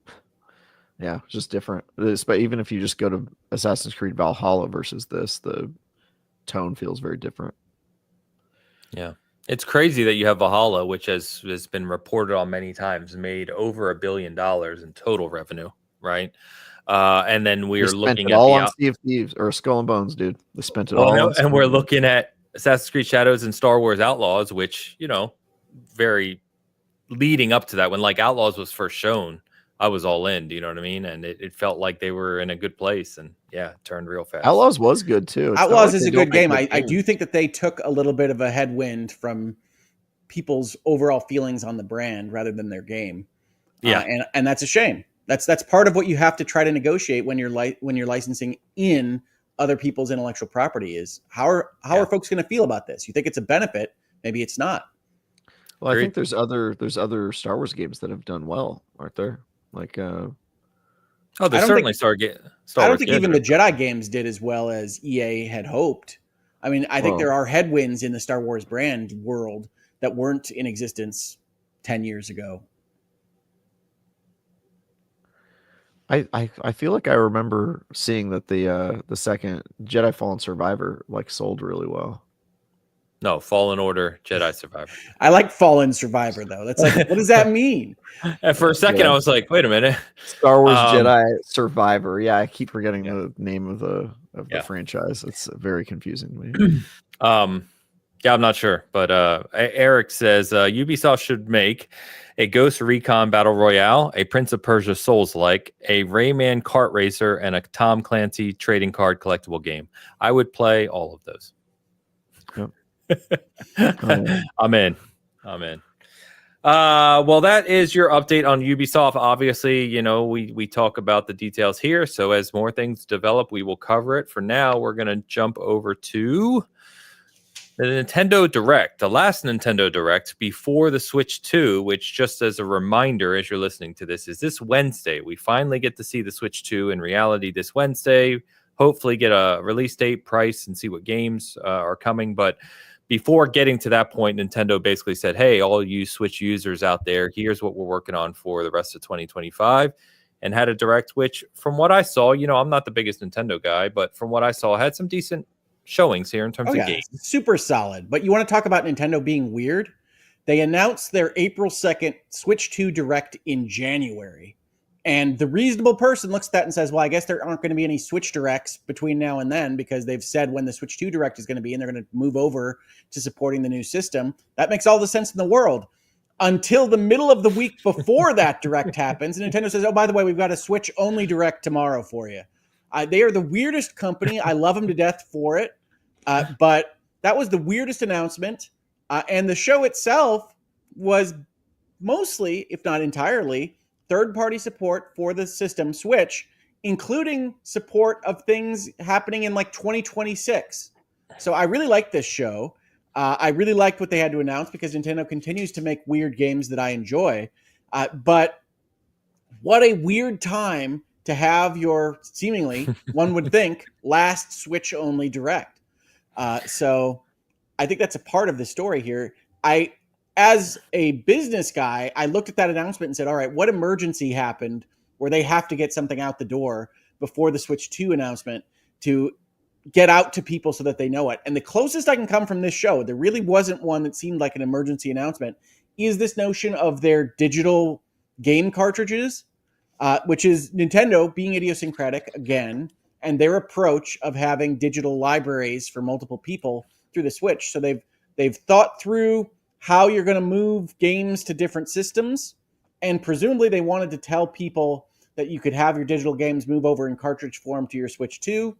just different. But even if you just go to Assassin's Creed Valhalla versus this, the tone feels very different. Yeah. It's crazy that you have Valhalla, which has been reported on many times, made over $1 billion in total revenue, right? And then we're looking at all on Sea of Thieves or Skull and Bones, dude. They spent it all. And we're looking at Assassin's Creed Shadows and Star Wars Outlaws, which, very leading up to that, when like Outlaws was first shown, I was all in. Do you know what I mean? And it felt like they were in a good place, and it turned real fast. Outlaws was good too. Outlaws is a good game. I do think that they took a little bit of a headwind from people's overall feelings on the brand rather than their game. And that's a shame. That's part of what you have to try to negotiate when you're licensing in other people's intellectual property. Is how are folks going to feel about this? You think it's a benefit? Maybe it's not. Well, I think there's other Star Wars games that have done well, aren't there? Like, there's certainly Star Wars. I don't think even the Jedi games did as well as EA had hoped. I mean, I think there are headwinds in the Star Wars brand world that weren't in existence 10 years ago. I feel like I remember seeing that the second Jedi Fallen Survivor sold really well. No, Fallen Order, Jedi Survivor. I like Fallen Survivor though. That's like, what does that mean? And for a second, I was like, wait a minute. Star Wars Jedi Survivor. Yeah, I keep forgetting the name of the franchise. It's very confusing to me. I'm not sure, but Eric says Ubisoft should make a Ghost Recon Battle Royale, a Prince of Persia Souls-like, a Rayman kart racer, and a Tom Clancy trading card collectible game. I would play all of those. Yep. I'm in. Well, that is your update on Ubisoft. Obviously, we talk about the details here. So as more things develop, we will cover it. For now, we're going to jump over to the Nintendo Direct, the last Nintendo Direct before the Switch 2, which, just as a reminder, as you're listening to this, is this Wednesday. We finally get to see the Switch 2 in reality this Wednesday. Hopefully get a release date, price, and see what games are coming. But before getting to that point, Nintendo basically said, hey, all you Switch users out there, here's what we're working on for the rest of 2025. And had a Direct, which from what I saw, I'm not the biggest Nintendo guy, but from what I saw, had some decent showings here in terms of games. Super solid. But you want to talk about Nintendo being weird? They announced their April 2nd Switch 2 Direct in January. And the reasonable person looks at that and says, well, I guess there aren't going to be any Switch Directs between now and then because they've said when the Switch 2 Direct is going to be and they're going to move over to supporting the new system. That makes all the sense in the world. Until the middle of the week before that Direct happens, and Nintendo says, oh, by the way, we've got a Switch-only Direct tomorrow for you. They are the weirdest company. I love them to death for it. But that was the weirdest announcement. And the show itself was mostly, if not entirely, third-party support for the system Switch, including support of things happening in 2026. So I really liked this show. I really liked what they had to announce because Nintendo continues to make weird games that I enjoy. But what a weird time to have your seemingly, one would think, last Switch-only Direct. So I think that's a part of the story here. As a business guy, I looked at that announcement and said, all right, what emergency happened where they have to get something out the door before the Switch 2 announcement to get out to people so that they know it? And the closest I can come from this show, there really wasn't one that seemed like an emergency announcement, is this notion of their digital game cartridges, which is Nintendo being idiosyncratic again and their approach of having digital libraries for multiple people through the Switch. So they've thought through how you're going to move games to different systems, and presumably they wanted to tell people that you could have your digital games move over in cartridge form to your Switch 2,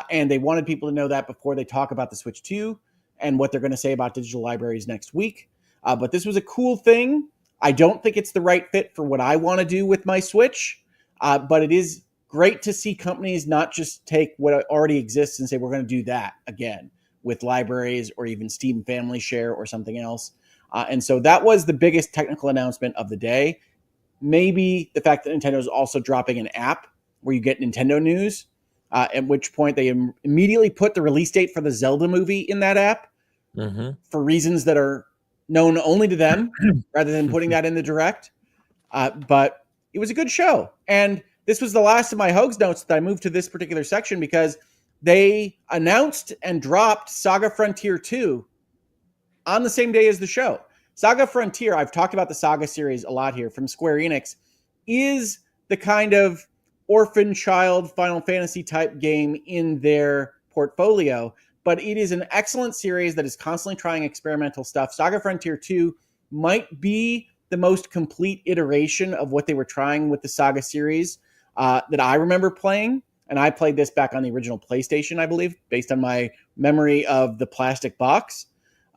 and they wanted people to know that before they talk about the Switch 2 and what they're going to say about digital libraries next week. But this was a cool thing. I don't think it's the right fit for what I want to do with my Switch, but it is great to see companies not just take what already exists and say, we're going to do that again with libraries or even Steam Family Share or something else. And so that was the biggest technical announcement of the day. Maybe the fact that Nintendo is also dropping an app where you get Nintendo news, at which point they immediately put the release date for the Zelda movie in that app for reasons that are known only to them rather than putting that in the Direct. But it was a good show. And this was the last of my Hogs notes that I moved to this particular section because they announced and dropped Saga Frontier 2 on the same day as the show. Saga Frontier, I've talked about the Saga series a lot here from Square Enix, is the kind of orphan child Final Fantasy type game in their portfolio, but it is an excellent series that is constantly trying experimental stuff. Saga Frontier 2 might be the most complete iteration of what they were trying with the Saga series that I remember playing. And I played this back on the original PlayStation, I believe, based on my memory of the plastic box.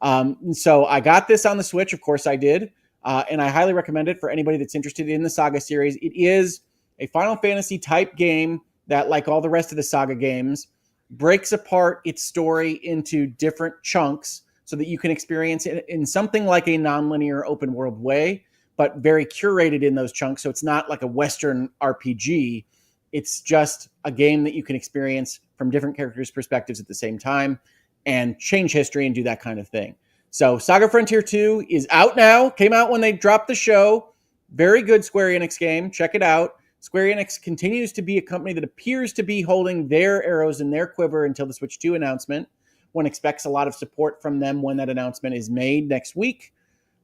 And so I got this on the Switch. Of course I did. And I highly recommend it for anybody that's interested in the Saga series. It is a Final Fantasy type game that, like all the rest of the Saga games, breaks apart its story into different chunks so that you can experience it in something like a nonlinear open world way, but very curated in those chunks. So it's not like a Western RPG. It's just a game that you can experience from different characters' perspectives at the same time and change history and do that kind of thing. So Saga Frontier 2 is out now. Came out when they dropped the show. Very good Square Enix game. Check it out. Square Enix continues to be a company that appears to be holding their arrows in their quiver until the Switch 2 announcement. One expects a lot of support from them when that announcement is made next week.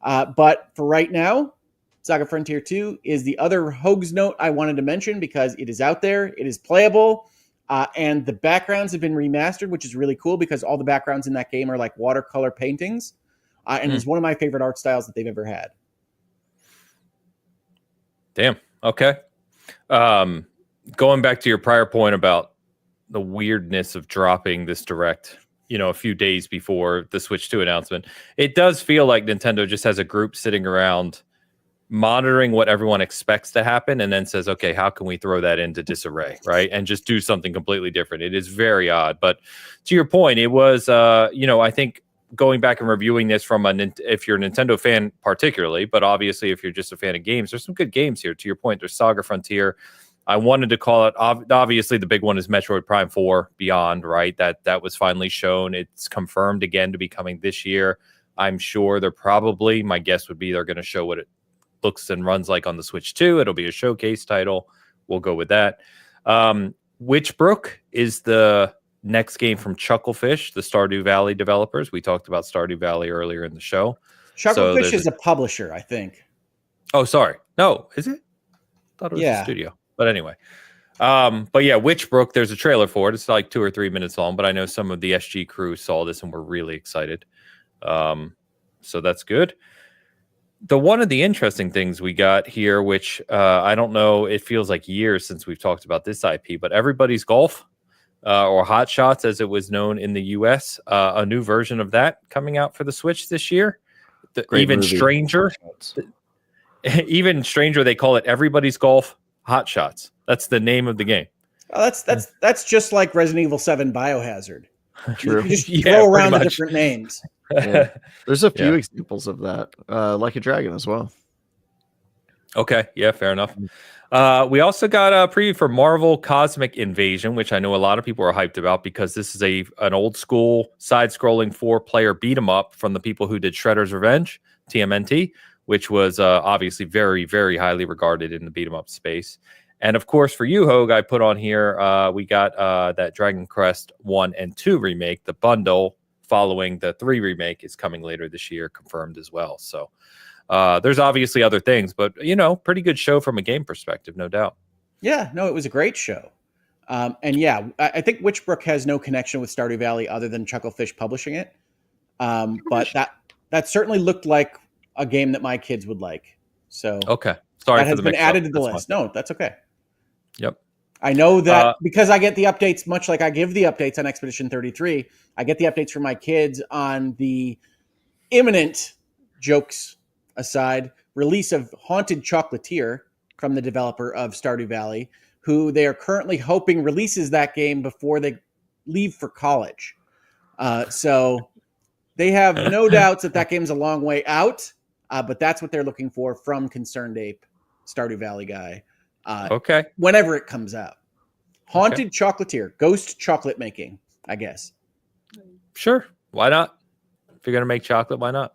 But for right now, Saga Frontier 2 is the other Hogs note I wanted to mention because it is out there. It is playable. And the backgrounds have been remastered, which is really cool because all the backgrounds in that game are like watercolor paintings. And it's one of my favorite art styles that they've ever had. Damn. Okay. Going back to your prior point about the weirdness of dropping this Direct, a few days before the Switch 2 announcement, it does feel like Nintendo just has a group sitting around monitoring what everyone expects to happen and then says, okay, how can we throw that into disarray, right? And just do something completely different. It is very odd. But to your point, it was, I think going back and reviewing this from if you're a Nintendo fan particularly, but obviously if you're just a fan of games, there's some good games here. To your point, there's Saga Frontier. I wanted to call it, obviously the big one is Metroid Prime 4 Beyond, right? That was finally shown. It's confirmed again to be coming this year. I'm sure my guess would be they're going to show what it looks and runs like on the Switch 2. It'll be a showcase title. We'll go with that. Witchbrook is the next game from Chucklefish, the Stardew Valley developers. We talked about Stardew Valley earlier in the show. Chucklefish is a publisher, I think. Oh, sorry. No, is it? Thought it was a studio. But anyway. But yeah, Witchbrook, there's a trailer for it. It's like 2 or 3 minutes long, but I know some of the SG crew saw this and were really excited. So that's good. One of the interesting things we got here, which I don't know, it feels like years since we've talked about this IP, but Everybody's Golf, or Hot Shots as it was known in the US, a new version of that coming out for the Switch this year. Even stranger, they call it Everybody's Golf Hot Shots. That's the name of the game. Oh, that's just like Resident Evil 7 Biohazard. True. You just throw around the different names. Yeah. There's a few examples of that, Like a Dragon as well. Okay, yeah, fair enough. We also got a preview for Marvel Cosmic Invasion, which I know a lot of people are hyped about because this is an old school side-scrolling 4-player beat 'em up from the people who did Shredder's Revenge, TMNT, which was obviously very, very highly regarded in the beat 'em up space. And of course, for you, Hogue, I put on here, we got that Dragon Quest 1 and 2 remake. The bundle following the 3 remake is coming later this year, confirmed as well. So there's obviously other things, but, pretty good show from a game perspective, no doubt. Yeah, no, it was a great show. And yeah, I think Witchbrook has no connection with Stardew Valley other than Chucklefish publishing it. But that certainly looked like a game that my kids would like. So Okay. Sorry that for has the been mix-up. added to the That's list. fine. No, that's okay. Yep. I know that because I get the updates, much like I give the updates on Expedition 33, I get the updates from my kids on the imminent, jokes aside, release of Haunted Chocolatier from the developer of Stardew Valley, who they are currently hoping releases that game before they leave for college. So they have no doubts that game's a long way out, but that's what they're looking for from Concerned Ape, Stardew Valley guy. Okay. Whenever it comes out. Haunted Chocolatier, ghost chocolate making, I guess. Sure. Why not? If you're going to make chocolate, why not?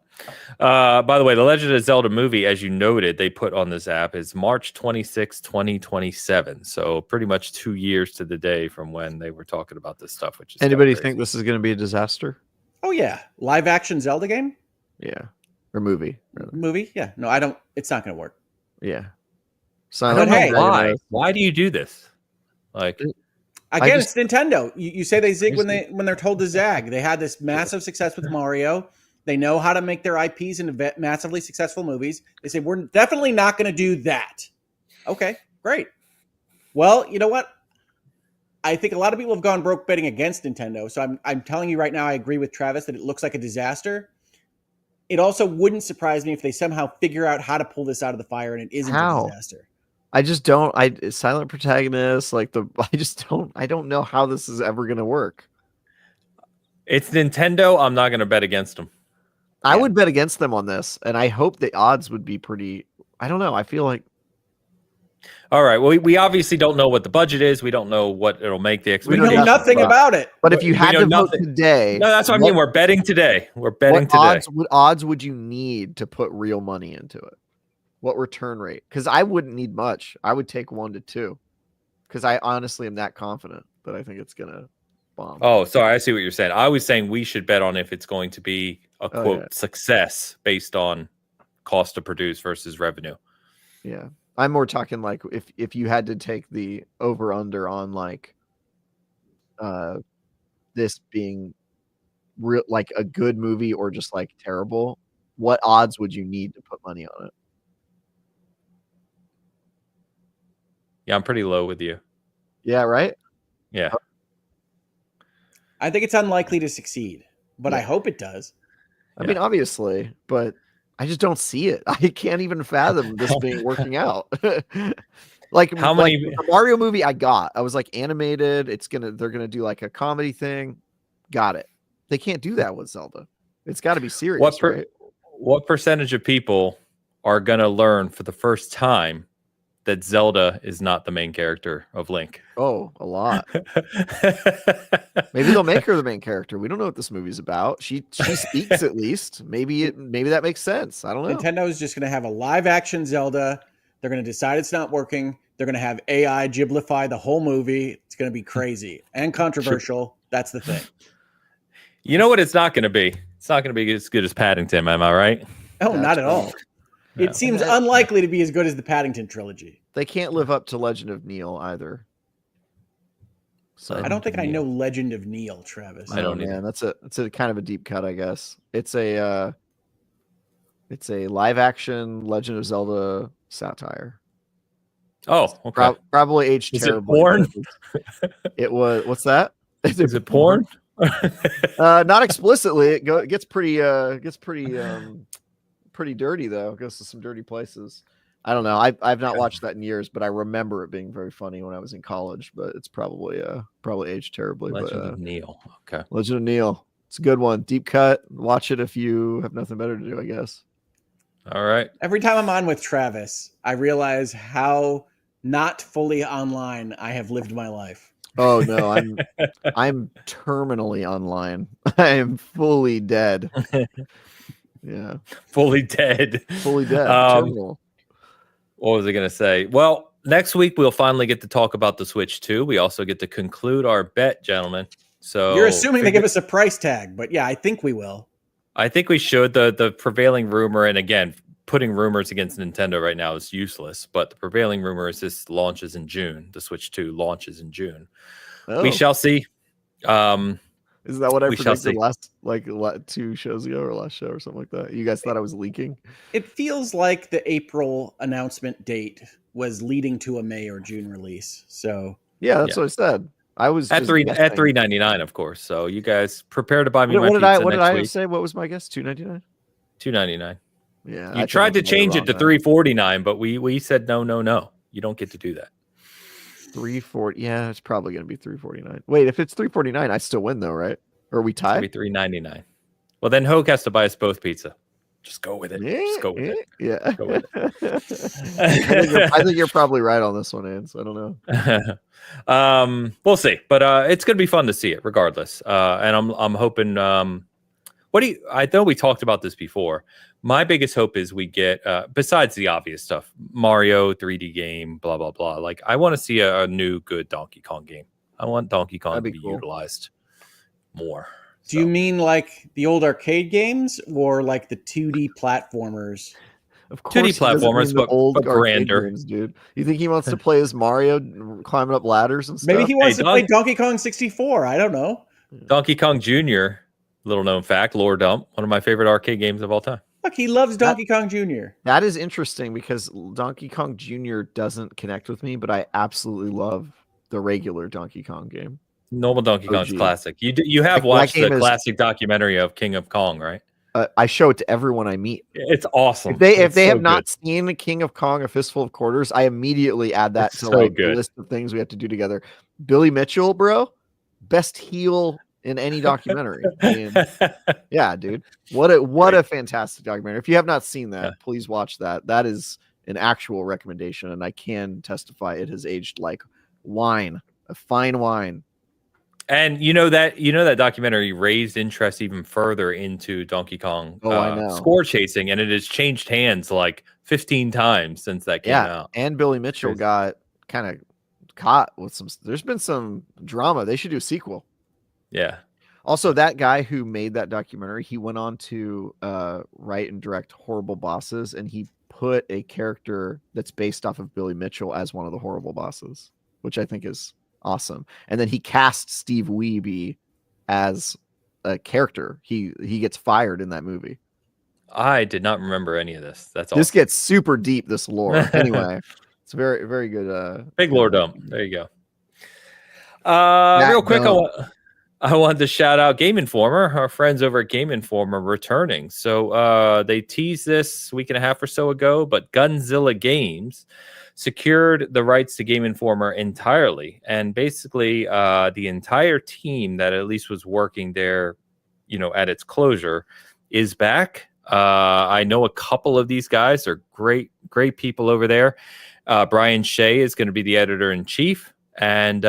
By the way, the Legend of Zelda movie, as you noted, they put on this app is March 26, 2027. So pretty much 2 years to the day from when they were talking about this stuff. Which is Anybody crazy. think this is going to be a disaster? Oh, yeah. Live action Zelda game? Yeah. Or movie. Rather. Movie? Yeah. No, I don't. It's not going to work. Yeah. I don't But know why. Why do you do this? Like, again, it's Nintendo. You say they zig when they're told to zag. They had this massive success with Mario. They know how to make their IPs into massively successful movies. They say, we're definitely not going to do that. Okay, great. Well, you know what? I think a lot of people have gone broke betting against Nintendo. So I'm telling you right now, I agree with Travis that it looks like a disaster. It also wouldn't surprise me if they somehow figure out how to pull this out of the fire and it isn't a disaster. I just don't. Silent protagonist, I don't know how this is ever going to work. it's Nintendo. I'm not going to bet against them. I would bet against them on this, and I hope the odds would be pretty. I don't know. I feel like. All right. Well, we obviously don't know what the budget is. We don't know what it'll make the We know expectation. nothing about it. But if you had to vote today, no, that's what I mean. We're betting today. We're betting today. What odds would you need to put real money into it? What return rate? Because I wouldn't need much. I would take 1 to 2. Because I honestly am that confident that I think it's gonna bomb. Oh, sorry. I see what you're saying. I was saying we should bet on if it's going to be a quote success based on cost to produce versus revenue. Yeah. I'm more talking like if you had to take the over under on like this being real like a good movie or just like terrible, what odds would you need to put money on it? Yeah, I'm pretty low with you. Yeah, right? Yeah. I think it's unlikely to succeed, but I hope it does. I mean, obviously, but I just don't see it. I can't even fathom this being working out. Like how many the Mario movie I was like animated. They're gonna do like a comedy thing. Got it. They can't do that with Zelda. It's got to be serious. What percentage of people are gonna learn for the first time that Zelda is not the main character of Link? Oh, a lot. Maybe they'll make her the main character. We don't know what this movie's about. She speaks at least. Maybe that makes sense. I don't know. Nintendo is just going to have a live action Zelda. They're going to decide it's not working. They're going to have AI giblify the whole movie. It's going to be crazy and controversial. That's the thing. You know what it's not going to be? It's not going to be as good as Paddington, am I right? Oh, not at all. No. It seems unlikely to be as good as the Paddington trilogy. They can't live up to Legend of Neil either. So I don't think I know Legend of Neil, Travis. I don't know. That's a kind of a deep cut, I guess. It's a live action Legend of Zelda satire. Oh, okay. Probably aged terribly. Is it porn? It was. What's that? Is it porn? Not explicitly. It gets pretty dirty though. It goes to some dirty places. I don't know. I've not watched that in years, but I remember it being very funny when I was in college. But it's probably aged terribly. Legend of Neil. Okay. Legend of Neil. It's a good one. Deep cut. Watch it if you have nothing better to do, I guess. All right. Every time I'm on with Travis, I realize how not fully online I have lived my life. Oh no, I'm terminally online. I am fully dead. Yeah. Fully dead. Fully dead. Terminal. What was I going to say? Well, next week we'll finally get to talk about the Switch 2. We also get to conclude our bet, gentlemen. So you're assuming they give us a price tag, but yeah, I think we will. I think we should. The prevailing rumor, and again, putting rumors against Nintendo right now is useless. But the prevailing rumor is this launches in June. The Switch 2 launches in June. Oh. We shall see. Is that what I we shall predicted see. last 2 shows ago or last show or something like that? You guys thought I was leaking? It feels like the April announcement date was leading to a May or June release. So Yeah, that's what I said. I was at $3.99, of course. So you guys prepare to buy me my pizza next week. Say? What was my guess? $2.99. $2.99. Yeah, you tried to change it to $3.49, but we said no. You don't get to do that. $3.40. Yeah, it's probably going to be $3.49. Wait, if it's $3.49, I still win though, right? Or are we tied? It's $3.99. Well, then Hoke has to buy us both pizza. Just go with it. Just go with it. Yeah. Go with it. I think you're probably right on this one, Ans. I don't know. We'll see, but it's going to be fun to see it regardless. And I'm hoping. I know we talked about this before. My biggest hope is we get, besides the obvious stuff, Mario 3D game, blah blah blah. Like I want to see a new good Donkey Kong game. I want Donkey Kong to be utilized more. Do you mean like the old arcade games or like the 2D platformers? Of course, 2D platformers, but grander, games, dude. You think he wants to play as Mario, climbing up ladders and stuff? Maybe he wants to play Donkey Kong 64. I don't know. Donkey Kong Jr., little known fact, lore dump, one of my favorite arcade games of all time. Look, he loves Donkey Kong Jr. That is interesting because Donkey Kong Jr. doesn't connect with me, but I absolutely love the regular Donkey Kong game. Normal Donkey Kong's classic. You have watched the classic documentary of King of Kong, right? I show it to everyone I meet. It's awesome. If they have not seen King of Kong: A Fistful of Quarters, I immediately add that to the list of things we have to do together. Billy Mitchell, bro, best heel in any documentary. I mean, yeah, dude. What a fantastic documentary. If you have not seen that, please watch that. That is an actual recommendation, and I can testify it has aged like wine, a fine wine. And that documentary raised interest even further into Donkey Kong score chasing, and it has changed hands like 15 times since that came out. And Billy Mitchell got kind of caught with some. There's been some drama. They should do a sequel. Yeah. Also, that guy who made that documentary, he went on to write and direct Horrible Bosses, and he put a character that's based off of Billy Mitchell as one of the horrible bosses, which I think is awesome. And then he cast Steve Wiebe as a character. He gets fired in that movie. I did not remember any of this. That's awesome. This gets super deep, this lore. Anyway, it's very, very good. Big lore dump. There you go. Real quick, I wanted to shout out Game Informer. Our friends over at Game Informer returning. So they teased this a week and a half or so ago, but Gunzilla Games secured the rights to Game Informer entirely. And basically the entire team that at least was working there, at its closure is back. I know a couple of these guys are great people over there. Brian Shea is going to be the editor-in-chief. And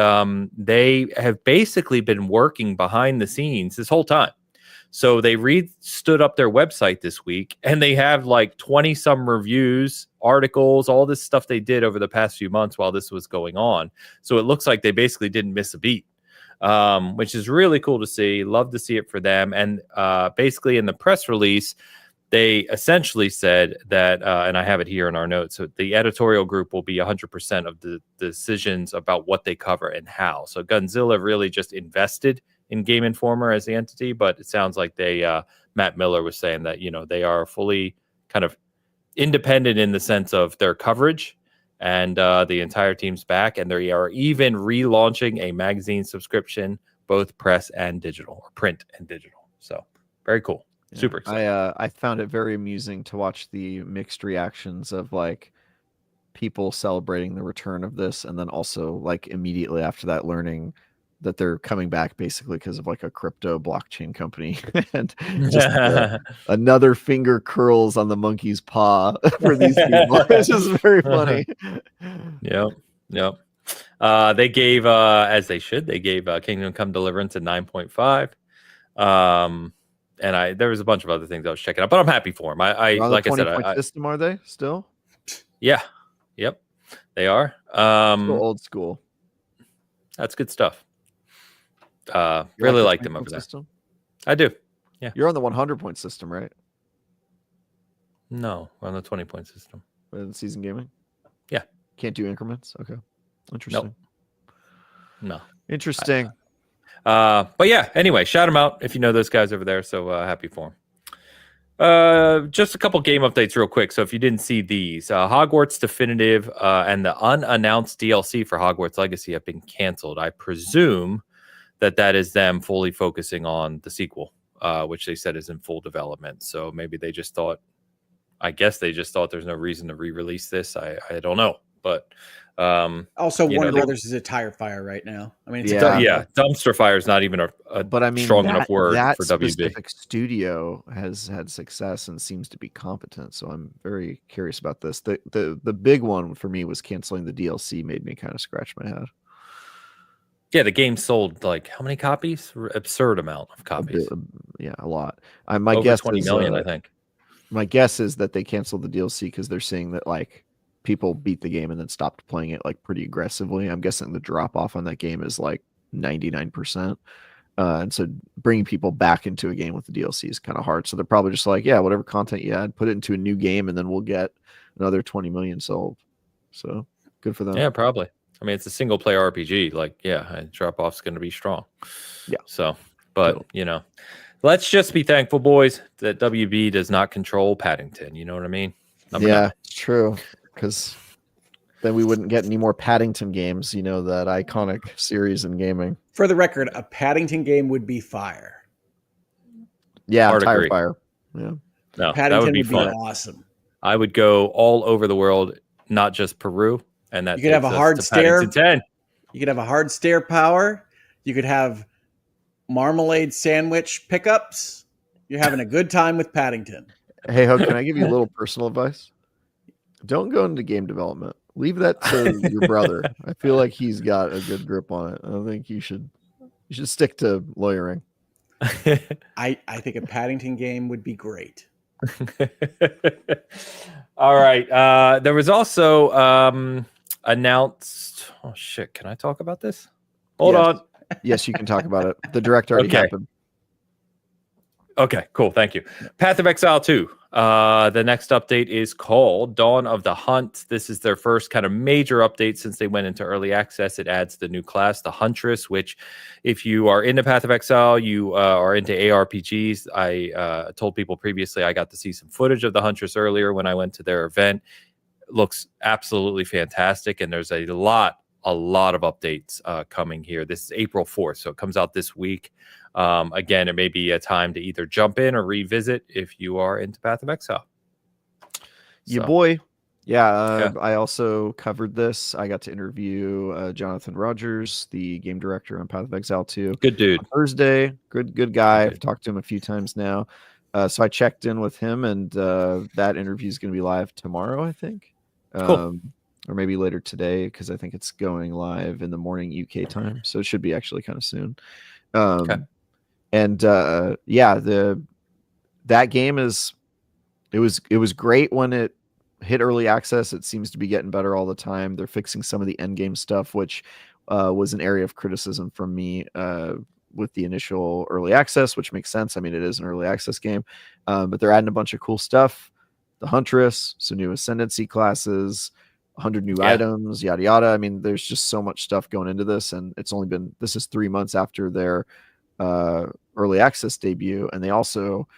they have basically been working behind the scenes this whole time. So they stood up their website this week, and they have like 20 some reviews, articles, all this stuff they did over the past few months while this was going on. So it looks like they basically didn't miss a beat, which is really cool to see. Love to see it for them. And basically in the press release, they essentially said that, and I have it here in our notes, so the editorial group will be 100% of the decisions about what they cover and how. So Gunzilla really just invested in Game Informer as the entity, but it sounds like Matt Miller was saying that, they are fully kind of independent in the sense of their coverage, and the entire team's back, and they are even relaunching a magazine subscription, both press and digital, or print and digital. So very cool. Yeah, super exciting. I found it very amusing to watch the mixed reactions of like people celebrating the return of this, and then also like immediately after that learning that they're coming back basically because of like a crypto blockchain company, and just another finger curls on the monkey's paw for these people. It's just very funny. Yep. They gave, as they should, they gave Kingdom Come Deliverance a 9.5. And there was a bunch of other things I was checking out, but I'm happy for them. I like I said, system, are they still? Yeah. Yep. They are. Still old school. That's good stuff. Really like them over there. I do. Yeah. You're on the 100 point system, right? No, we're on the 20-point system. Season gaming? Yeah. Can't do increments? Okay. Interesting. No. Interesting. But yeah, anyway, shout them out if you know those guys over there. So happy for them. Just a couple game updates real quick. So if you didn't see these, Hogwarts Definitive and the unannounced DLC for Hogwarts Legacy have been canceled. I presume that is them fully focusing on the sequel, which they said is in full development. So maybe they just thought, I guess they just thought there's no reason to re-release this. I don't know. But also, Warner Brothers is a tire fire right now. I mean, it's dumpster fire is not even a strong enough word for WB. Specific studio has had success and seems to be competent. So I'm very curious about this. The big one for me was canceling the DLC. Made me kind of scratch my head. Yeah, the game sold like how many copies? Absurd amount of copies. A lot. My Over guess 20 is, million, I think. My guess is that they canceled the DLC because they're seeing that like people beat the game and then stopped playing it like pretty aggressively. I'm guessing the drop off on that game is like 99%. And so bringing people back into a game with the DLC is kind of hard. So they're probably just like, yeah, whatever content you had, put it into a new game, and then we'll get another 20 million sold. So good for them. Yeah, probably. I mean, it's a single player RPG. Like, yeah, drop off's going to be strong. Yeah. So, but let's just be thankful, boys, that WB does not control Paddington. You know what I mean? It's true. Because then we wouldn't get any more Paddington games, that iconic series in gaming. For the record, a Paddington game would be fire. Yeah, tire fire. Yeah. No, Paddington that would be fun. Awesome. I would go all over the world, not just Peru. And that you could have a hard stare. 10. You could have a hard stare power. You could have marmalade sandwich pickups. You're having a good time with Paddington. Hey, Ho, can I give you a little personal advice? Don't go into game development. Leave that to your brother. I feel like he's got a good grip on it. I don't think you should stick to lawyering. I think a Paddington game would be great. All right. There was also announced. Oh shit! Can I talk about this? Hold on. Yes, you can talk about it. The direct already happened. Okay, cool. Thank you. Path of Exile 2. The next update is called Dawn of the Hunt. This is their first kind of major update since they went into early access. It adds the new class, the Huntress, which if you are into Path of Exile, you are into ARPGs. I told people previously I got to see some footage of the Huntress earlier when I went to their event. It looks absolutely fantastic, and there's a lot of updates coming here. This is April 4th, so it comes out this week. Again, it may be a time to either jump in or revisit if you are into Path of Exile. Your boy. Yeah. I also covered this. I got to interview Jonathan Rogers, the game director on Path of Exile 2. Good dude. On Thursday. Good guy. I've talked to him a few times now. So I checked in with him, and that interview is going to be live tomorrow, I think. Cool. Or maybe later today, because I think it's going live in the morning UK time. So it should be actually kind of soon. And that game it was great when it hit early access. It seems to be getting better all the time. They're fixing some of the end game stuff, which was an area of criticism from me with the initial early access, which makes sense. I mean, it is an early access game, but they're adding a bunch of cool stuff. The Huntress, some new Ascendancy classes, 100 new items, yada yada. I mean, there's just so much stuff going into this, and this is 3 months after their early access debut, and they also,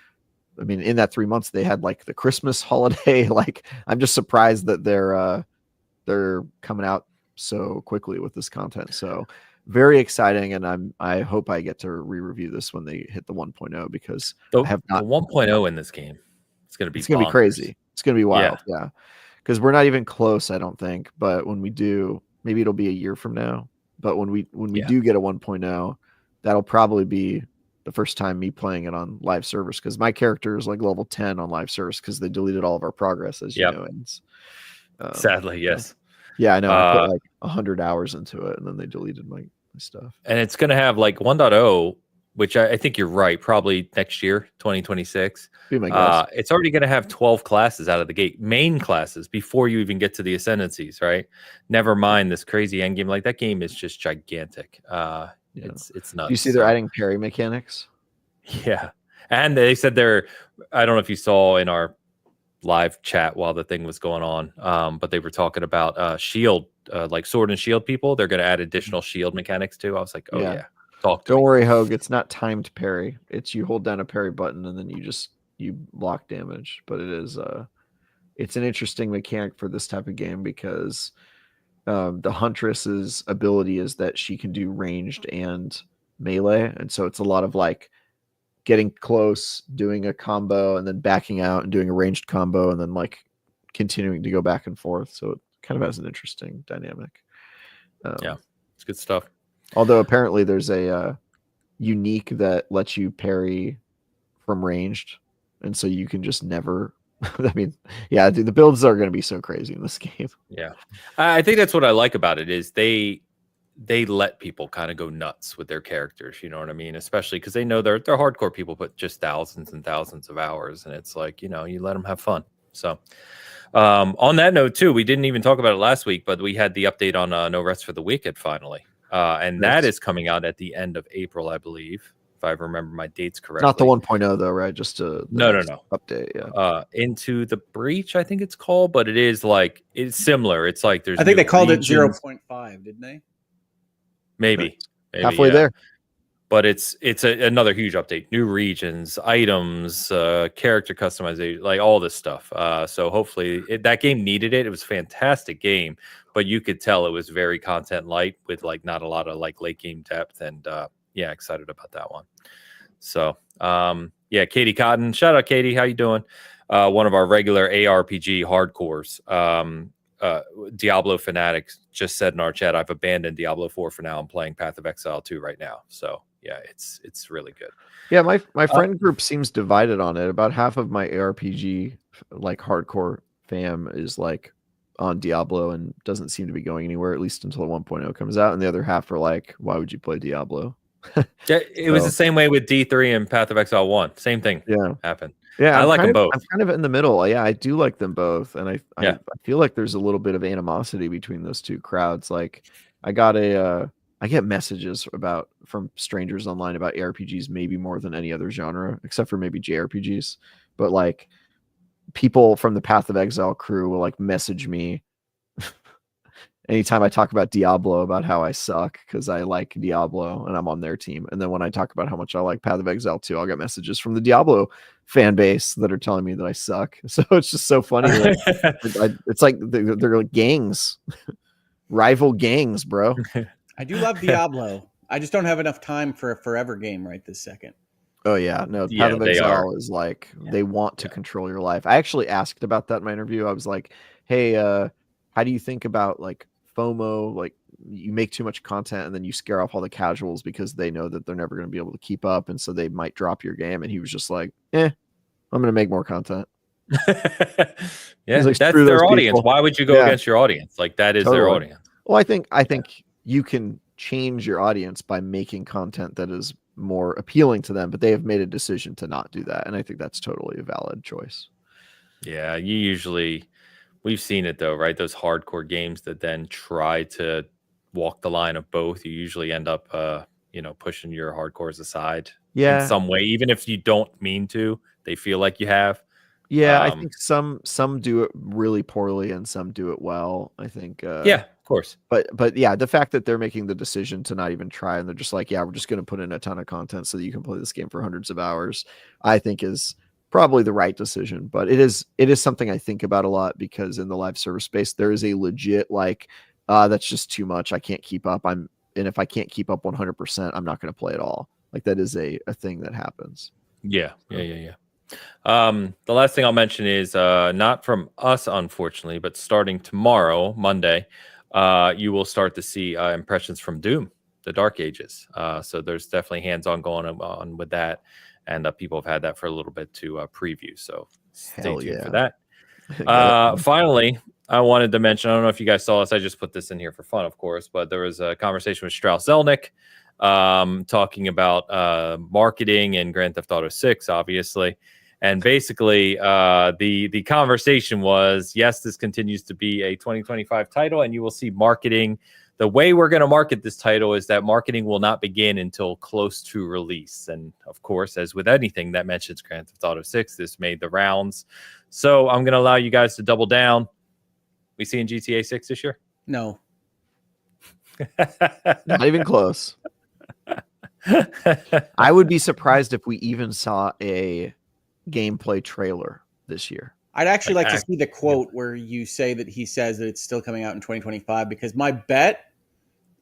I mean, in that 3 months they had like the Christmas holiday. Like, I'm just surprised that they're coming out so quickly with this content. So very exciting, and I hope I get to re-review this when they hit the 1.0, because I have not. The 1.0 in this game, it's gonna be crazy. It's gonna be wild. Yeah. Because we're not even close, I don't think. But when we do, maybe it'll be a year from now. But when we do get a 1.0, that'll probably be the first time me playing it on live service, because my character is like level 10 on live service because they deleted all of our progress, as you know. And, sadly, yes. Yeah, I know. I put like 100 hours into it, and then they deleted my stuff. And it's going to have like 1.0, which I think you're right, probably next year, 2026. Be my guess. It's already going to have 12 classes out of the gate, main classes, before you even get to the Ascendancies, right? Never mind this crazy end game. Like, that game is just gigantic. It's nuts. You see they're adding parry mechanics? Yeah. And they said I don't know if you saw in our live chat while the thing was going on. But they were talking about Shield, like Sword and Shield people. They're going to add additional Shield mechanics too. I was like, oh yeah, talk to Don't me. worry, Hogue. It's not timed parry. It's you hold down a parry button and then you block damage. But it is it's an interesting mechanic for this type of game because the Huntress's ability is that she can do ranged and melee, and so it's a lot of like getting close, doing a combo, and then backing out and doing a ranged combo, and then like continuing to go back and forth. So it kind of has an interesting dynamic. Yeah, it's good stuff. Although apparently there's a unique that lets you parry from ranged, and so you can just never. I mean, yeah, dude, the builds are going to be so crazy in this game. Yeah, I think that's what I like about it is they let people kind of go nuts with their characters. You know what I mean? Especially because they know they're hardcore people, but just thousands and thousands of hours, and it's like, you know, you let them have fun. So on that note too, we didn't even talk about it last week, but we had the update on No Rest for the Wicked finally, and that is coming out at the end of April, I believe, if I remember my dates correctly. Not the 1.0 though, right? Just no update. Yeah. Into the Breach, I think it's called, but it is like it's similar. It's like there's. I think they called it regions. 0.5, didn't they? Maybe Halfway there. But it's another huge update. New regions, items, character customization, like all this stuff. So hopefully that game needed it. It was a fantastic game, but you could tell it was very content light with like not a lot of like late game depth. And yeah, excited about that one. So yeah, Katie Cotton, shout out Katie, how you doing? One of our regular ARPG hardcores. Diablo fanatics just said in our chat, I've abandoned Diablo 4 for now. I'm playing Path of Exile 2 right now. So yeah, it's really good. Yeah, my friend group seems divided on it. About half of my ARPG like hardcore fam is like on Diablo and doesn't seem to be going anywhere, at least until 1.0 comes out. And the other half are like, why would you play Diablo? Yeah, it was the same way with D3 and Path of Exile 1. Same thing happened. Yeah, I like them both. I'm kind of in the middle. Yeah, I do like them both, and I feel like there's a little bit of animosity between those two crowds. Like, I get messages from strangers online about ARPGs maybe more than any other genre, except for maybe JRPGs. But like, people from the Path of Exile crew will like message me anytime I talk about Diablo about how I suck because I like Diablo and I'm on their team. And then when I talk about how much I like Path of Exile 2, I'll get messages from the Diablo fan base that are telling me that I suck. So it's just so funny. It's like they're like gangs, rival gangs, bro. I do love Diablo. I just don't have enough time for a forever game right this second. Oh yeah, no. Path of Exile is like they want to control your life. I actually asked about that in my interview. I was like, "Hey, how do you think about like FOMO? Like you make too much content and then you scare off all the casuals because they know that they're never going to be able to keep up, and so they might drop your game." And he was just like, "I'm going to make more content." Yeah, like, that's their audience. Why would you go against your audience? Like that is their audience. Well, I think you can change your audience by making content that is more appealing to them, but they have made a decision to not do that, and I think that's totally a valid choice. Yeah, we've seen it though, right? Those hardcore games that then try to walk the line of both, you usually end up pushing your hardcores aside in some way, even if you don't mean to. They feel like you have. Yeah, I think some do it really poorly and some do it well. I think of course. But yeah, the fact that they're making the decision to not even try and they're just like, yeah, we're just going to put in a ton of content so that you can play this game for hundreds of hours, I think is probably the right decision. But it is something I think about a lot because in the live service space there is a legit like that's just too much. I can't keep up. And if I can't keep up 100%, I'm not going to play at all. Like that is a thing that happens. Yeah. The last thing I'll mention is not from us, unfortunately, but starting tomorrow, Monday, you will start to see impressions from Doom, the Dark Ages. So there's definitely hands-on going on with that, and people have had that for a little bit to preview. So stay tuned for that. Finally, I wanted to mention, I don't know if you guys saw this, I just put this in here for fun, of course, but there was a conversation with Strauss Zelnick talking about marketing and Grand Theft Auto 6, obviously. And basically, the conversation was, yes, this continues to be a 2025 title, and you will see marketing the way we're going to market this title is that marketing will not begin until close to release. And of course, as with anything that mentions Grand Theft Auto 6, this made the rounds. So I'm going to allow you guys to double down. We seeing GTA 6 this year? No. Not even close. I would be surprised if we even saw a gameplay trailer this year. I'd actually like to see the quote where you say that he says that it's still coming out in 2025, because my bet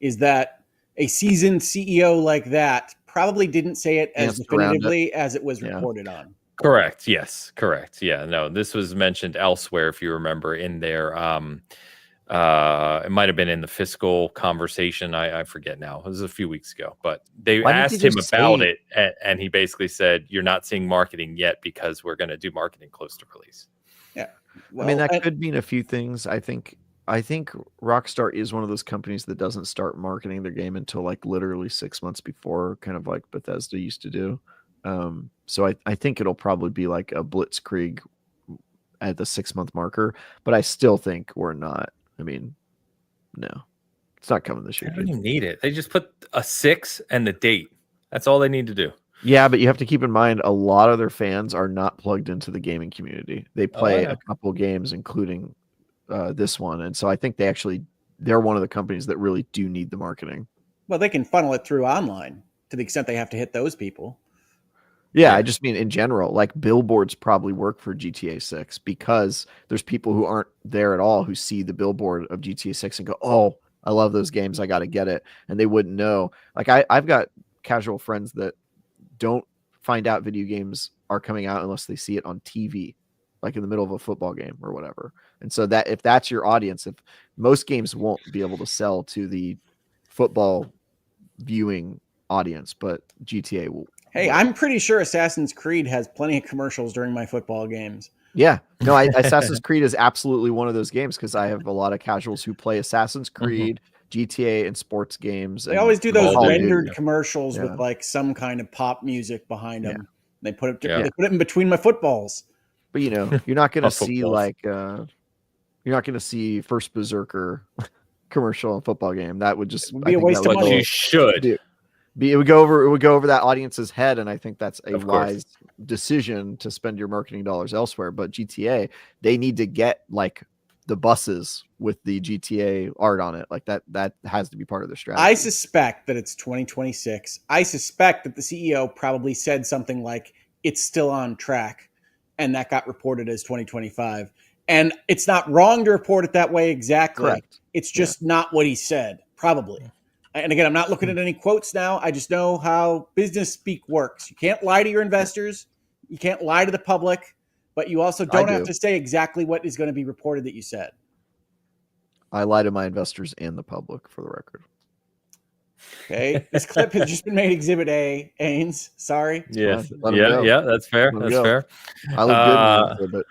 is that a seasoned CEO like that probably didn't say it as definitively as it was reported on. Correct. Yes. Correct. Yeah. No, this was mentioned elsewhere, if you remember, in there. It might have been in the fiscal conversation. I forget now. It was a few weeks ago, but they asked him about it, and he basically said, "You're not seeing marketing yet because we're going to do marketing close to release." Yeah, well, I mean, that could mean a few things. I think Rockstar is one of those companies that doesn't start marketing their game until like literally 6 months before, kind of like Bethesda used to do. So I think it'll probably be like a blitzkrieg at the 6-month marker, but I still think we're not. I mean, no, it's not coming this year. They don't even need it. They just put a 6 and the date. That's all they need to do. Yeah, but you have to keep in mind a lot of their fans are not plugged into the gaming community. They play a couple games, including this one, and so I think they're one of the companies that really do need the marketing. Well, they can funnel it through online to the extent they have to hit those people. Yeah, I just mean in general, like billboards probably work for GTA 6 because there's people who aren't there at all who see the billboard of GTA 6 and go, "Oh, I love those games. I got to get it." And they wouldn't know. Like I've got casual friends that don't find out video games are coming out unless they see it on TV, like in the middle of a football game or whatever. And so that if that's your audience, if most games won't be able to sell to the football viewing audience, but GTA will. Hey, I'm pretty sure Assassin's Creed has plenty of commercials during my football games. Yeah, no, Assassin's Creed is absolutely one of those games because I have a lot of casuals who play Assassin's Creed, GTA, and sports games. They always do those rendered commercials with like some kind of pop music behind them. They put it in between my footballs. But you're not going to see like you're not going to see first Berserker commercial in a football game. That would just be a waste of money. You should. It would go over that audience's head, and I think that's a wise decision to spend your marketing dollars elsewhere. But GTA, they need to get like the buses with the GTA art on it. Like that has to be part of their strategy. I suspect that it's 2026. I suspect that the CEO probably said something like it's still on track, and that got reported as 2025. And it's not wrong to report it that way exactly. Correct. It's just not what he said, probably. And again, I'm not looking at any quotes now. I just know how business speak works. You can't lie to your investors. You can't lie to the public, but you also don't have to say exactly what is going to be reported that you said. I lie to my investors and the public, for the record. Okay. This clip has just been made Exhibit A, Ains. Sorry. Yes. Yeah, that's fair. That's fair. I look good, but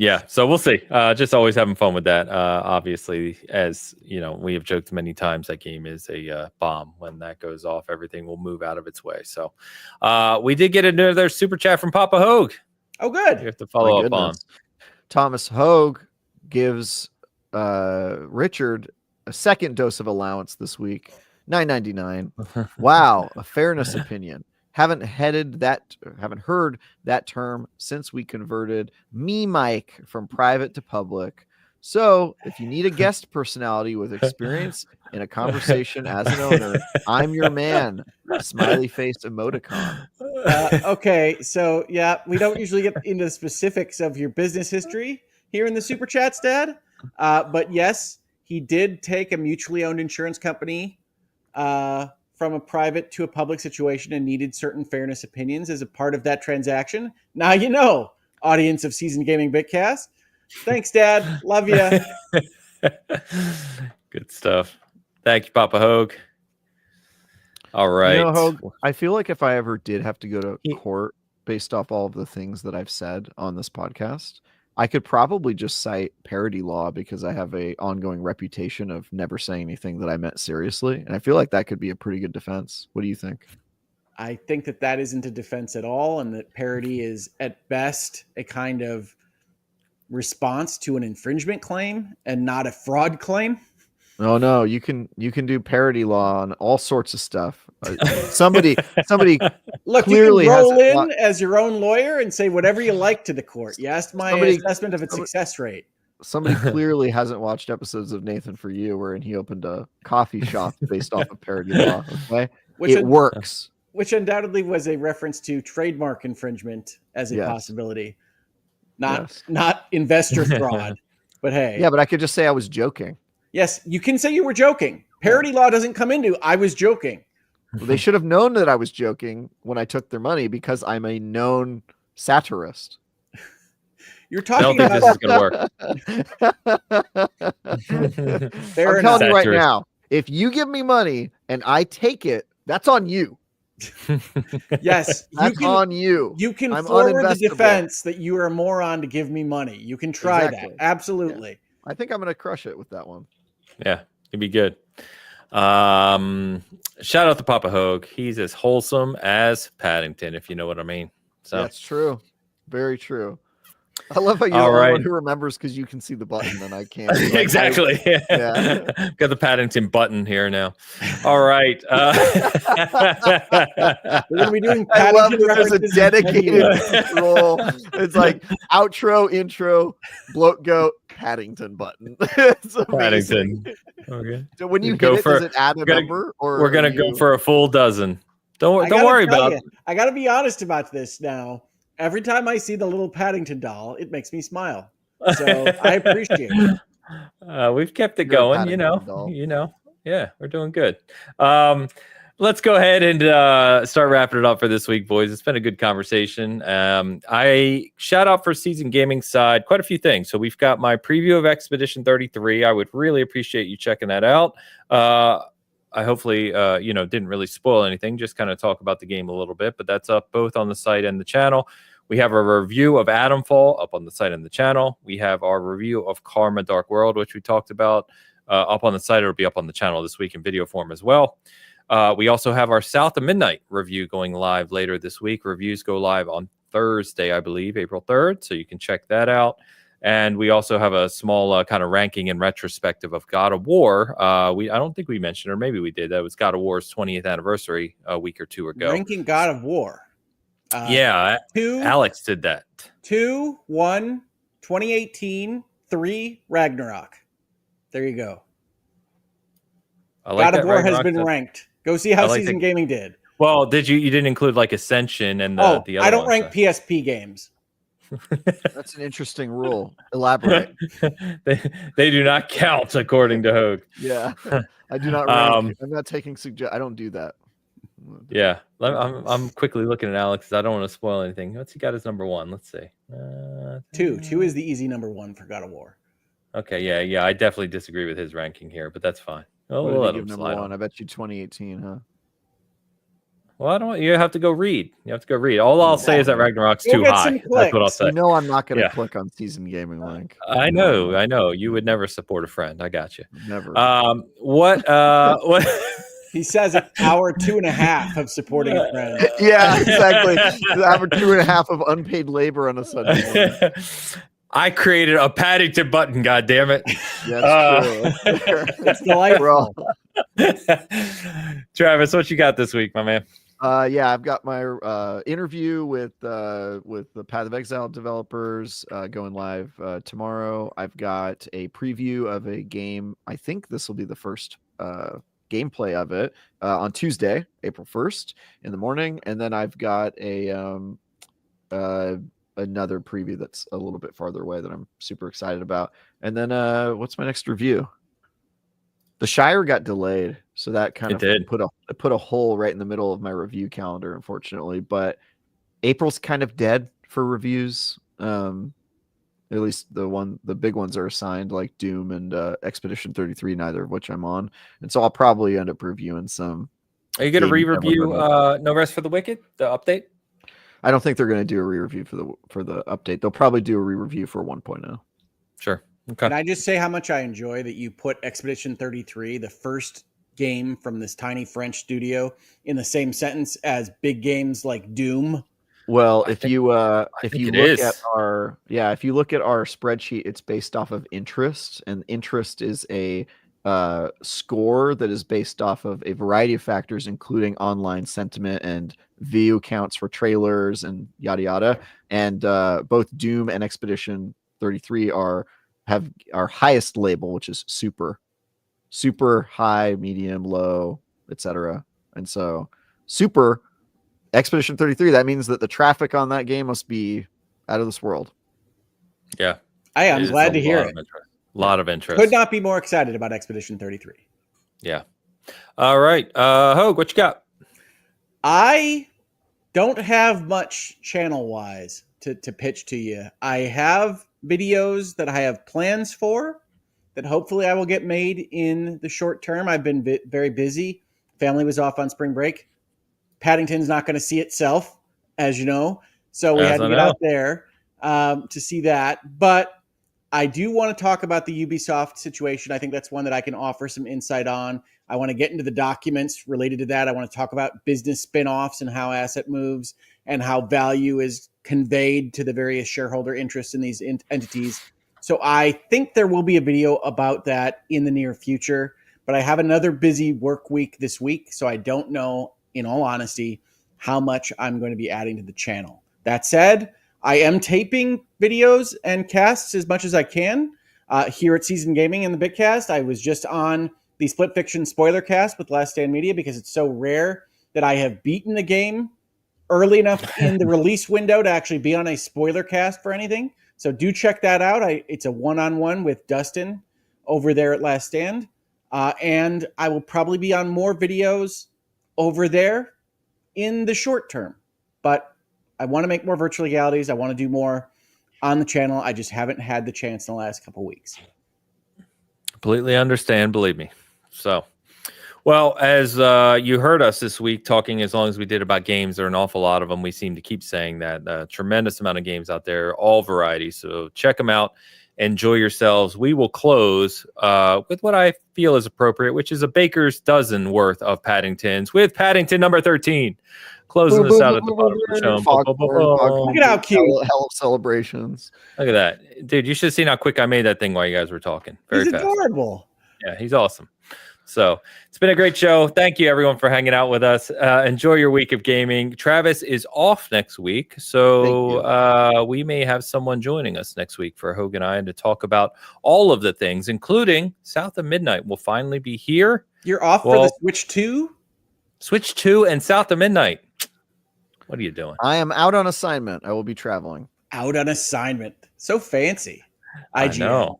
yeah, so we'll see. Just always having fun with that. Obviously, as you know, we have joked many times that game is a bomb. When that goes off, everything will move out of its way. So we did get another super chat from Papa Hogue. Oh, good. You have to follow up on. Thomas Hogue gives Richard a second dose of allowance this week, $9.99. Wow, a fairness opinion. Haven't heard that term since we converted me mic from private to public. So if you need a guest personality with experience in a conversation as an owner, I'm your man. Smiley face emoticon. Okay, so yeah, we don't usually get into the specifics of your business history here in the Super Chats, Dad. But yes, he did take a mutually owned insurance company from a private to a public situation and needed certain fairness opinions as a part of that transaction. Now you know, audience of Seasoned Gaming Bitcast. Thanks, Dad. Love you. Good stuff. Thank you, Papa Hogue. All right. Hogue, I feel like if I ever did have to go to court based off all of the things that I've said on this podcast, I could probably just cite parody law because I have a ongoing reputation of never saying anything that I meant seriously. And I feel like that could be a pretty good defense. What do you think? I think that isn't a defense at all. And that parody is at best a kind of response to an infringement claim and not a fraud claim. Oh no, you can do parody law on all sorts of stuff. Somebody Look, clearly you can roll hasn't in as your own lawyer and say whatever you like to the court. You asked my assessment of its success rate. Somebody clearly hasn't watched episodes of Nathan For You wherein he opened a coffee shop based off of parody law. Okay, it works. Which undoubtedly was a reference to trademark infringement as a possibility, not investor fraud. But hey, yeah, but I could just say I was joking. Yes, you can say you were joking. Parody law doesn't come into I was joking. Well, they should have known that I was joking when I took their money because I'm a known satirist. You're talking about this is going to work. I'm telling you right now, if you give me money and I take it, that's on you. Yes, that's on you. You can forward the defense that you are a moron to give me money. You can try that. Absolutely. Yeah. I think I'm going to crush it with that one. Yeah, it'd be good. Shout out to Papa Hogue. He's as wholesome as Paddington, if you know what I mean. So that's true. Very true. I love how you're the only one who remembers because you can see the button and I can't. Like, exactly. Yeah. Got the Paddington button here now. All right. We're going to be doing Paddington. I love that there's a dedicated role. It's like outro, intro, bloat goat, Paddington button. It's amazing. Paddington. Okay. So when you hit it, does it add a number? Or we're going to go for a full dozen. Don't worry about it. I got to be honest about this now. Every time I see the little Paddington doll, it makes me smile. So I appreciate it. We've kept it going, you know. Yeah, we're doing good. Let's go ahead and start wrapping it up for this week, boys. It's been a good conversation. I shout out for Season Gaming side, quite a few things. So we've got my preview of Expedition 33. I would really appreciate you checking that out. I hopefully, didn't really spoil anything, just kind of talk about the game a little bit, but that's up both on the site and the channel. We have a review of Atomfall up on the site and the channel. We have our review of Karma Dark World, which we talked about up on the site. It'll be up on the channel this week in video form as well. We also have our South of Midnight review going live later this week. Reviews go live on Thursday, I believe, April 3rd, so you can check that out. And we also have a small kind of ranking and retrospective of God of War. I don't think we mentioned, or maybe we did. That was God of War's 20th anniversary a week or two ago. Ranking God of War. Alex did that. 2, 1, 2018, 3, Ragnarok. There you go. God of War has been ranked. Go see how Season Gaming did. Well, you didn't include like Ascension and the other I don't rank PSP games. That's an interesting rule. Elaborate. they do not count according to Hogue. Yeah, I do not rank. I'm not taking I don't do that. Yeah, I'm quickly looking at Alex. I don't want to spoil anything. What's he got as number one? Let's see. 2 is the easy number 1 for God of War. Okay, yeah. I definitely disagree with his ranking here, but that's fine. We'll let him number 1. I bet you 2018, huh? Well, I don't. You have to go read. All I'll say is that Ragnarok's too high. That's what I'll say. You know, I'm not going to click on Season Gaming link. I know. You would never support a friend. I got you. Never. What? He says an hour 2.5 of supporting a friend. Yeah, exactly. An hour 2.5 of unpaid labor on a Sunday morning. I created a Paddington button. God damn it! That's true. It's delightful. Travis, what you got this week, my man? I've got my interview with the Path of Exile developers going live tomorrow. I've got a preview of a game. I think this will be the first gameplay of it on Tuesday, April 1st in the morning, and then I've got another preview that's a little bit farther away that I'm super excited about. And then what's my next review? The Shire got delayed, so that kind of put a hole right in the middle of my review calendar, unfortunately. But April's kind of dead for reviews. At least the big ones are assigned, like Doom and Expedition 33, neither of which I'm on. And so I'll probably end up reviewing some. Are you going to re-review No Rest for the Wicked, the update? I don't think they're going to do a re-review for the update. They'll probably do a re-review for 1.0. Sure. Okay. Can I just say how much I enjoy that you put Expedition 33, the first game from this tiny French studio, in the same sentence as big games like Doom? Well, if you look at our spreadsheet, it's based off of interest, and interest is a score that is based off of a variety of factors, including online sentiment and view counts for trailers and yada yada. And both Doom and Expedition 33 have our highest label, which is super high, medium, low, etc. And so super Expedition 33, that means that the traffic on that game must be out of this world. Yeah. I'm glad to hear it. A lot of interest. Could not be more excited about Expedition 33. Yeah. All right. Hogue, what you got? I don't have much channel-wise to pitch to you. I have videos that I have plans for that hopefully I will get made in the short term. I've been very busy. Family was off on spring break. Paddington's not going to see itself, as you know. So we had to get out there to see that. But I do want to talk about the Ubisoft situation. I think that's one that I can offer some insight on. I want to get into the documents related to that. I want to talk about business spinoffs and how asset moves and how value is conveyed to the various shareholder interests in these entities. So I think there will be a video about that in the near future. But I have another busy work week this week, so I don't know, in all honesty, how much I'm going to be adding to the channel. That said, I am taping videos and casts as much as I can here at Season Gaming in the Bitcast. I was just on the Split Fiction spoiler cast with Last Stand Media because it's so rare that I have beaten the game early enough in the release window to actually be on a spoiler cast for anything. So do check that out. It's a one-on-one with Dustin over there at Last Stand. And I will probably be on more videos over there in the short term. But I want to make more virtual legalities. I want to do more on the channel. I just haven't had the chance in the last couple of weeks. Completely understand, believe me. So, well, as you heard us this week talking as long as we did about games, there are an awful lot of them. We seem to keep saying that. Tremendous amount of games out there, all varieties. So check them out. Enjoy yourselves. We will close with what I feel is appropriate, which is a baker's dozen worth of Paddingtons with Paddington number 13. Closing us out at the bottom of the show. Look at how cute. Hell of celebrations. Look at that. Dude, you should have seen how quick I made that thing while you guys were talking. Very He's fast. Adorable. Yeah, he's awesome. So it's been a great show. Thank you, everyone, for hanging out with us. Enjoy your week of gaming. Travis is off next week, so we may have someone joining us next week for Hogue and I to talk about all of the things, including South of Midnight. We'll finally be here. You're off for the Switch 2? Switch 2 and South of Midnight. What are you doing? I am out on assignment. I will be traveling. Out on assignment. So fancy. I know.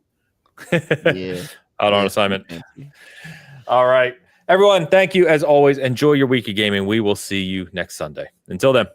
Yeah. Out on assignment. All right. Everyone, thank you as always. Enjoy your week of gaming. We will see you next Sunday. Until then.